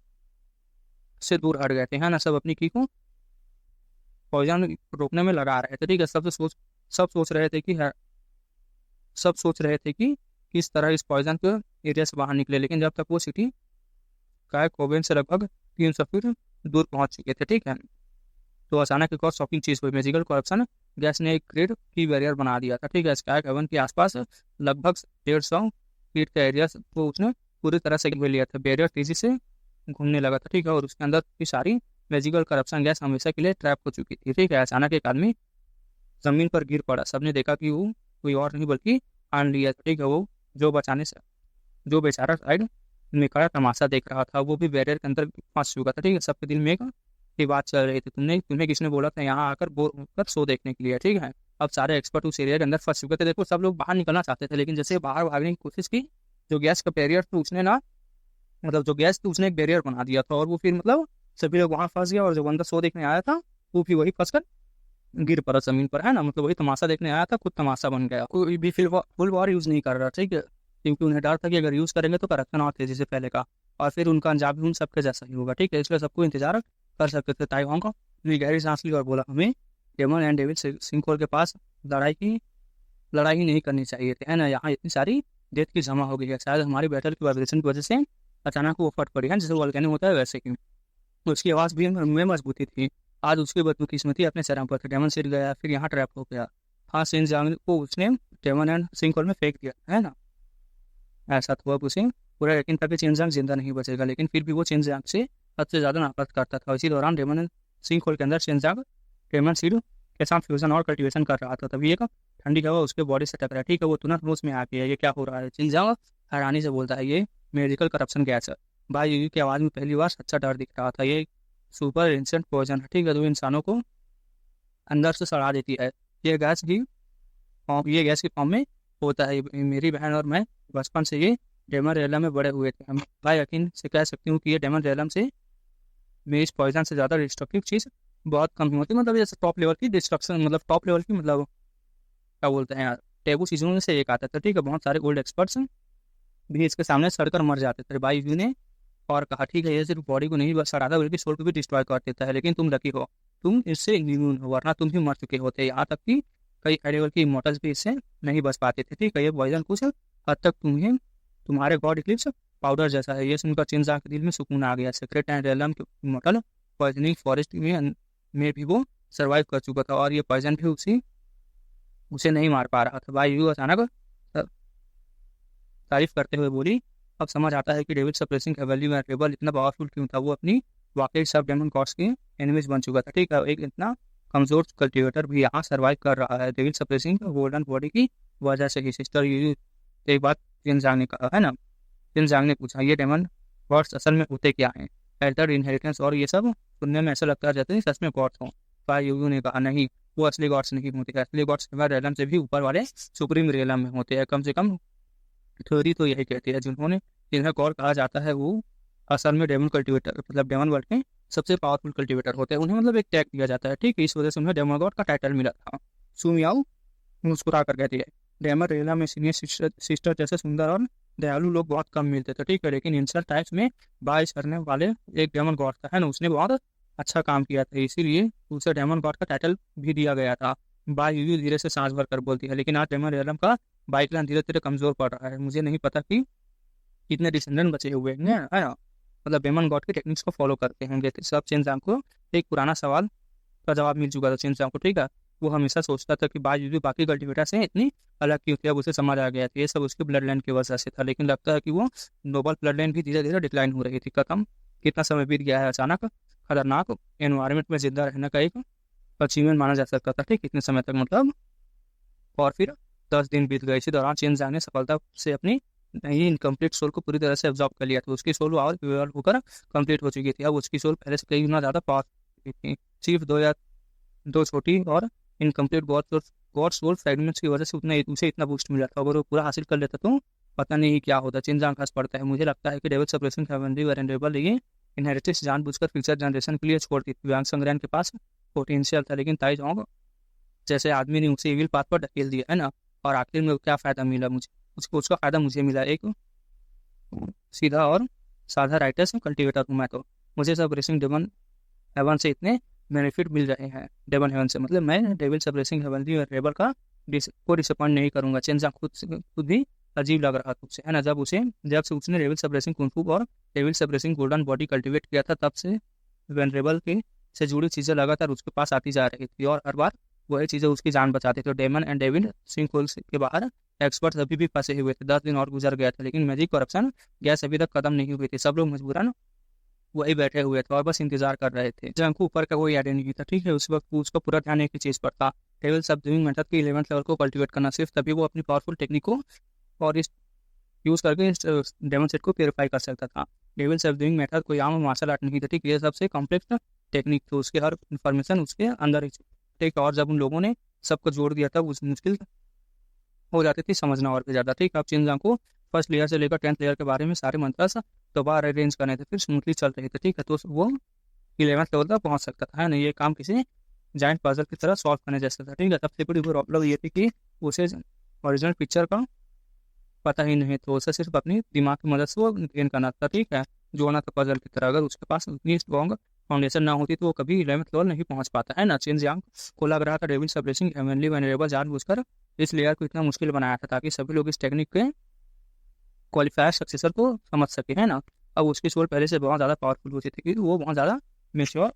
से दूर हट गए थे, है ना। सब अपनी की को पॉइजन रोकने में लगा रहे थे, ठीक है। सब सोच रहे थे कि किस तरह इस पॉइजन के एरिया से बाहर निकले, लेकिन जब तक वो सिटी काय कोवेन से लगभग 300 फीट दूर पहुंच चुके थे, ठीक है। तो अचानक एक और शॉकिंग चीज हुई। मैजिकल करप्शन गैस ने एक ग्रेड की बैरियर बना दिया था, ठीक है। स्काई हेवन के आसपास लगभग 150 फीट का एरिया को उसने पूरी तरह से घेर लिया था। बैरियर तेजी से घूमने लगा था, ठीक है। और उसके अंदर की सारी मैजिकल करप्शन गैस हमेशा के लिए ट्रैप हो चुकी थी, ठीक है। अचानक एक आदमी जमीन पर गिर पड़ा। सबने देखा कि वो कोई और नहीं बल्कि आन लिया था, ठीक है। वो जो बेचारा साइड में खड़ा तमाशा देख रहा था, वो भी बैरियर के अंदर फंस चुका था। ठीक है, सबके दिल में एक ये बात चल रही थी, तुम्हें किसने बोला था यहाँ आकर बोर होकर शो देखने के लिए। ठीक है, अब सारे एक्सपर्ट उस एरिया के अंदर फंस चुके थे। देखो सब लोग बाहर निकलना चाहते थे, लेकिन जैसे बाहर भागने की कोशिश की, जो गैस का बैरियर था उसने ना, मतलब जो गैस थी उसने एक बैरियर बना दिया था, और वो फिर मतलब सभी लोग वहां फंस गया, और जो बंदा शो देखने आया था वो भी वही फंस कर गिर पड़ा जमीन पर, है ना। मतलब वही तमाशा देखने आया था, खुद तमाशा बन गया। कोई भी फुल वॉर यूज नहीं कर रहा, ठीक है, क्योंकि उन्हें डर था कि अगर यूज करेंगे तो करप्शन और तेजी से फैलेगा, और फिर उनका अंजाम भी उन सबके जैसा ही होगा। ठीक है, इसलिए सबको इंतजार कर सकते थे। ताइवान को भी गहरी सांस ली और बोला, हमें डेमन एंड डेविड सिंकोल के पास लड़ाई ही नहीं करनी चाहिए थी, है ना। यहाँ इतनी सारी डेथ की जमा हो गई है, शायद हमारी बैटल की वाइब्रेशन की वजह से अचानक वो फट पड़ी है, जैसे वोल्केनो होता है वैसे ही। उसकी आवाज़ भी में मजबूती थी। आज उसकी बदकिस्मती अपने चरम पर थी। डेमन सिर गया, फिर यहाँ ट्रैप हो गया। हाँ, सिंह जांग को उसने डेमन एंड सिंकोल में फेंक दिया, है ना। ऐसा तो अब उसे पूरा यकीन था कि चिनजांग जिंदा नहीं बचेगा, लेकिन फिर भी वो चिनजांग से हद से ज़्यादा नफरत करता था। इसी दौरान डेमन एंड सिंकोल के अंदर चिनजांग डेमन सीड के साथ फ्यूजन और कल्टीवेशन कर रहा था। तभी एक ठंडी हवा उसके बॉडी से टकरा। ठीक है, वो तुरंत होश में आ गया, ये क्या हो रहा है। चिनजांग हैरानी से बोलता है, ये मेडिकल करप्शन गैस है। भाई यूयू की आवाज़ में पहली बार सच्चा डर दिख रहा था। ये सुपर इंसेंट पॉइजन है, ठीक है, जो इंसानों को अंदर से सड़ा देती है। ये गैस भी ये गैस के फॉर्म में होता है। मेरी बहन और मैं बचपन से ये डेमन रेलम में बड़े हुए थे। हम भाई यकीन से कह सकती हूँ कि ये डेमन रेलम से में इस पॉइजन से ज़्यादा डिस्ट्रक्टिव चीज़ बहुत कम ही होती है। मतलब जैसे टॉप लेवल की डिस्ट्रक्शन, मतलब टॉप लेवल की, मतलब क्या बोलते हैं यार, टेबू चीज़ों में से एक आता था। ठीक है, बहुत सारे ओल्ड एक्सपर्ट्स भी इसके सामने सड़कर मर जाते थे। भाई यू ने और कहा, ठीक है, ये सिर्फ बॉडी को नहीं बस सड़ाता बल्कि सोल को भी डिस्ट्रॉय कर देता है, लेकिन तुम लकी हो, तुम इससे इम्यून हो, वरना तुम भी मर चुके होते। यहाँ तक कि कई हाई लेवल के इमोटल्स भी इससे नहीं बच पाते थे। ठीक है, ये पॉइजन कुछ हद तक तुम्हें तुम्हारे गॉड इक्लिप्स पाउडर जैसा है। ये सुनकर चिंजा के दिल में सुकून आ गया। सेक्रेट एंड रेलम के इमोटल पॉइजनिंग फॉरेस्ट में भी वो सर्वाइव कर चुका था, और ये पॉइजन भी उसे नहीं मार पा रहा था। भाई यू अचानक तारीफ करते हुए बोली, अब समझ आता है कि डेविड सप्रेसिंग कैवली में रेबल इतना पावरफुल क्यों था। वो अपनी वाकई सब डेमन गॉड्स के एनिमीज बन चुका था। ठीक है, एक इतना कमजोर कल्टिवेटर भी यहाँ सर्वाइव कर रहा है डेविड सप्रेसिंग गोल्डन बॉडी की वजह से ही। सिस्टर यू एक बात जिनजांग ने कहा, है ना। जिनजांग ने पूछा, ये डेमन गॉड्स असल में होते क्या हैं, एल्टर इनहेरिटेंस और ये सब सुनने में ऐसा लगता है जैसे सच में गॉड्स हों। भाई यू ने कहा, नहीं, वो असली गॉड्स नहीं होते। असली गॉड्स रेलम से भी ऊपर वाले सुप्रीम रेलम में होते हैं। कम से कम थ्योरी तो यही कहती है। जिन्हें गौर कहा जाता है वो असल में डेमन कल्टिवेटर, मतलब डेमन वर्ल्ड के सबसे पावरफुल कल्टिवेटर होते हैं। उन्हें मतलब एक टैग दिया जाता है। ठीक है, इस वजह से उन्हें डेमन गॉड का टाइटल मिला था। सुमियाओ मुस्कुरा कर कहती है, डेमन रेला में सीनियर सिस्टर जैसे सुंदर और दयालु लोग बहुत कम मिलते थे। ठीक है, लेकिन इंसल टाइप्स में बारिश करने वाले एक डेमन गॉड था, है ना। उसने बहुत अच्छा काम किया था, इसीलिए उसे डेमन गॉड का टाइटल भी दिया गया था। बाई यू धीरे से सांस भर कर बोलती है, लेकिन आज डेमन रेलम का बाइक लाइन धीरे धीरे कमजोर पड़ रहा है। मुझे नहीं पता कि कितने डिसेंडेंट बचे हुए हैं, है ना। मतलब डेमन गॉड के टेक्निक्स को फॉलो करते हैं। जैसे सब चेंजांग को एक पुराना सवाल का जवाब मिल चुका था चेंजांग को। ठीक है, वो हमेशा सोचता था कि बाई बाकी कल्टिवेटर से इतनी अलग क्यों थी। अब उसे समझ आ गया था ये सब उसकी ब्लड लाइन की वजह से था, लेकिन लगता है कि वो नोबल ब्लड लाइन भी धीरे धीरे डिक्लाइन हो रही थी। खत्म कितना समय बीत गया है, अचानक खतरनाक एनवायरमेंट में जिंदा रहने का एक अचीवमेंट माना जा सकता था। ठीक, कितने समय तक, मतलब। और फिर 10 दिन बीत गए। इसी दौरान चिनजांग ने सफलता से अपनी नई इनकम्प्लीट सोल को पूरी तरह से एब्जॉर्ब कर लिया था। उसकी सोल और प्योर होकर कंप्लीट हो चुकी थी। अब उसकी सोल पहले से कई गुना ज़्यादा पावरफुल थी। सिर्फ दो छोटी और इनकम्प्लीट गॉड सोल फ्रेगमेंट्स की वजह से उसे इतना बूस्ट मिला था। अगर वो पूरा हासिल कर लेता तो पता नहीं क्या होता। चिनजांग हंस पड़ता है, मुझे लगता है कि डेविड सप्रेसिंग हेवनली वैरेंडेबल ये इनहेरिटेंस जानबूझकर फ्यूचर जनरेशन के लिए छोड़ दी थी। व्यांग संग्रहण के पास पोटेंशियल था, लेकिन ताई जोंग जैसे आदमी ने उसे इविल पाथ पर ढकेल दिया, है ना। और आखिर में क्या फ़ायदा मिला मुझे, उसका फ़ायदा मुझे मिला। एक सीधा और साधा राइटर्स कल्टिवेटर हूँ मैं तो। मुझे सब रेसिंग डेमन हेवन से इतने बेनिफिट मिल रहे हैं। डेमन हेवन से मतलब मैं डेविल सब रेसिंग हेवनली और रेबल का को डिसअपॉइंट नहीं करूंगा। चेंजा खुद भी अजीब लग रहा था उसे, है ना। जब से उसने डेविल सब रेसिंग कुंफू और डेविल सब रेसिंग गोल्डन बॉडी कल्टिवेट किया था, तब से वेनरेबल के से जुड़ी चीज़ें लगातार उसके पास आती जा रही थी, और हर बार वही चीज़ें उसकी जान बचाती थी। Demon and devil sink hole के बाहर एक्सपर्ट्स अभी भी फंसे हुए थे। 10 दिन और गुजर गया था, लेकिन मैजिक करप्शन गैस अभी तक खत्म नहीं हुई थी। सब लोग मजबूरन वही बैठे हुए थे और बस इंतजार कर रहे थे। जंग को ऊपर का कोई आइडिया नहीं था। ठीक है, उस वक्त उसका पूरा ध्यान एक ही चीज़ पर था, डेविल सब डूइंग मेथड के 11th लेवल को कल्टिवेट करना। सिर्फ तभी वो अपनी पावरफुल टेक्निक को और इस यूज़ करके इस डेमन सेट को प्योरीफाई कर सकता था। डेविल सब्ड्यूइंग मेथड कोई आम मार्शल आर्ट नहीं था, ठीक, ये सबसे कॉम्प्लेक्स टेक्निक थी, उसके हर इन्फॉर्मेशन उसके अंदर ही थी, ठीक। और जब उन लोगों ने सबको जोड़ दिया था उस मुश्किल हो जाती थी समझना और भी ज़्यादा, ठीक। अब चिनजांग को फर्स्ट लेयर से लेकर 10th लेयर के बारे में सारे मंत्र दोबारा अरेंज करने थे, फिर स्मूथली चल रहे थे, ठीक है। तो वो 11th लेवल तक पहुंच सकता था, है ना। ये काम किसी जाइंट पजल की तरह सॉल्व करने जैसा था, ठीक है। सबसे बड़ी प्रॉब्लम ये थी कि उसे ओरिजिनल पिक्चर का पता ही नहीं, तो उसे सिर्फ अपनी दिमाग की मदद से वो गेन करना था, ठीक है, जोड़ना था पजल की तरह। अगर उसके पास उतनी स्ट्रॉन्ग फाउंडेशन ना होती तो वो कभी 11th लेवल नहीं पहुंच पाता, है ना। चिनजियांग को लग रहा था डेविल सब्रेसिंग हेवनली वेनरेबल जानबूझकर इस लेयर को इतना मुश्किल बनाया था ताकि सभी लोग इस टेक्निक के क्वालिफायर सक्सेसर को समझ सके, है ना। अब उसकी सोल पहले से बहुत ज़्यादा पावरफुल हो चुकी थी, वो बहुत ज़्यादा मेच्योर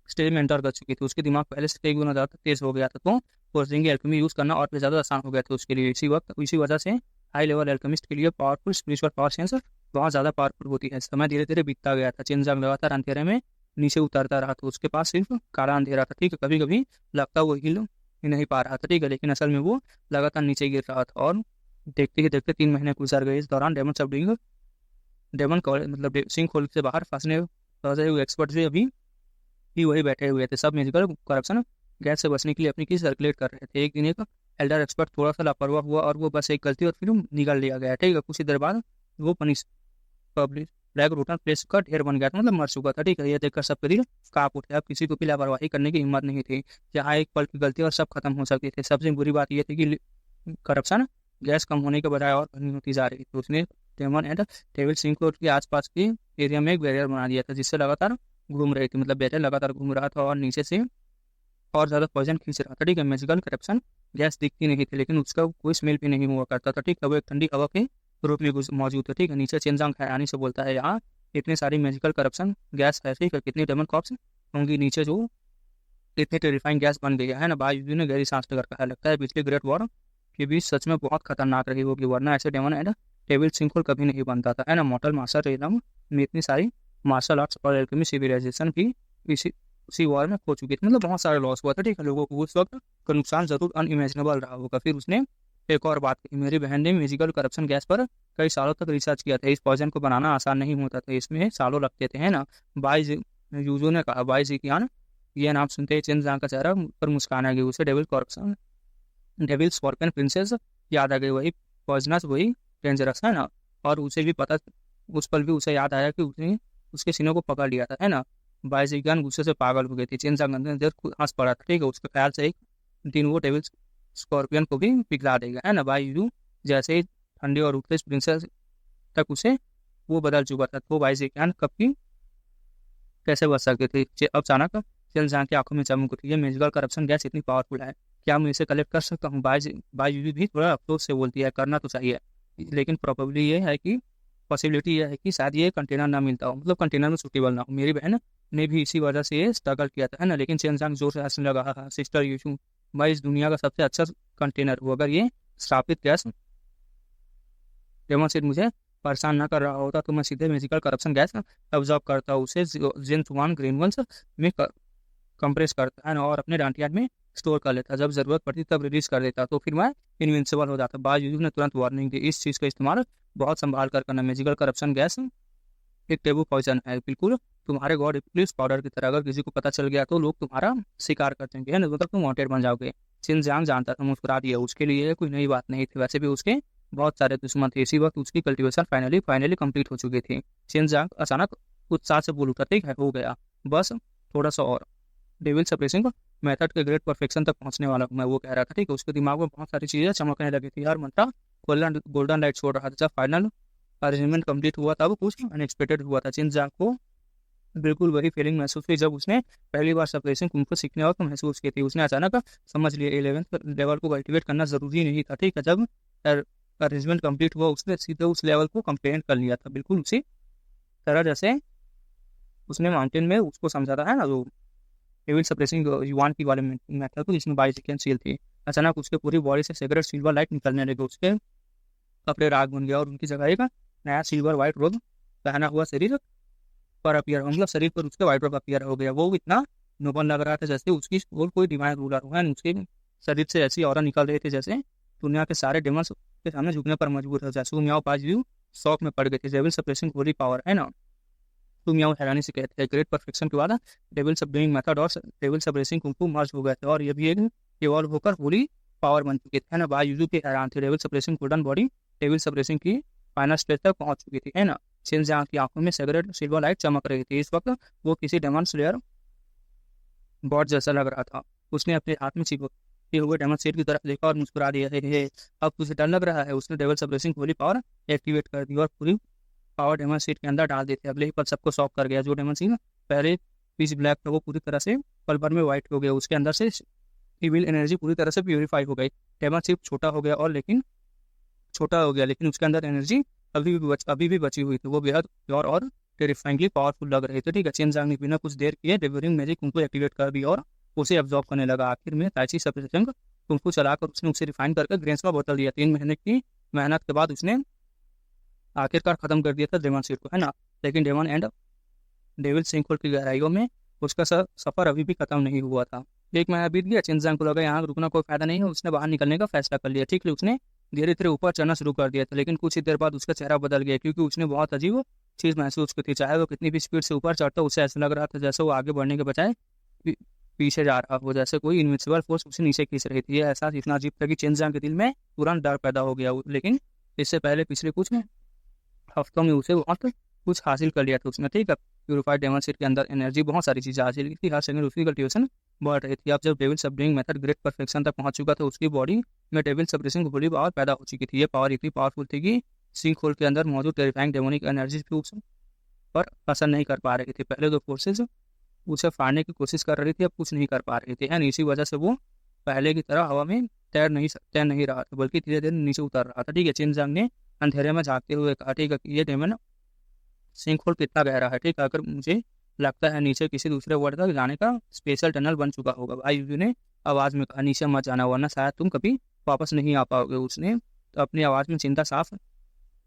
स्टेज में एंटर कर चुकी थी, उसके दिमाग पहले से कई गुना ज़्यादा तेज हो गया था, तो फोर्सिंग एल्केमी यूज़ करना और भी ज़्यादा आसान हो गया था उसके लिए। इसी वजह से हाई लेवल एल्केमिस्ट के लिए पावरफुल स्पिरिचुअल पावर सेंस बहुत ज़्यादा पावरफुल होती है। समय धीरे धीरे बीतता गया था, चिनजांग लगातार अंधेरे में नीचे उतरता रहा, तो उसके पास सिर्फ काला अंधेरा था, ठीक है। कभी कभी लगता वो हिल ही नहीं पा रहा था, ठीक है, लेकिन असल में वो लगातार नीचे गिर रहा था। और देखते ही देखते 3 महीने गुजर गए। इस दौरान डेमन मतलब सिंह होल से बाहर फंसने हुए एक्सपर्ट भी अभी भी वही बैठे हुए थे। सब म्यूजिकल करप्शन गैस से बचने के लिए अपनी की सर्कुलेट कर रहे थे। एक दिन एक एल्डर एक्सपर्ट थोड़ा सा लापरवाह हुआ और वो बस एक गलती और फिर निकल लिया गया, ठीक है। कुछ ही देर बाद वो punish public black rotten place का ढेर बन गया था, मतलब मर चुका था, ठीक है। ये देखकर सबके दिल कांप उठे। अब किसी को भी लापरवाही करने की हिम्मत नहीं थी। जहाँ एक पल की गलती और सब खत्म हो सकती थे। सबसे बुरी बात यह थी कि करप्शन गैस कम होने के बजाय और घनी होती जा रही थी। उसने डेमन एंड डेविल सिंह को के आसपास के एरिया में एक बैरियर बना दिया था, जिससे लगातार घूम रही थी, मतलब बैरियर लगातार घूम रहा था और नीचे से और ज़्यादा पॉइजन खींच रहा था, ठीक है। मैजिकल करप्शन गैस दिखती नहीं थी, लेकिन उसका कोई स्मेल भी नहीं हुआ करता था, ठीक है। वो एक ठंडी हवा के रूप में मौजूद है, ठीक है। नीचे चिनजांग हैरानी से बोलता है, यहाँ इतनी सारी मैजिकल करप्शन गैस है, ठीक है, कितनी डेमन कॉप्स होंगी नीचे जो इतनी टेरिफाइंग गैस बन गई है ना। बायजू ने गहरी सांस लेकर कहा, लगता है पिछले ग्रेट वॉर के बीच सच में बहुत खतरनाक रही होगी, वरना ऐसे डेमन एंड डेविल सिंह कभी नहीं बनता था, है ना। मॉर्टल मार्शल रेलम में इतनी सारी मार्शल आर्ट्स और एल्केमी सिविलाइजेशन भी इसी उसी वॉर में खो चुकी थी, मतलब बहुत सारे लॉस हुआ था, ठीक है। लोगों को उस वक्त का नुकसान जरूर अनइमेजिनेबल रहा होगा। फिर उसने एक और बात कही, मेरी बहन ने म्यूजिकल करप्शन गैस पर कई सालों तक रिसर्च किया था। इस पॉइजन को बनाना आसान नहीं होता था, इसमें सालों लगते थे, है ना। बाईज यूजो ने कहा, बाईज कियान ये नाम सुनते ही चिनजांग का चेहरा पर मुस्कान आ गई। उसे डेविल स्कॉर्पियन प्रिंसेस याद आ गई, वही पॉइजनस, वही डेंजरस, है ना। और उसे भी पता, उस पल भी उसे याद आया कि उसने उसके सीनों को पकड़ लिया था, है ना। बाईजीगान गुस्से से पागल हो गई थी। चिनजांग अंदर देर खुद हंस पड़ा था, ठीक है। उसके ख्याल से एक दिन वो डेविल स्कॉर्पियन को भी पिघला देगा, है ना। बाईजू जैसे ही ठंडी और रूथलेस प्रिंसेस तक उसे वो बदल चुका था, तो बाईजीगान कब की कैसे बच सकते थे। अब अचानक चिनजांग की आंखों में चमक उठी, है म्यूजिकल करप्शन गैस इतनी पावरफुल है, क्या मैं इसे कलेक्ट कर सकता हूँ। बाईजू भी थोड़ा अफसोस से बोलती है, करना तो चाहिए, लेकिन प्रोबेबिलिटी ये है कि पॉसिबिलिटी यह है कि शायद ये कंटेनर ना मिलता हो, मतलब कंटेनर में सूटेबल ना हो। मेरी बहन ने भी इसी वजह से ये स्ट्रगल किया था, है ना। लेकिन चिनजांग जोर से हंसने लगा, हाँ सिस्टर यूशू, मैं इस दुनिया का सबसे अच्छा कंटेनर हूँ। अगर ये स्थापित गैस डेमोन मुझे परेशान ना कर रहा होता तो मैं सीधे म्यूजिकल करप्शन गैस ऑब्जॉर्व करता, उसे जिन ग्रेनुअल्स में कंप्रेस करता है ना, और अपने डांटियार्ड में स्टोर कर लेता। जब जरूरत पड़ती तब रिलीज कर देता, तो फिर मैं इनविंसिबल हो जाता। बावजूद ने तुरंत वार्निंग दी, इस चीज़ का इस्तेमाल बहुत संभाल कर करना। मैजिकल करप्शन गैस एक टेबू पॉइजन है, बिल्कुल तुम्हारे गॉड पुलिस पाउडर की तरह। अगर किसी को पता चल गया तो लोग तुम्हारा शिकार कर देंगे, है ना, मतलब तुम वांटेड बन जाओगे। चिनजांग जानता था, मुस्कुरा दिया, उसके लिए कोई नई बात नहीं थी। वैसे भी उसके बहुत सारे दुश्मन थे। इसी वक्त उसकी कल्टीवेशन फाइनली कंप्लीट हो चुकी थी। चिनजांग अचानक उत्साह से बोल उठा, ठीक है, हो गया, बस थोड़ा सा और। डेविल सप्रेसिंग मेथड के ग्रेट परफेक्शन तक पहुंचने वाला हूं मैं, वो कह रहा था, ठीक है। उसके दिमाग में बहुत सारी चीजें चमकने लगी थी, हर मंत्रा गोल्डन लाइट छोड़ रहा था। जब फाइनल अरेंजमेंट कंप्लीट हुआ तब कुछ अनएक्सपेक्टेड हुआ था। चिनजांग को बिल्कुल वही फीलिंग महसूस हुई जब उसने पहली बार सप्रेसिंग कुंग फू सीखने वक्त महसूस की थी। उसने अचानक समझ लिया 11th लेवल को कल्टिवेट करना जरूरी नहीं था, ठीक है। जब अरेंजमेंट कंप्लीट हुआ उसने सीधे उस लेवल को कंप्लेंट कर लिया था, बिल्कुल उसी तरह जैसे उसने माउंटेन में उसको समझा था, है ना, जो डेविल सप्रेसिंग युआन की वाले मेथड को, जिसमें 22 सेकेंड सील थी। अचानक उसके पूरी बॉडी से सिगरेट सिल्वर लाइट निकलने लगे, उसके कपड़े राग बन गया और उनकी जगह एक नया सिल्वर व्हाइट रोब पहना हुआ शरीर पर अपीयर, मतलब शरीर पर उसके व्हाइट रोब अपीयर हो गया। वो इतना नोबल लग रहा था जैसे उसकी और कोई डिवाइन रूलर हो, उसके शरीर से ऐसी ऑरा निकल रही थी जैसे दुनिया के सारे डेमंस के सामने झुकने पर मजबूर हो जाए। सु मियाओ पाजिटिव शॉक में पड़ गए थे। डेविल सप्रेसिंग होली पावर, है ना। सु मियाओ हैरानी से कहते हैं ग्रेट परफेक्शन के बाद डेविल सबडूइंग मेथड और डेविल सप्रेसिंग कुंफू मर्ज हो गए थे और ये भी एक इवॉल्व होकर होली पावर बन चुके थे, है ना। बाय यूजू के हैरान थे। Devil suppressing golden body devil suppressing की फाइनल स्टेज तक पहुंच चुकी थी, है ना। शिनजांग की आंखों में सिगरेट सिल्वर लाइट चमक रही थी। इस वक्त वो किसी डेमन स्लेयर गॉड जैसा लग रहा था। उसने अपने हाथ में चिपके हुए डेमन सीट की तरफ देखा और मुस्कुरा दिया। हे अब तुझे डर लग रहा है। उसने devil suppressing Holi power activate कर दी और पूरी पावर डेमन सीट के अंदर डाल दी थी। अगले ही पल सबको शॉक कर गया। जो डेमन सीट पहले पीस ब्लैक था वो पूरी तरह से पल भर में व्हाइट हो गया। उसके अंदर से इविल एनर्जी पूरी तरह से प्यूरिफाई हो गई। डेमन सीट छोटा हो गया लेकिन उसके अंदर एनर्जी अभी भी बची हुई थी। वो बेहद प्योर और टेरिफाइंगली पावरफुल लग रहे थे, ठीक है। शिनजांग ने बिना कुछ देर किए डेविलिंग मैजिक कुंफू एक्टिवेट कर दी और उसे एब्जॉर्ब करने लगा। आखिर में ताइची सप्रेसिंग कुंफू चलाकर उसने उसे रिफाइन करके ग्रेन्स में बदल दिया। 3 महीने की मेहनत के बाद उसने आखिरकार खत्म कर दिया था डेमन सीट को, है ना। लेकिन डेमन एंड डेविल सिंकहोल की गहराइयों में उसका सफर अभी भी खत्म नहीं हुआ था। 1 महीना बीत गया। शिनजांग को लगा यहाँ रुकना कोई फायदा नहीं है। उसने बाहर निकलने का फैसला कर लिया, ठीक है। उसने धीरे धीरे ऊपर चढ़ना शुरू कर दिया था लेकिन कुछ ही देर बाद उसका चेहरा बदल गया क्योंकि उसने बहुत अजीब चीज़ महसूस की थी। चाहे वो कितनी भी स्पीड से ऊपर चढ़ता उसे ऐसा लग रहा था जैसे वो आगे बढ़ने के बजाय पीछे जा रहा हो, जैसे कोई इनविजिबल फोर्स उसे नीचे खींच रही थी। यह एहसास इतना अजीब था कि शिनजांग के दिल में तुरंत डर पैदा हो गया। लेकिन इससे पहले पिछले कुछ हफ्तों में उसे बहुत कुछ हासिल कर लिया था उसने, ठीक है। प्यूरिफाइड डेमन सीट के अंदर एनर्जी बहुत सारी चीज़ें हासिल की थी। हर सेकंड उसकी कल्टिवेशन बढ़ रही थी। अब जब devil subduing method great perfection तक पहुंच चुका था उसकी बॉडी में डेविल सप्रेसिंग होली पावर पैदा हो चुकी थी। ये पावर इतनी पावरफुल थी कि सिंक होल के अंदर मौजूद टेरिफाइंग डेमोनिक एनर्जी भी उस पर असर नहीं कर पा रही थी। पहले तो फोर्सेज उसे फाड़ने की कोशिश कर रही थी, अब कुछ नहीं कर पा रही थी, है। इसी वजह से वो पहले की तरह हवा में तैर नहीं रहा था बल्कि धीरे धीरे नीचे उतर रहा था, ठीक है। शिनजांग ने अंधेरे में झाँकते हुए कहा, ठीक है, ये डेमन सिंक होल कितना गहरा है, ठीक है। अगर मुझे लगता है नीचे किसी दूसरे वर्ल्ड तक जाने का स्पेशल टनल बन चुका होगा। भाई यूजू ने आवाज़ में कहा, नीचे मत जाना वरना शायद तुम कभी वापस नहीं आ पाओगे। उसने तो अपनी आवाज़ में चिंता साफ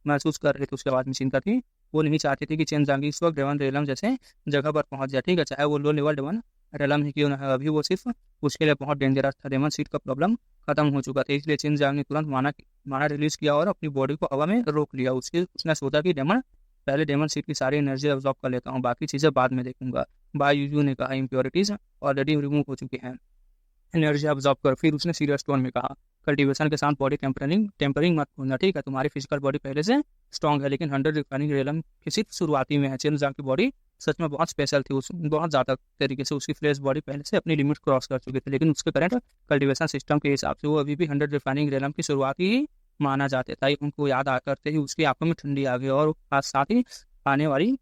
महसूस कर रही थी। उसकी आवाज़ में चिंता थी। वो नहीं चाहती थी कि शिनजांग इस वक्त डेवन रेलम जैसे जगह पर पहुंच जाए, ठीक है। चाहे वो लो लेवल डेवन रेलम ही क्यों ना है, अभी वो सिर्फ उसके लिए बहुत डेंजरस था। डेमन सीट का प्रॉब्लम खत्म हो चुका था, इसलिए शिनजांग ने तुरंत माना रिलीज किया और अपनी बॉडी को हवा में रोक लिया। उसने सोचा कि पहले डेमन सीट की सारी एनर्जी अब्जॉर्ब कर लेता हूँ, बाकी चीज़ें बाद में देखूंगा। बाय यूजू ने कहा, इम्प्योरिटीज ऑलरेडी रिमूव हो चुकी हैं, एनर्जी अब्जॉर्ब कर। फिर उसने सीरियस टोन में कहा, कल्टीवेशन के साथ बॉडी टेम्परिंग मत भूलना, ठीक है। तुम्हारी फिजिकल बॉडी पहले से स्ट्रॉन्ग है लेकिन 100 रिफाइनिंग रेलम की सिर्फ शुरुआती में है। शिनजांग की बॉडी सच में बहुत स्पेशल थी। बहुत ज़्यादा तरीके से उसकी फ्लेश बॉडी पहले से अपनी लिमिट क्रॉस कर चुकी थी लेकिन उसके करंट कल्टीवेशन सिस्टम के हिसाब से वो अभी भी 100 रिफाइनिंग रेलम की शुरुआती ही माना जाता था। उनको याद आ करते ही उसकी आंखों में ठंडी आ गई और साथ ही आने वाली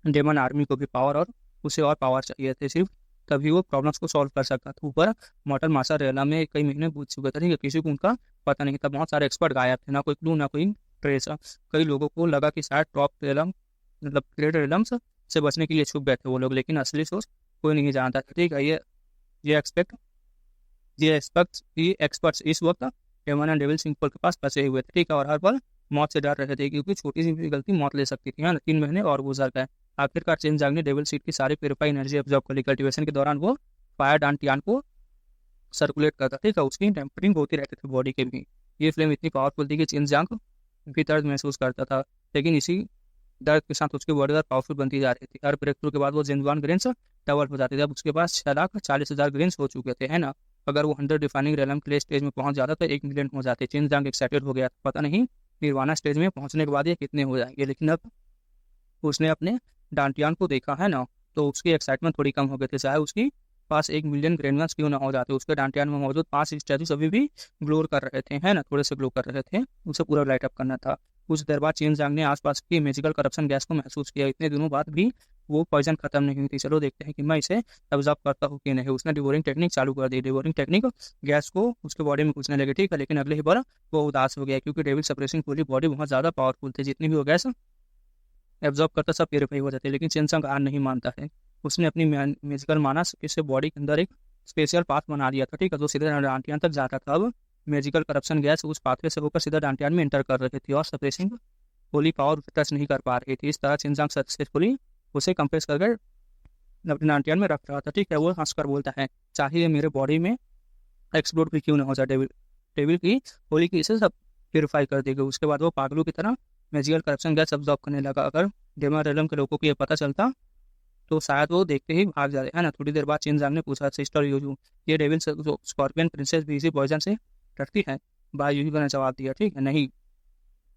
डेमन आर्मी को भी पावर और उसे और पावर चाहिए थे। सिर्फ तभी वो प्रॉब्लम्स को सॉल्व कर सकता था। ऊपर मॉर्टल मास्टर रेला में कई महीने पूछ चुके थे, ठीक है। किसी को उनका पता नहीं था। बहुत सारे एक्सपर्ट गायब थे, ना कोई क्लू ना कोई ट्रेस। कई लोगों को लगा कि शायद टॉप रेलम मतलब ग्रेट रेलम्स से बचने के लिए छुप गए थे वो लोग, लेकिन असली सोच कोई नहीं जानता था, ठीक है। ये एक्सपर्ट्स इस वक्त demon and devil sink hole के पास फंसे हुए थे, ठीक है। और हर पल मौत से डर रहे थे क्योंकि छोटी सी भी गलती मौत ले सकती थी, है ना। 3 महीने और गुजर गए। आखिरकार शिनजांग ने डेविल सीट की सारी प्यूरिफाई एनर्जी अब्जॉर्ब कर ली। कल्टीवेशन के दौरान वो फायर डांटियान को सर्कुलेट करता, ठीक है। उसकी टेम्परिंग होती रहती थी बॉडी के भी। ये फ्लेम इतनी पावरफुल थी कि शिनजांग भी दर्द महसूस करता था लेकिन इसी दर्द के साथ उसकी बॉडी पावरफुल बनती जा रही थी। हर ब्रेक थ्रू के बाद वो जेनवान ग्रेन्स डबल हो जाते थे। अब उसके पास 6,40,000 ग्रेन्स हो चुके थे, है ना। अगर वो 100 डिफाइनिंग रेलम के स्टेज में पहुंच जाता तो 1 मिलियन हो जाते। शिनजांग एक्साइटेड हो गया, पता नहीं निर्वाणा स्टेज में पहुंचने के बाद ये कितने हो जाएंगे। लेकिन अब उसने अपने डांटियान को देखा, है ना, तो उसकी एक्साइटमेंट थोड़ी कम हो गई थी। चाहे उसकी पास 1 मिलियन ग्रेनगन्स क्यों ना हो जाते, उसके डांटियान में मौजूद 5 स्टैचूज अभी भी ग्लो कर रहे थे, है ना, थोड़े से ग्लो कर रहे थे। उसे पूरा लाइट अप करना था। कुछ देर बाद शिनजांग ने आसपास की मैजिकल करप्शन गैस को महसूस किया। इतने दिनों बाद भी वो पॉइजन खत्म नहीं हुई थी। चलो देखते हैं कि मैं इसे अब्जॉर्ब करता हूँ कि नहीं। उसने डिवोरिंग टेक्निक चालू कर दी। डिवोरिंग टेक्निक गैस को उसके बॉडी में घुसने लगी, ठीक है। लेकिन अगले ही बार वो उदास हो गया क्योंकि डेविल सप्रेसिंग पूरी बॉडी बहुत ज़्यादा पावरफुल थी। जितनी भी वो गैस एब्जॉर्ब करता सब प्यूरिफाई हो जाते, लेकिन शिनजांग हार नहीं मानता है। उसने अपनी मैजिकल मानस से बॉडी के अंदर एक स्पेशल पाथ बना दिया था, ठीक है, जो सीधे डांटियान तक जाता था। अब मैजिकल करप्शन गैस उस पाथवे से होकर सीधा डांटियान में एंटर कर रही थी और सप्रेसिंग होली पावर टच नहीं कर पा रही थी। इस तरह शिनजांग सक्सेसफुली उसे कंप्रेस करके अपने डांटियान में रख रहा था, ठीक है। वो हंसकर बोलता है, चाहे मेरे बॉडी में एक्सप्लोड भी क्यों ना हो जाए डेविल डेविल की होली की इसे सब प्योरीफाई कर देगा। उसके बाद वो पागलों की तरह मैजिकल करप्शन गैस अब्जॉर्ब करने लगा। अगर डेमन रेलम के लोगों को ये पता चलता तो शायद वो देखते ही भाग जाते, है ना। थोड़ी देर बाद चिनजांग ने पूछा, सिस्टर यूजू, ये डेविल से जो स्कॉर्पियन प्रिंसेस भी इसी पॉइजन से डरती है? भाई यूजू ने जवाब दिया, ठीक है, नहीं,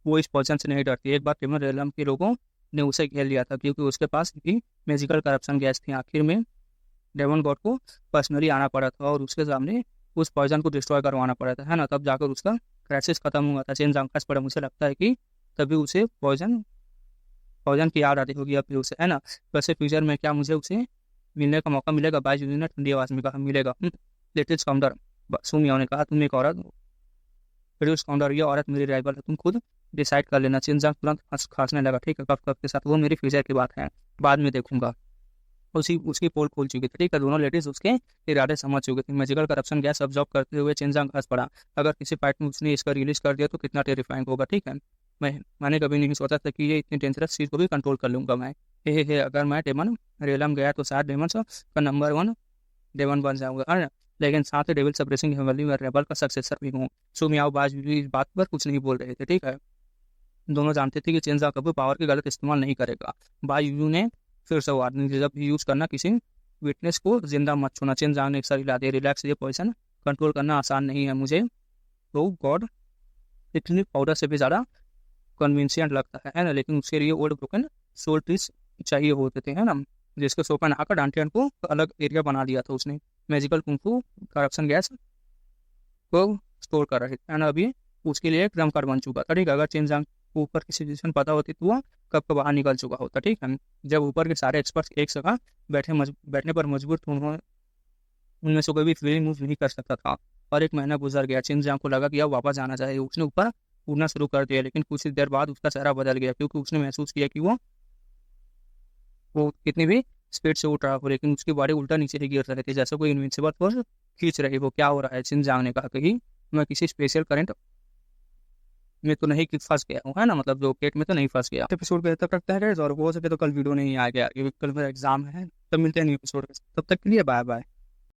वो इस पॉइजन से नहीं डरती। एक बार डेमन रेलम के लोगों ने उसे घेर लिया था क्योंकि उसके पास भी मैजिकल करप्शन गैस थी। आखिर में डेमन गॉड को पर्सनली आना पड़ा था और उसके सामने उस पॉइजन को डिस्ट्रॉय करवाना पड़ा था, है ना। तब जाकर उसका क्राइसिस खत्म हुआ था। चिनजांग हंस पड़ा। मुझे लगता है कि तभी उसे पॉइजन पॉइजन की याद आती होगी अब फिर उसे, है ना। वैसे फ्यूचर में क्या मुझे उसे मिलने का मौका मिलेगा? बाई जूनियर ने ठंडी आवाज में कहा, मिलेगा। लेटेस्ट काउंटर, सुमियाओ ने कहा, तुम एक औरत हो। फिर उस काउंटर, ये औरत मेरी राइवल है, तुम खुद डिसाइड कर लेना। चिनजांग तुरंत खांसने लगा, ठीक है, कफ कफ के साथ, वो मेरी फ्यूचर की बात है, बाद में देखूंगा। उसी उसकी पोल खोल चुकी थी, ठीक है। दोनों लेडीज उसके इरादे समझ चुकी थी। मैजिकल करप्शन गैस अब्जॉर्ब करते हुए चिनजांग हंस पड़ा। अगर किसी फाइट में उसने इसका रिलीज कर दिया तो कितना टेरिफाइंग होगा, ठीक है। मैंने कभी नहीं सोचा था कि ये इतनी डेंजरस चीज़ को भी कंट्रोल कर लूंगा मैं। हे अगर मैं डेमन रेलम गया तो शायद डेमन का नंबर 1 डेमन बन जाऊंगा, है ना। लेकिन साथ ही डेविल सप्रेसिंग हेवनली में रेबल का सक्सेसर भी हूँ। सुमियाओ बाज भी इस बात पर कुछ नहीं बोल रहे थे, ठीक है। दोनों जानते थे कि चिनजांग कभी पावर के गलत इस्तेमाल नहीं करेगा। बायू ने फिर से वार्निंग दी, जब भी यूज करना किसी विटनेस को जिंदा मत छूना। चिनजांग ने एक सारी ला दिया, रिलैक्स, ये पोजीशन कंट्रोल करना आसान नहीं है मुझे तो गॉड इतनी पाउडर से भी ज़्यादा कन्विंसियंट लगता है ना। लेकिन उसके लिए ओल्ड ब्रोकन सोल ट्रीज चाहिए होते थे, है ना। जिसके सोपन आकर डांटियन को अलग एरिया बना दिया था उसने। मैजिकल कुंफू करप्शन गैस को स्टोर कर रहे थे, है ना। अभी उसके लिए एक ड्रम कार्ड बन चुका था, ठीक है। अगर चिनजांग को ऊपर की सिचुएशन पता होती तो वह कब का बाहर निकल चुका होता, ठीक है। जब ऊपर के सारे एक्सपर्ट्स एक जगह बैठने पर मजबूर थे, उन्होंने उनमें से कोई भी फीलिंग मूव नहीं कर सकता था। और एक महीना गुजर गया। चिनजांग को लगा कि अब वापस जाना चाहिए। उसने ऊपर उड़ना शुरू कर दिया, लेकिन कुछ ही देर बाद उसका चेहरा बदल गया क्योंकि उसने महसूस किया कि वो कितनी भी स्पीड से उठ रहा हो, लेकिन उसकी बॉडी उल्टा नीचे ही गिर रही थी, जैसे कोई इनविंसिबल फोर्स खींच रही हो। क्या हो रहा है? चिनजांग ने कहा, कहीं मैं किसी स्पेशल करंट में तो नहीं कि फंस गया हूँ, है ना। मतलब जो पेट में तो नहीं फंस गया। एपिसोड को तब रखता है guys, और हो सके तो कल वीडियो नहीं आ गया क्योंकि कल मेरा एग्जाम है। तब मिलते हैं न्यू एपिसोड, तब तक के लिए बाय बाय।